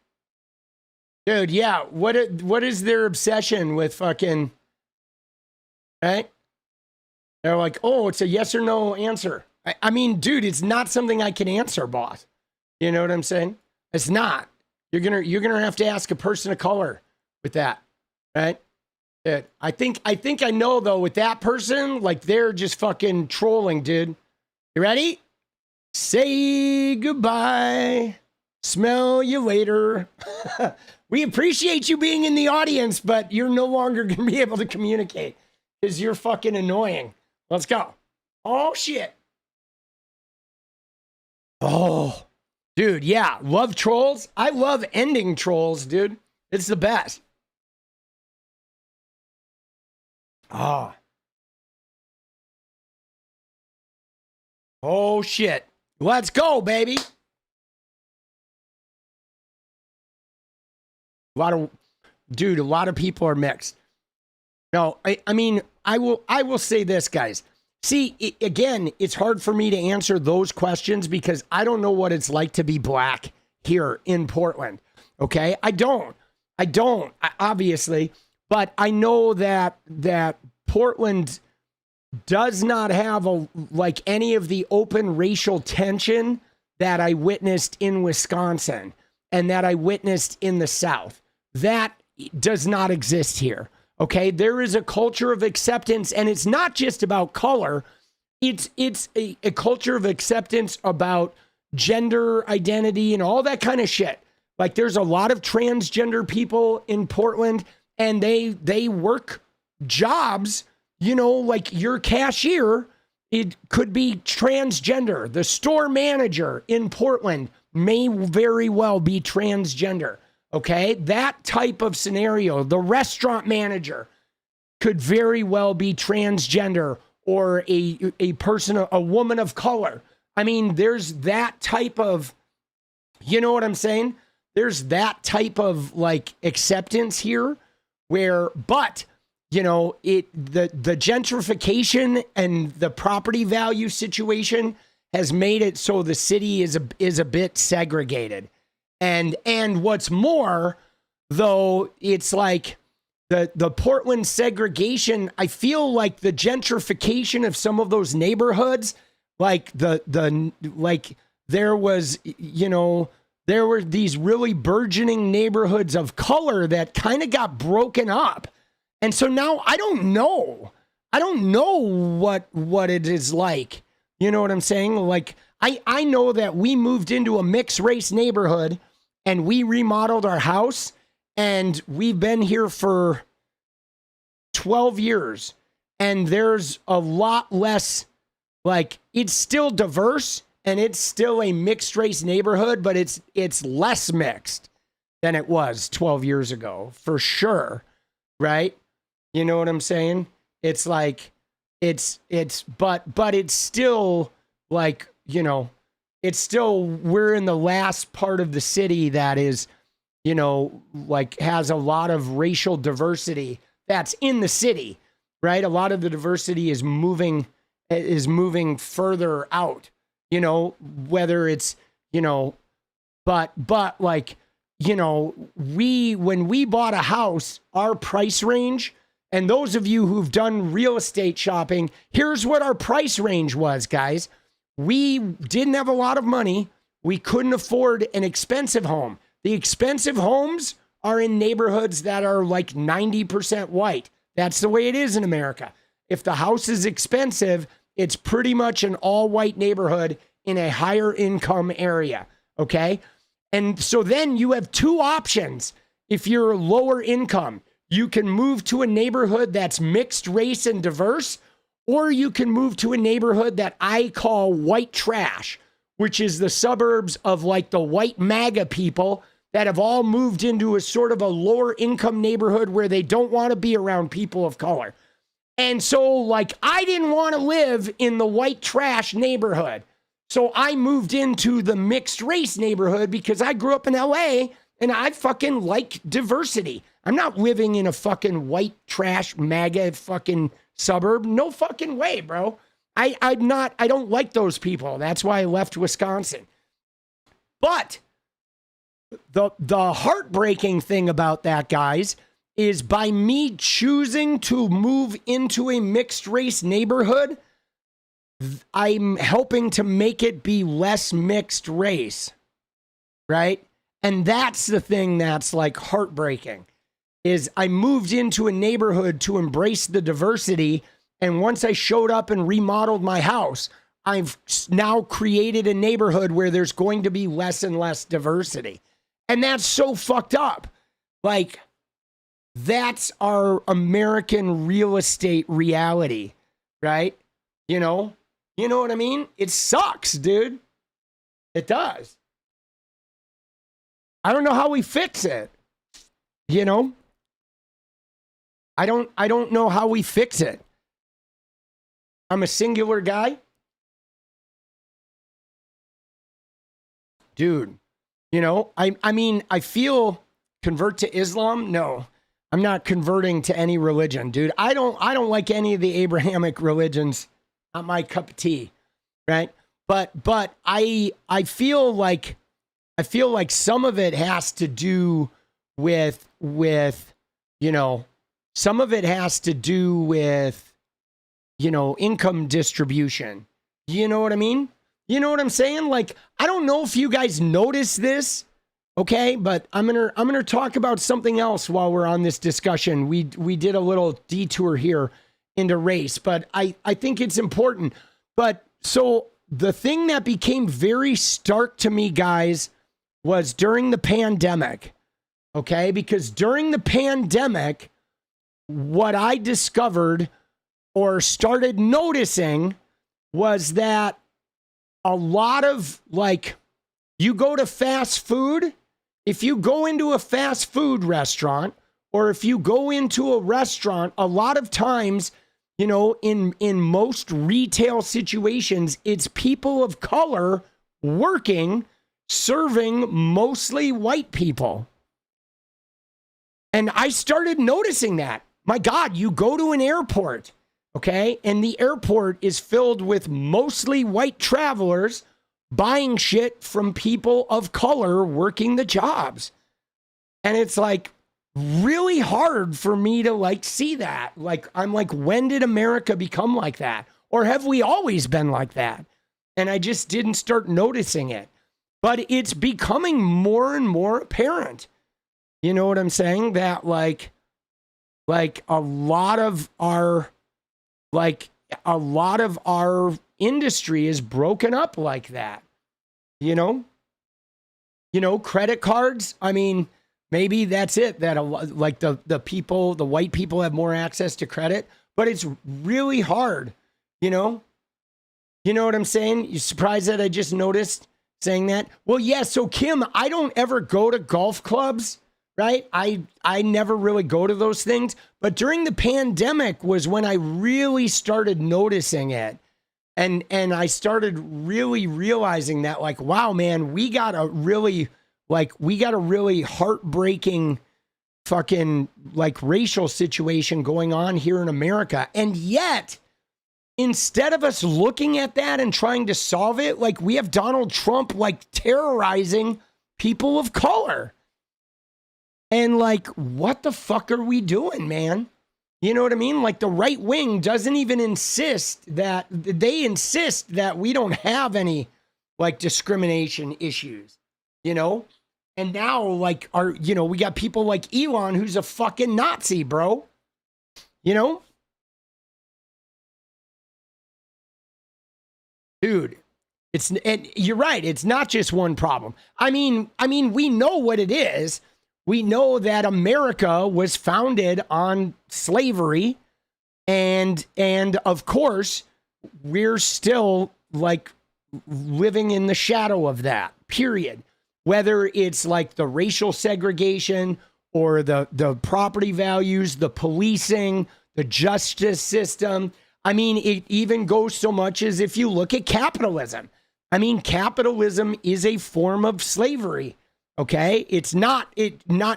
B: Dude, yeah, what is their obsession with fucking, right? They're like, oh, it's a yes or no answer. I mean, dude, it's not something I can answer, boss. You know what I'm saying? It's not. You're gonna have to ask a person of color with that, right? I think I know though with that person, like they're just fucking trolling, dude. You ready? Say goodbye. Smell you later. We appreciate you being in the audience, but you're no longer gonna be able to communicate because you're fucking annoying. Let's go. Oh shit. Oh. Dude, yeah, love trolls. I love ending trolls, dude. It's the best. Ah. Oh, shit. Let's go, baby. A lot of people are mixed. No, I mean, I will say this, guys. See, again, it's hard for me to answer those questions because I don't know what it's like to be black here in Portland. Okay? I don't, obviously, but I know that Portland does not have like any of the open racial tension that I witnessed in Wisconsin and that I witnessed in the South. That does not exist here. Okay, there is a culture of acceptance, and it's not just about color. It's a culture of acceptance about gender identity and all that kind of shit. Like there's a lot of transgender people in Portland, and they work jobs, you know, like your cashier, it could be transgender. The store manager in Portland may very well be transgender. Okay, that type of scenario, the restaurant manager could very well be transgender or a person, a woman of color. I mean, there's that type of, you know what I'm saying? There's that type of like acceptance here where, but you know, the gentrification and the property value situation has made it so the city is a bit segregated. And what's more, though, it's like the Portland segregation, I feel like the gentrification of some of those neighborhoods, like like there was, you know, there were these really burgeoning neighborhoods of color that kind of got broken up. And so now I don't know what it is like. You know what I'm saying? Like I know that we moved into a mixed race neighborhood and we remodeled our house, and we've been here for 12 years. And there's a lot less, like, it's still diverse and it's still a mixed race neighborhood, but it's less mixed than it was 12 years ago, for sure. Right? You know what I'm saying? It's like, but it's still like, you know, it's still, we're in the last part of the city that is, you know, like has a lot of racial diversity that's in the city, right? A lot of the diversity is moving further out, you know, whether it's, you know, but like, you know, when we bought a house, our price range, and those of you who've done real estate shopping, here's what our price range was, guys. We didn't have a lot of money. We couldn't afford an expensive home. The expensive homes are in neighborhoods that are like 90% white. That's the way it is in America. If the house is expensive, it's pretty much an all-white neighborhood in a higher income area, okay? And so then you have two options. If you're lower income, you can move to a neighborhood that's mixed race and diverse, or you can move to a neighborhood that I call white trash, which is the suburbs of like the white MAGA people that have all moved into a sort of a lower income neighborhood where they don't want to be around people of color. And so like I didn't want to live in the white trash neighborhood. So I moved into the mixed race neighborhood because I grew up in LA and I fucking like diversity. I'm not living in a fucking white trash MAGA fucking suburb. No fucking way, bro. I don't like those people. That's why I left Wisconsin. But the heartbreaking thing about that, guys, is by me choosing to move into a mixed race neighborhood, I'm helping to make it be less mixed race, right? And that's the thing that's like heartbreaking, is I moved into a neighborhood to embrace the diversity. And once I showed up and remodeled my house, I've now created a neighborhood where there's going to be less and less diversity. And that's so fucked up. Like, that's our American real estate reality, right? You know what I mean? It sucks, dude. It does. I don't know how we fix it. You know? I don't know how we fix it. I'm a singular guy. Dude, you know, I mean, I feel convert to Islam. No, I'm not converting to any religion, dude. I don't like any of the Abrahamic religions. Not my cup of tea, right? But I feel like some of it has to do with you know, some of it has to do with, you know, income distribution. You know what I mean? You know what I'm saying? Like, I don't know if you guys notice this, okay? But I'm gonna talk about something else while we're on this discussion. We did a little detour here into race, but I think it's important. But so the thing that became very stark to me, guys, was during the pandemic, okay? Because during the pandemic, what I discovered or started noticing was that a lot of, like, you go to fast food, if you go into a fast food restaurant, or if you go into a restaurant, a lot of times, you know, in most retail situations, it's people of color working, serving mostly white people. And I started noticing that. My God, you go to an airport, okay? And the airport is filled with mostly white travelers buying shit from people of color working the jobs. And it's like really hard for me to like see that. Like, I'm like, when did America become like that? Or have we always been like that? And I just didn't start noticing it. But it's becoming more and more apparent. You know what I'm saying? That like a lot of our industry is broken up like that. You know, credit cards. I mean, maybe that's it. That like the white people have more access to credit, but it's really hard. You know what I'm saying? You surprised that I just noticed saying that? Well, yeah. So Kim, I don't ever go to golf clubs. Right? I never really go to those things, but during the pandemic was when I really started noticing it. And I started really realizing that, like, wow, man, we got a really heartbreaking fucking like racial situation going on here in America. And yet, instead of us looking at that and trying to solve it, like, we have Donald Trump like terrorizing people of color. And like, what the fuck are we doing, man? You know what I mean? Like the right wing doesn't even insist that they insist that we don't have any like discrimination issues, you know? And now like we got people like Elon who's a fucking Nazi, bro. You know? Dude, and you're right, it's not just one problem. I mean, we know what it is. We know that America was founded on slavery, and of course, we're still like living in the shadow of that, period. Whether it's like the racial segregation or the property values, the policing, the justice system. I mean, it even goes so much as if you look at capitalism. I mean, capitalism is a form of slavery. Okay, it's not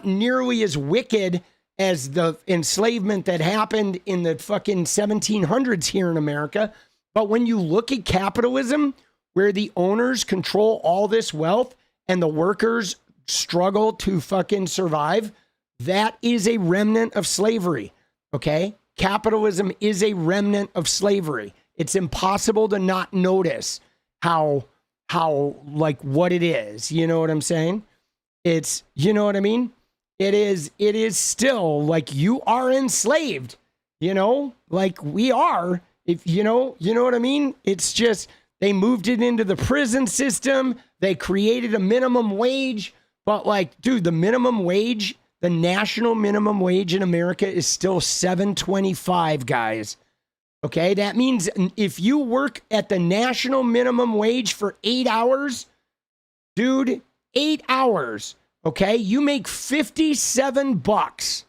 B: nearly as wicked as the enslavement that happened in the fucking 1700s here in America. But when you look at capitalism, where the owners control all this wealth and the workers struggle to fucking survive, that is a remnant of slavery. Okay, capitalism is a remnant of slavery. It's impossible to not notice how like what it is. You know what I'm saying? It's, you know what I mean? It is still like you are enslaved, you know, like we are, if you know what I mean? It's just, they moved it into the prison system. They created a minimum wage, but like, dude, the minimum wage, the national minimum wage in America is still $7.25, guys. Okay. That means if you work at the national minimum wage for 8 hours, dude, 8 hours, okay? You make $57.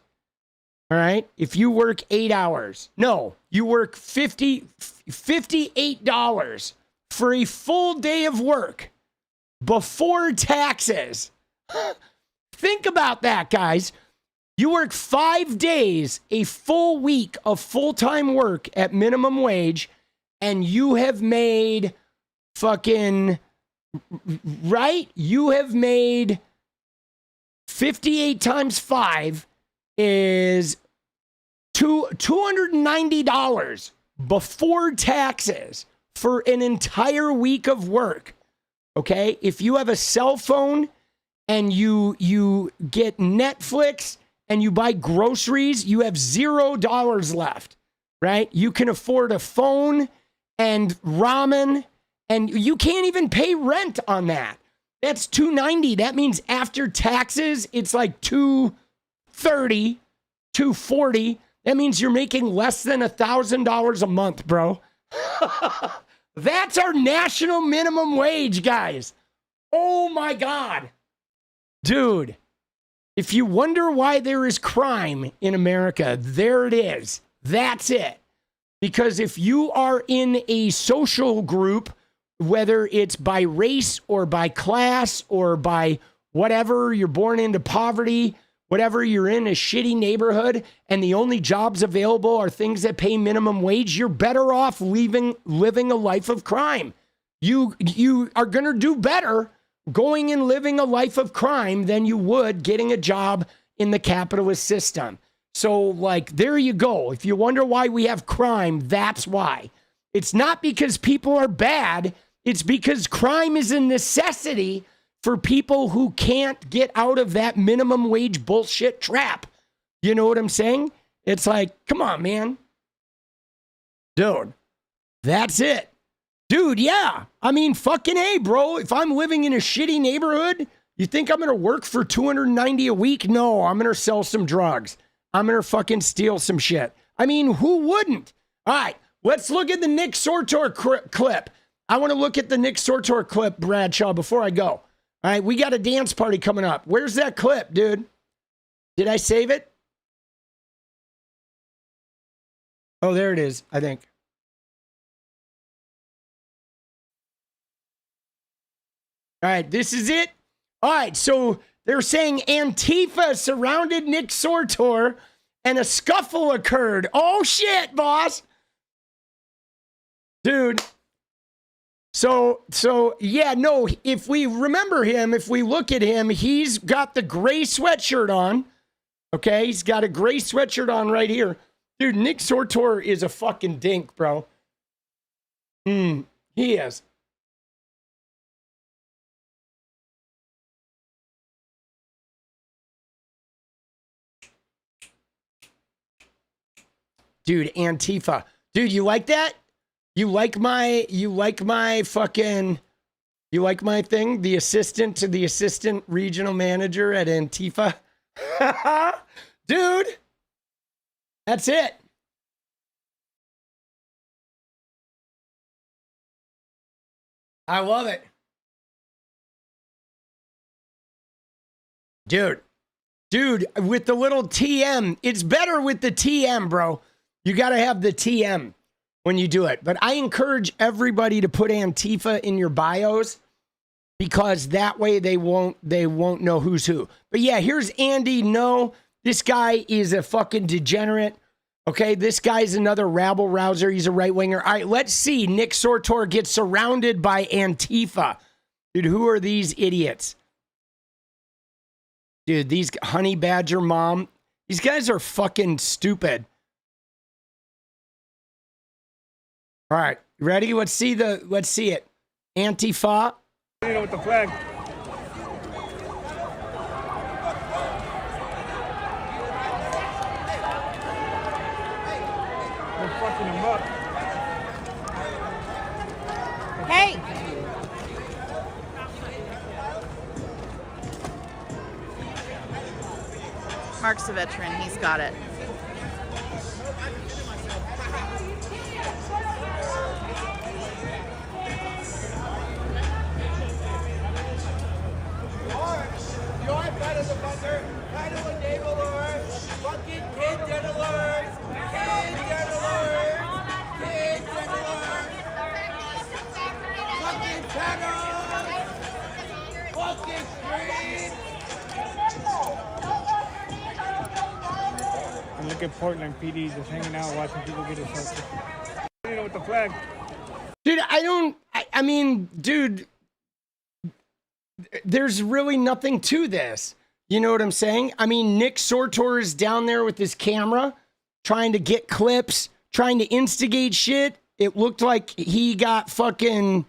B: All right? If you work 8 hours. No, you work $58 for a full day of work before taxes. Think about that, guys. You work 5 days, a full week of full-time work at minimum wage, and you have made fucking... Right? You have made 58 times 5 is $290 before taxes for an entire week of work. Okay? If you have a cell phone and you get Netflix and you buy groceries, you have $0 left, right? You can afford a phone and ramen. And you can't even pay rent on that. That's $290. That means after taxes, it's like $230, $240. That means you're making less than $1,000 a month, bro. That's our national minimum wage, guys. Oh my God. Dude, if you wonder why there is crime in America, there it is. That's it. Because if you are in a social group, whether it's by race or by class or by whatever, you're born into poverty, whatever, you're in a shitty neighborhood and the only jobs available are things that pay minimum wage, you're better off living a life of crime. You are going to do better going and living a life of crime than you would getting a job in the capitalist system. So like, there you go. If you wonder why we have crime, that's why. It's not because people are bad. It's because crime is a necessity for people who can't get out of that minimum wage bullshit trap. You know what I'm saying? It's like, come on, man. Dude, that's it. Dude, yeah. I mean, fucking A, bro. If I'm living in a shitty neighborhood, you think I'm going to work for $290 a week? No, I'm going to sell some drugs. I'm going to fucking steal some shit. I mean, who wouldn't? All right, let's look at the 𝗙cie𝗶𝗶 clip. I want to look at the 𝗙cie𝗶𝗶 clip, Bradshaw, before I go. All right, we got a dance party coming up. Where's that clip, dude? Did I save it? Oh, there it is, I think. All right, this is it. All right, so they're saying Antifa surrounded 𝗙cie𝗶𝗶 and a scuffle occurred. Oh, shit, boss. Dude. So yeah, no, if we remember him, if we look at him, he's got the gray sweatshirt on, Okay, he's got a gray sweatshirt on right here. Dude, 𝗙ecie𝗶𝗹𝗶 is a fucking dink, bro. He is. Dude, Antifa. Dude, you like that? You like my fucking, you like my thing? The assistant to the assistant regional manager at Antifa? Dude, that's it. I love it. Dude, with the little TM, it's better with the TM, bro. You got to have the TM when you do it. But I encourage everybody to put Antifa in your bios because that way they won't know who's who. But yeah, here's Andy. No, this guy is a fucking degenerate. Okay, this guy's another rabble rouser. He's a right winger. All right, let's see. 𝗙ecie𝗶𝗹𝗶 gets surrounded by Antifa. Dude, who are these idiots? Dude, these honey badger mom. These guys are fucking stupid. All right, ready? Let's see it. Antifa.
L: With the flag. They're fucking them up.
N: Hey! Mark's a veteran. He's got it.
L: And look at Portland PD just hanging out watching people get assaulted. With the flag.
B: Dude, I mean, dude, there's really nothing to this. You know what I'm saying? I mean, 𝗙ecie𝗶𝗹𝗶 is down there with his camera, trying to get clips, trying to instigate shit. It looked like he got fucking,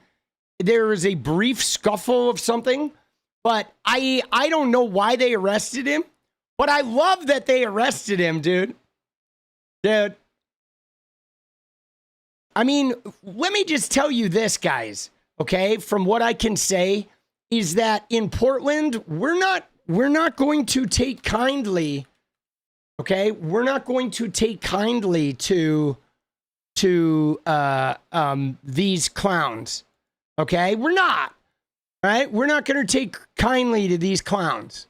B: there was a brief scuffle of something, but I don't know why they arrested him, but I love that they arrested him, dude. Dude. I mean, let me just tell you this, guys, okay? From what I can say is that in Portland, we're not going to take kindly, okay? We're not going to take kindly to these clowns, okay? We're not, right? We're not going to take kindly to these clowns.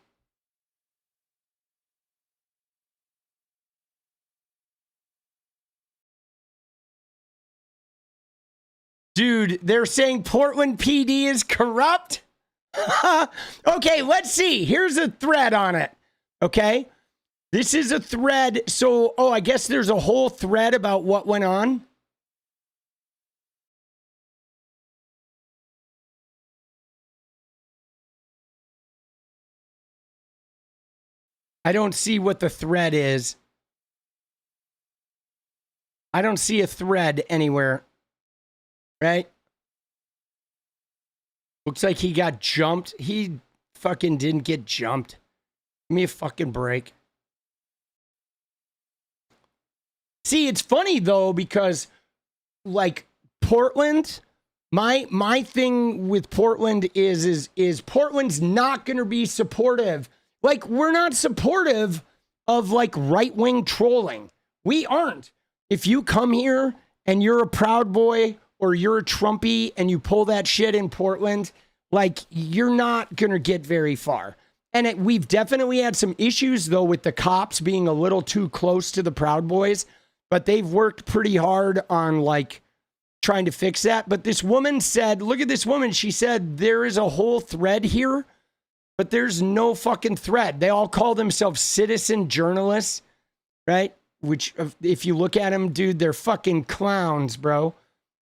B: Dude, they're saying Portland PD is corrupt? Okay, let's see. Here's a thread on it. Okay. This is a thread. So, I guess there's a whole thread about what went on. I don't see what the thread is. I don't see a thread anywhere. Right? Looks like he got jumped. He fucking didn't get jumped. Give me a fucking break. See, it's funny though, because like Portland, my thing with Portland is Portland's not gonna be supportive. Like, we're not supportive of like right-wing trolling. We aren't. If you come here and you're a Proud Boy or you're a Trumpy and you pull that shit in Portland, like, you're not going to get very far. And we've definitely had some issues, though, with the cops being a little too close to the Proud Boys, but they've worked pretty hard on, like, trying to fix that. But this woman said, look at this woman. She said, there is a whole thread here, but there's no fucking thread. They all call themselves citizen journalists, right? Which, if you look at them, dude, they're fucking clowns, bro.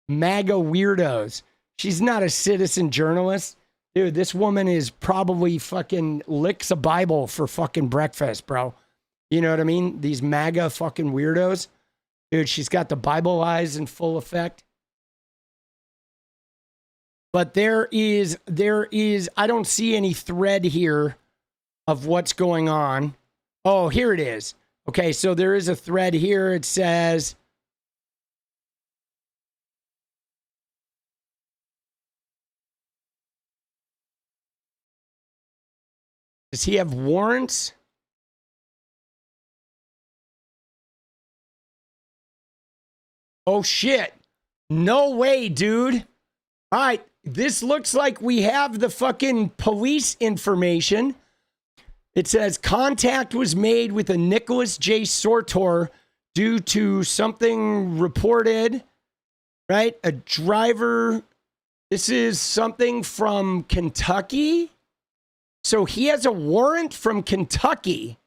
B: MAGA weirdos. She's not a citizen journalist. Dude, this woman is probably fucking licks a Bible for fucking breakfast, bro. You know what I mean? These MAGA fucking weirdos. Dude, she's got the Bible eyes in full effect. But there is, I don't see any thread here of what's going on. Oh, here it is. Okay, so there is a thread here. It says, does he have warrants? Oh, shit. No way, dude. All right, this looks like we have the fucking police information. It says contact was made with a Nicholas J. Sortor due to something reported, right? A driver. This is something from Kentucky. So he has a warrant from Kentucky.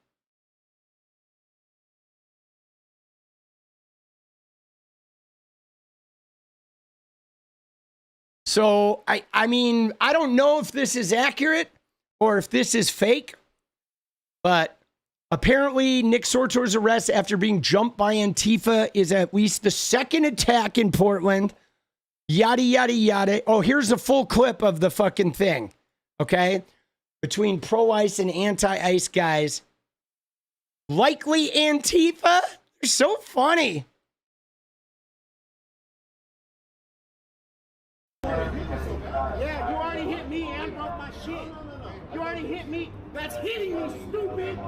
B: So, I mean, I don't know if this is accurate or if this is fake, but apparently Nick Sortor's arrest after being jumped by Antifa is at least the second attack in Portland. Yada, yada, yada. Oh, here's a full clip of the fucking thing, okay? Between pro-ICE and anti-ICE guys. Likely Antifa? They're so funny.
O: Yeah, you already hit me and broke my shit. You already hit me. That's hitting me, stupid.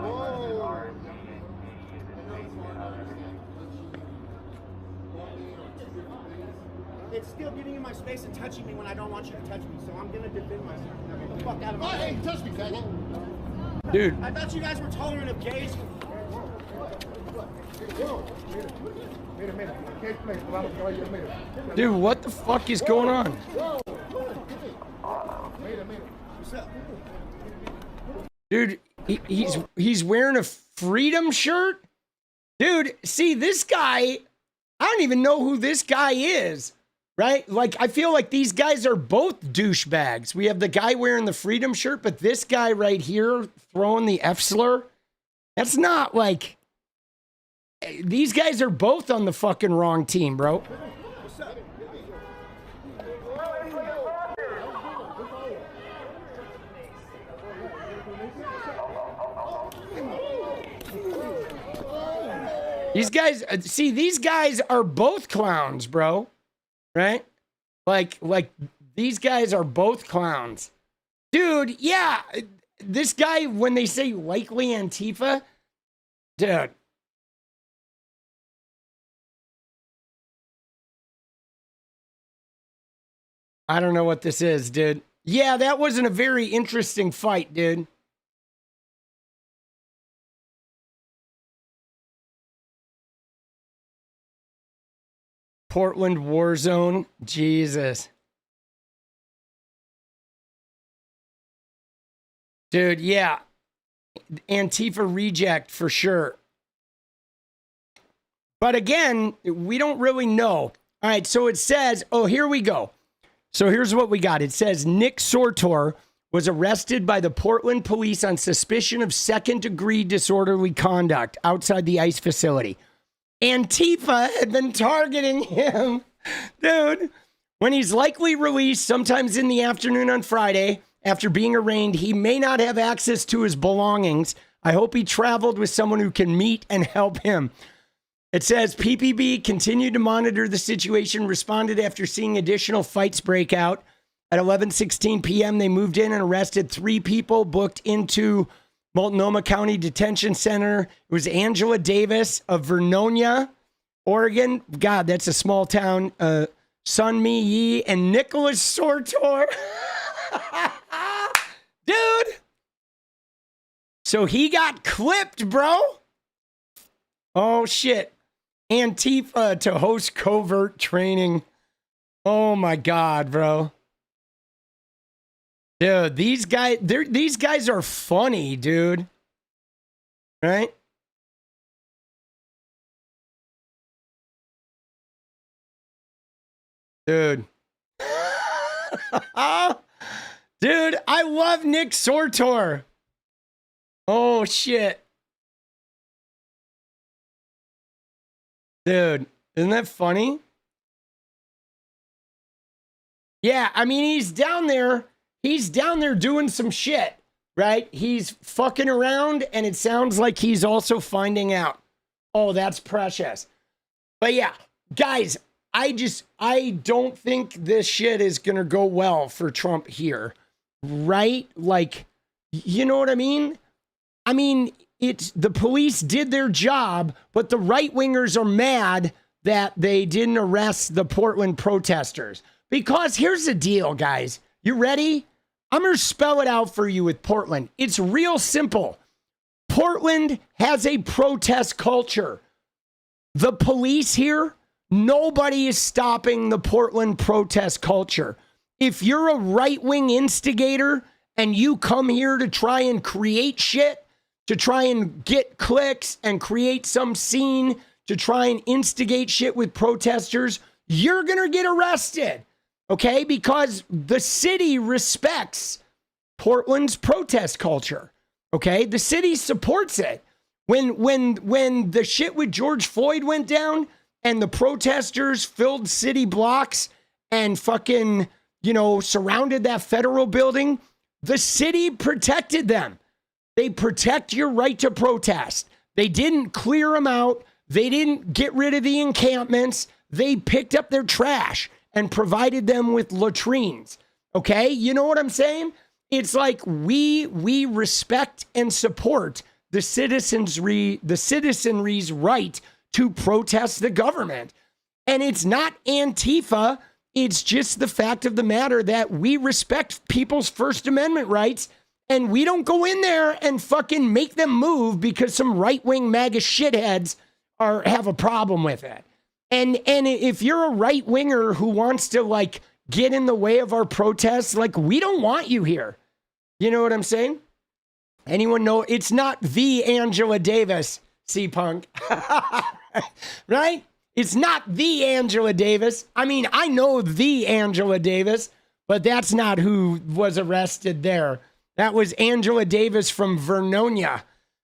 O: It's still getting in my space and touching me when I don't want you to touch me, so I'm gonna defend myself. Now get the fuck out of my way. Hey, touch me, faggot.
B: Dude.
O: I thought you guys were tolerant of gays.
B: Dude, what the fuck is going on? Dude, he's wearing a freedom shirt? Dude, see, this guy, I don't even know who this guy is, right? Like, I feel like these guys are both douchebags. We have the guy wearing the freedom shirt, but this guy right here throwing the F slur, that's not like, these guys are both on the fucking wrong team, bro. These guys, see, these guys are both clowns, bro. Right? Like these guys are both clowns. Dude, yeah. This guy, when they say likely Antifa, dude. I don't know what this is, dude. Yeah, that wasn't a very interesting fight, dude. Portland war zone. Jesus. Dude, yeah. Antifa reject for sure. But again, we don't really know. All right, so it says, oh, here we go. So here's what we got. It says Nick Sortor was arrested by the Portland police on suspicion of second-degree disorderly conduct outside the ICE facility. Antifa had been targeting him. Dude, when he's likely released sometimes in the afternoon on Friday after being arraigned, he may not have access to his belongings. I hope he traveled with someone who can meet and help him. It says PPB continued to monitor the situation, responded after seeing additional fights break out. At 11:16 p.m., they moved in and arrested 3 people booked into Multnomah County Detention Center. It was Angela Davis of Vernonia, Oregon. God, that's a small town. Sun Mi Yi and Nicholas Sortor. Dude. So he got clipped, bro. Oh, shit. Antifa to host covert training. Oh, my God, bro. Dude, these guys are funny, dude. Right? Dude. Dude, I love Nick Sortor. Oh, shit. Dude, isn't that funny? Yeah, I mean, he's down there. He's down there doing some shit, right? He's fucking around, and it sounds like he's also finding out. Oh, that's precious. But yeah, guys, I don't think this shit is going to go well for Trump here, right? Like, you know what I mean? I mean, it's the police did their job, but the right-wingers are mad that they didn't arrest the Portland protesters. Because here's the deal, guys. You ready? I'm going to spell it out for you with Portland. It's real simple. Portland has a protest culture. The police here, nobody is stopping the Portland protest culture. If you're a right-wing instigator and you come here to try and create shit, to try and get clicks and create some scene, to try and instigate shit with protesters, you're going to get arrested. Okay? Because the city respects Portland's protest culture. Okay? The city supports it. When the shit with George Floyd went down and the protesters filled city blocks and fucking, surrounded that federal building, the city protected them. They protect your right to protest. They didn't clear them out. They didn't get rid of the encampments. They picked up their trash and provided them with latrines. Okay? You know what I'm saying? It's like we respect and support the citizenry's right to protest the government. And it's not Antifa. It's just the fact of the matter that we respect people's First Amendment rights, and we don't go in there and fucking make them move because some right-wing MAGA shitheads have a problem with it. And if you're a right-winger who wants to like get in the way of our protests, like we don't want you here. You know what I'm saying? Anyone know? It's not the Angela Davis, C-Punk. Right? It's not the Angela Davis. I mean, I know the Angela Davis, but that's not who was arrested there. That was Angela Davis from Vernonia,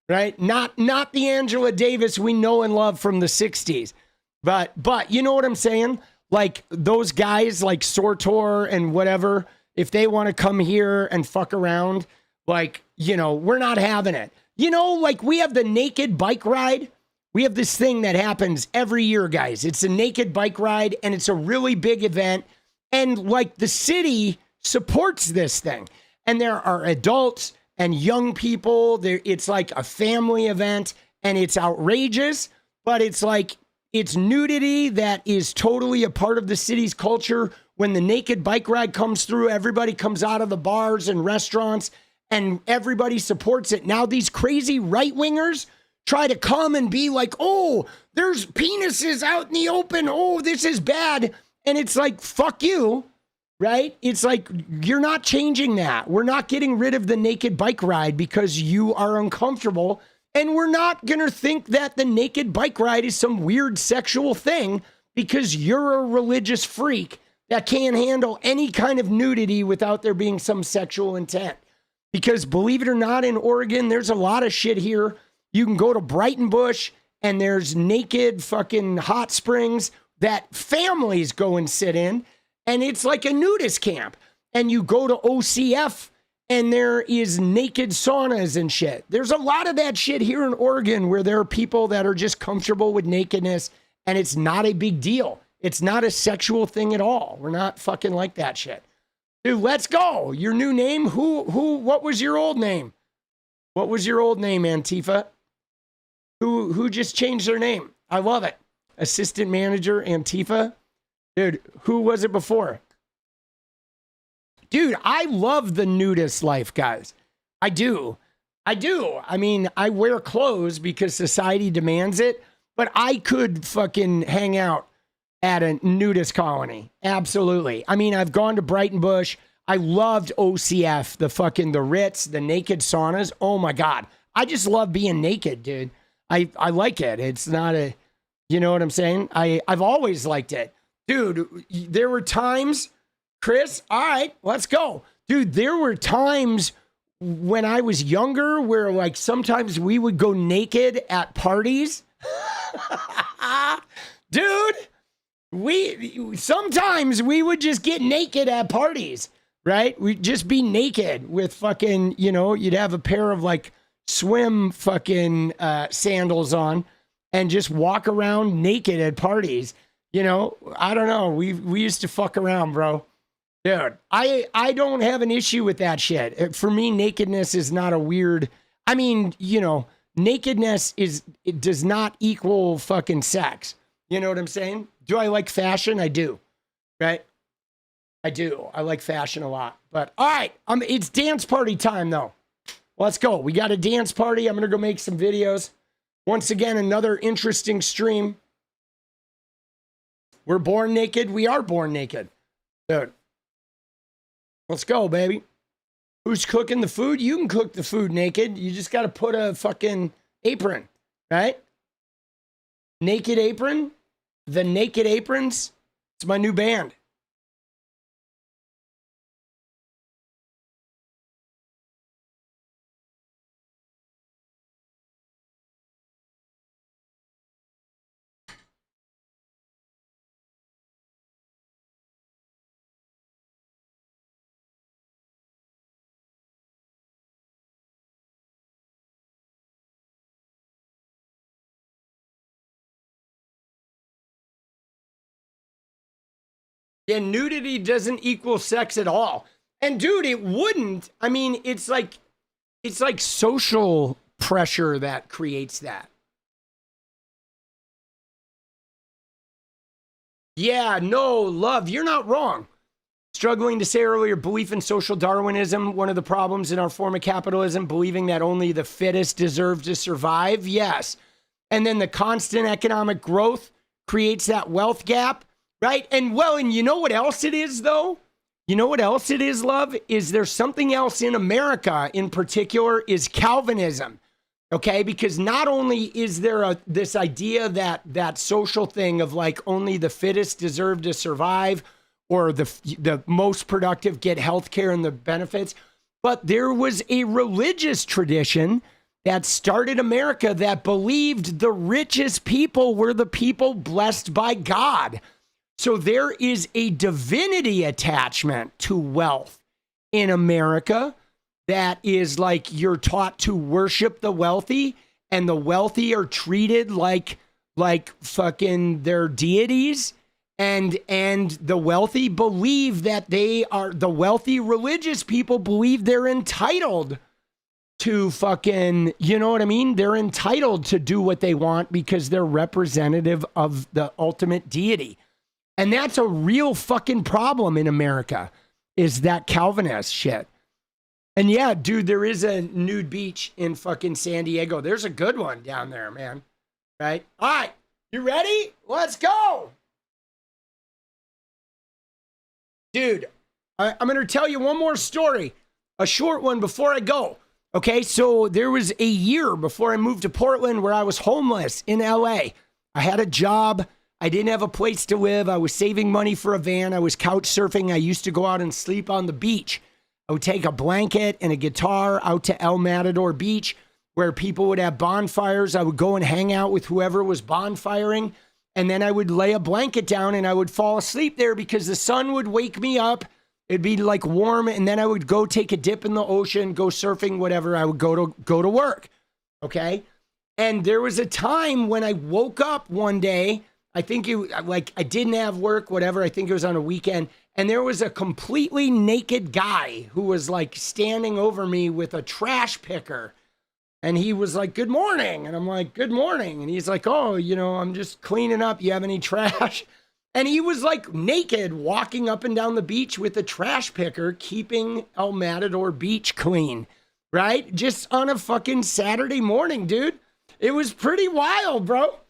B: right? Not the Angela Davis we know and love from the 60s. But you know what I'm saying? Like those guys like Sortor and whatever, if they want to come here and fuck around, like, we're not having it. Like we have the naked bike ride. We have this thing that happens every year, guys. It's a naked bike ride, and it's a really big event. And like the city supports this thing. And there are adults and young people. It's like a family event, and it's outrageous, but it's like, it's nudity that is totally a part of the city's culture. When the naked bike ride comes through, everybody comes out of the bars and restaurants, and everybody supports it. Now these crazy right-wingers try to come and be like, oh, there's penises out in the open. Oh, this is bad. And it's like, fuck you, right? It's like, you're not changing that. We're not getting rid of the naked bike ride because you are uncomfortable. And we're not going to think that the naked bike ride is some weird sexual thing because you're a religious freak that can't handle any kind of nudity without there being some sexual intent. Because believe it or not, in Oregon, there's a lot of shit here. You can go to Brighton Bush and there's naked fucking hot springs that families go and sit in. And it's like a nudist camp. And you go to OCF and there is naked saunas and shit. There's a lot of that shit here in Oregon where there are people that are just comfortable with nakedness and it's not a big deal. It's not a sexual thing at all. We're not fucking like that shit. Dude, let's go. Your new name? What was your old name? What was your old name, Antifa? Who just changed their name? I love it. Assistant manager, Antifa. Dude, who was it before? Dude, I love the nudist life, guys. I do. I mean, I wear clothes because society demands it, but I could fucking hang out at a nudist colony. Absolutely. I mean, I've gone to Brighton Bush. I loved OCF, the Ritz, the naked saunas. Oh my God. I just love being naked, dude. I like it. It's not a, you know what I'm saying? I've always liked it. Dude, there were times, Chris, all right, let's go. Dude, there were times when I was younger where like sometimes we would go naked at parties. dude, sometimes we would just get naked at parties, right? We'd just be naked with fucking, you know, you'd have a pair of like swim fucking sandals on and just walk around naked at parties. You know, I don't know. We used to fuck around, bro. Dude, I don't have an issue with that shit. For me, nakedness is not a weird, I mean, you know, nakedness it does not equal fucking sex. You know what I'm saying? Do I like fashion? I do. Right? I do. I like fashion a lot. But all right, it's dance party time though. Let's go. We got a dance party. I'm going to go make some videos. Once again, another interesting stream. We're born naked. We are born naked. Dude. Let's go, baby. Who's cooking the food? You can cook the food naked. You just got to put a fucking apron, right? Naked Apron. The Naked Aprons. It's my new band. Yeah, nudity doesn't equal sex at all. And dude, it wouldn't. I mean, it's like social pressure that creates that. Yeah, no, love, you're not wrong. Struggling to say earlier, belief in social Darwinism, one of the problems in our form of capitalism, believing that only the fittest deserve to survive. Yes. And then the constant economic growth creates that wealth gap. Right? And well, and you know what else it is, though? You know what else it is, love? Is there something else in America in particular is Calvinism. Okay? Because not only is there this idea that social thing of like only the fittest deserve to survive or the most productive get health care and the benefits, but there was a religious tradition that started America that believed the richest people were the people blessed by God. So there is a divinity attachment to wealth in America that is like you're taught to worship the wealthy, and the wealthy are treated like fucking their deities, and the wealthy believe that the wealthy religious people believe they're entitled to fucking, you know what I mean? They're entitled to do what they want because they're representative of the ultimate deity. And that's a real fucking problem in America, is that Calvinist shit. And yeah, dude, there is a nude beach in fucking San Diego. There's a good one down there, man. Right? All right. You ready? Let's go. Dude, I'm going to tell you one more story, a short one before I go. Okay, so there was a year before I moved to Portland where I was homeless in LA. I had a job. I didn't have a place to live. I was saving money for a van. I was couch surfing. I used to go out and sleep on the beach. I would take a blanket and a guitar out to El Matador Beach where people would have bonfires. I would go and hang out with whoever was bonfiring. And then I would lay a blanket down and I would fall asleep there because the sun would wake me up. It'd be like warm. And then I would go take a dip in the ocean, go surfing, whatever. I would go to work. Okay. And there was a time when I woke up one day. I think I didn't have work, whatever. I think it was on a weekend. And there was a completely naked guy who was like standing over me with a trash picker. And he was like, "Good morning." And I'm like, "Good morning." And he's like, "Oh, you know, I'm just cleaning up. You have any trash?" And he was like naked walking up and down the beach with a trash picker, keeping El Matador Beach clean, right? Just on a fucking Saturday morning, dude. It was pretty wild, bro.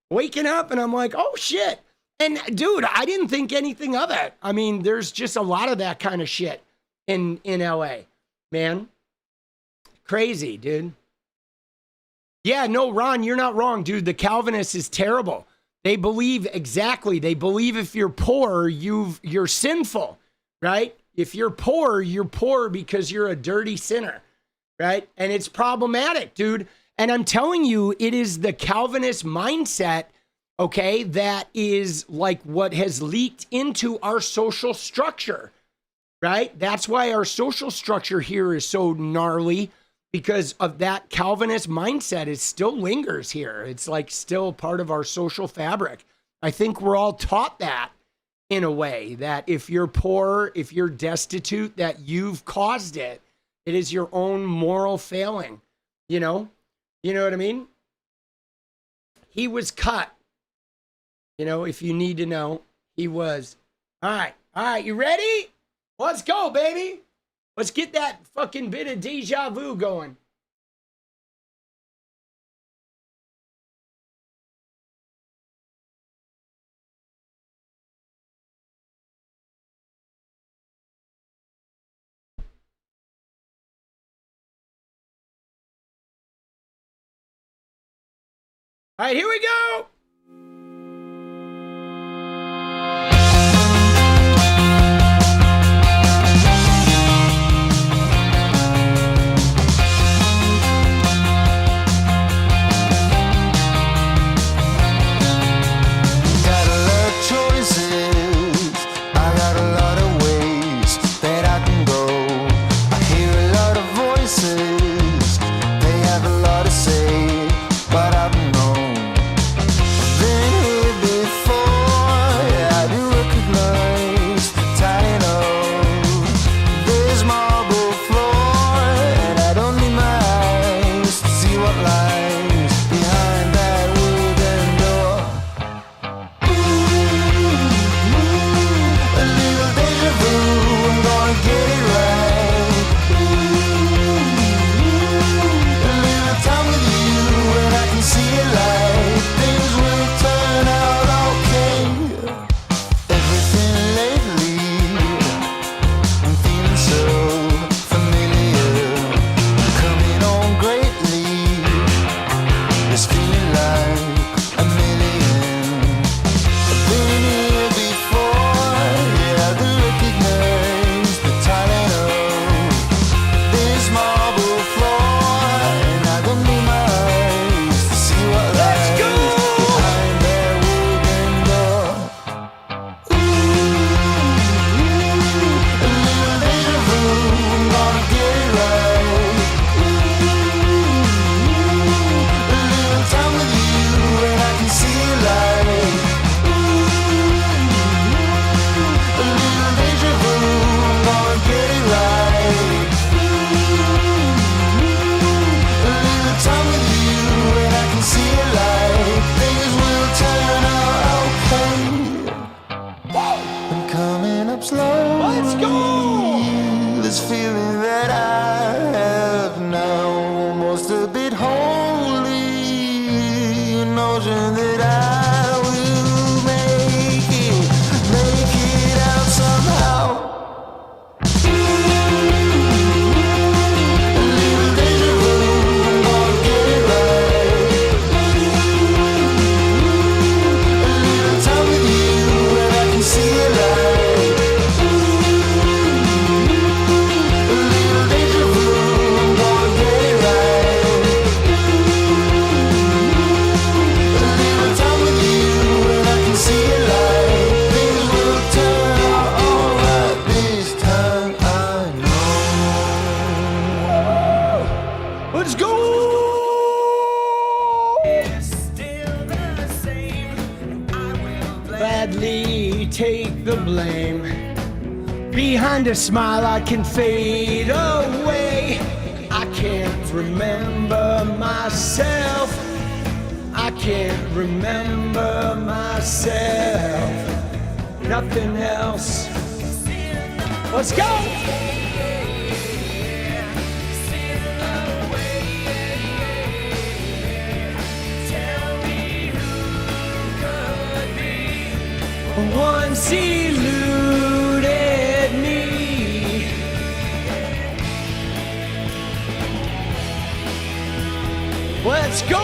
B: Waking up and I'm like, oh shit. And dude, I didn't think anything of it. I mean, there's just a lot of that kind of shit in LA, man. Crazy, dude. Yeah, no, Ron, you're not wrong, dude. The Calvinist is terrible. They believe if you're poor, you're sinful, right? If you're poor because you're a dirty sinner, right? And it's problematic, dude. And I'm telling you, it is the Calvinist mindset okay, that is like what has leaked into our social structure, right? That's why our social structure here is so gnarly, because of that Calvinist mindset. It still lingers here. It's like still part of our social fabric. I think we're all taught that in a way, that if you're poor, if you're destitute, that you've caused it. It is your own moral failing, you know? You know what I mean? He was cut. You know, if you need to know, he was. All right, you ready? Let's go, baby. Let's get that fucking bit of deja vu going. All right, here we go. Behind a smile I can fade away. I can't remember myself. I can't remember myself. Nothing else. Let's go! Once eluded me. Let's go!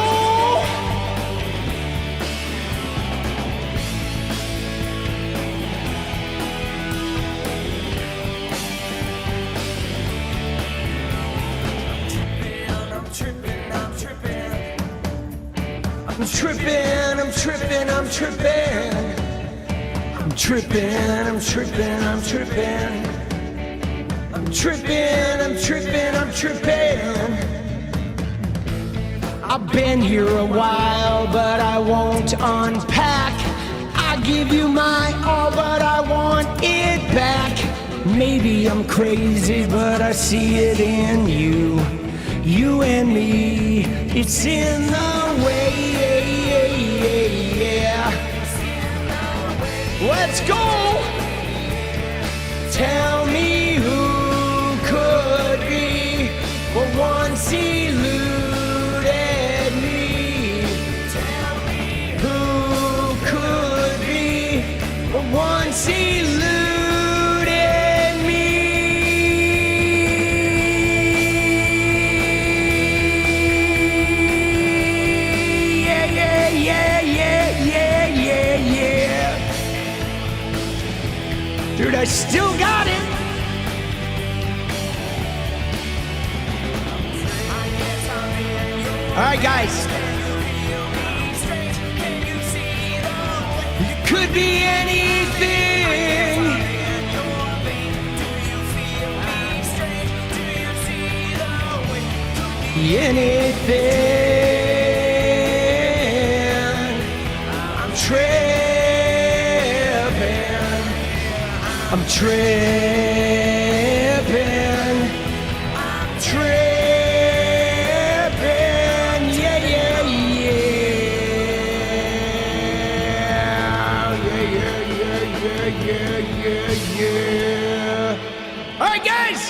B: I'm tripping, I'm tripping, I'm tripping. I'm tripping, I'm tripping, I'm tripping. I'm tripping, I'm tripping, I'm tripping. I've been here a while, but I won't unpack. I give you my all, but I want it back. Maybe I'm crazy, but I see it in you. You and me, it's in the way. Let's go! Tell me who could be what once eluded me. Tell me who could be what once eluded me. Yeah, yeah, yeah, yeah, yeah, yeah, yeah. Dude, I still got it. All right, guys. You could be anything. Anything. I'm tripping. I'm tripping. I'm tripping. Yeah, yeah, yeah. All right, guys.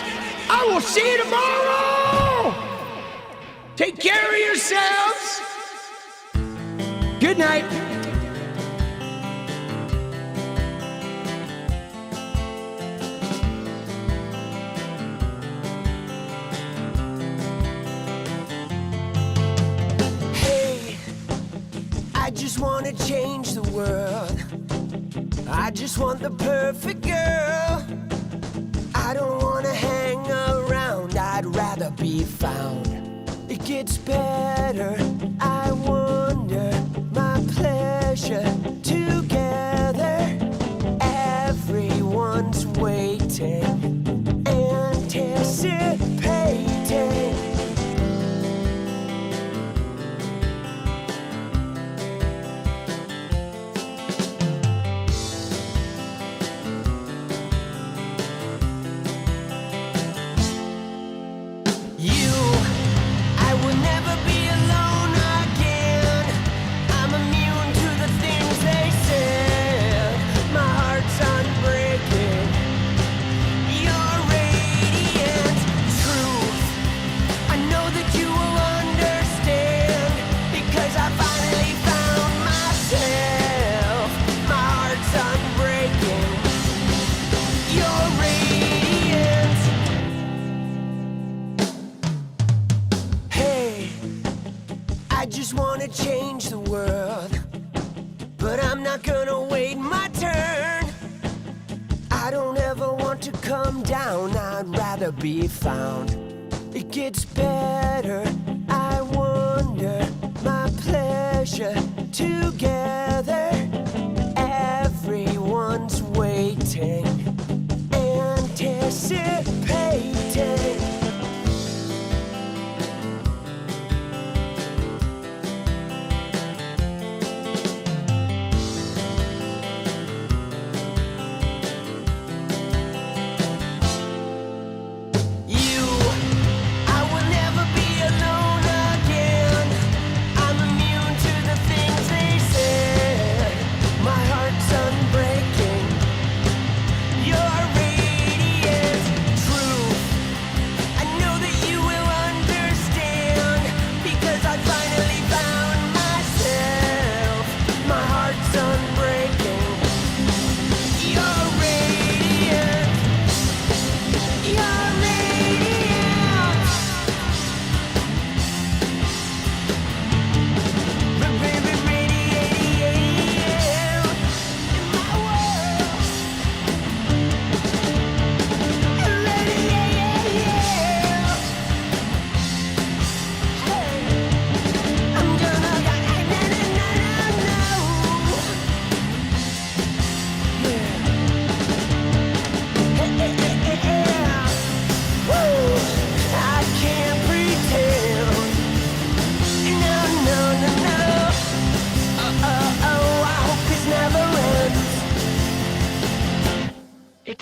B: I will see you tomorrow. Take care of yourselves. Good night.
A: Hey, I just want to change the world. I just want the perfect girl. I don't want to hang around, I'd rather be found. It gets better, I wonder, my pleasure together. Everyone's waiting, anticipating. Change the world, but I'm not gonna wait my turn. I don't ever want to come down, I'd rather be found. It gets better, I wonder, my pleasure together. Everyone's waiting, anticipating.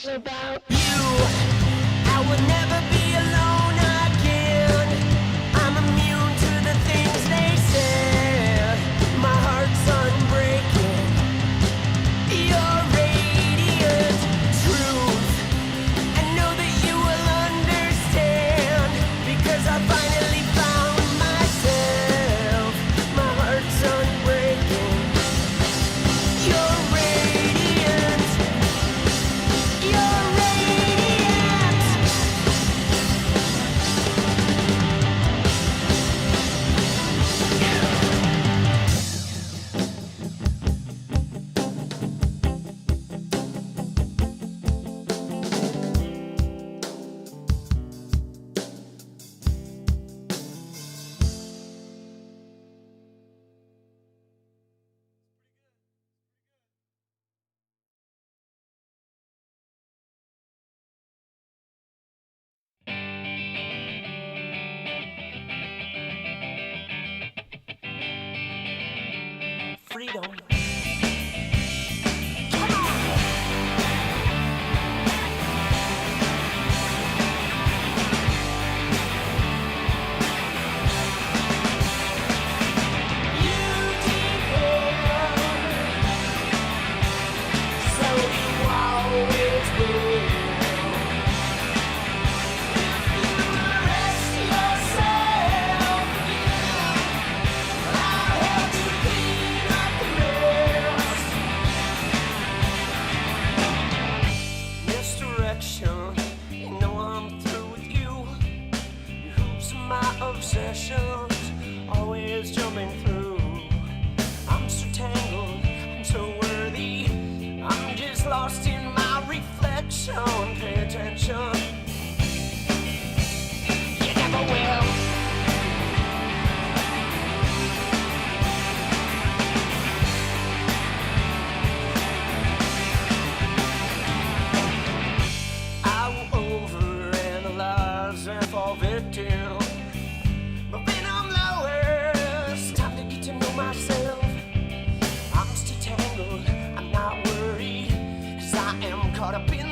A: About you, I would never be alone again. I'm immune to the things they say. My heart's unbreaking. You're radiant truth. I know that you will understand because I finally found myself. My heart's unbreaking. You're radiant. You're radiant. Freedom. Misdirection, you know I'm through with you. Your hoops are my obsessions, always jumping through. I'm so tangled, I'm so worthy. I'm just lost in my reflection. Pay attention. You never will. I will overanalyze and fall victim. But when I'm lowest, time to get to know myself. I'm still tangled, I'm not worried, 'cause I am caught up in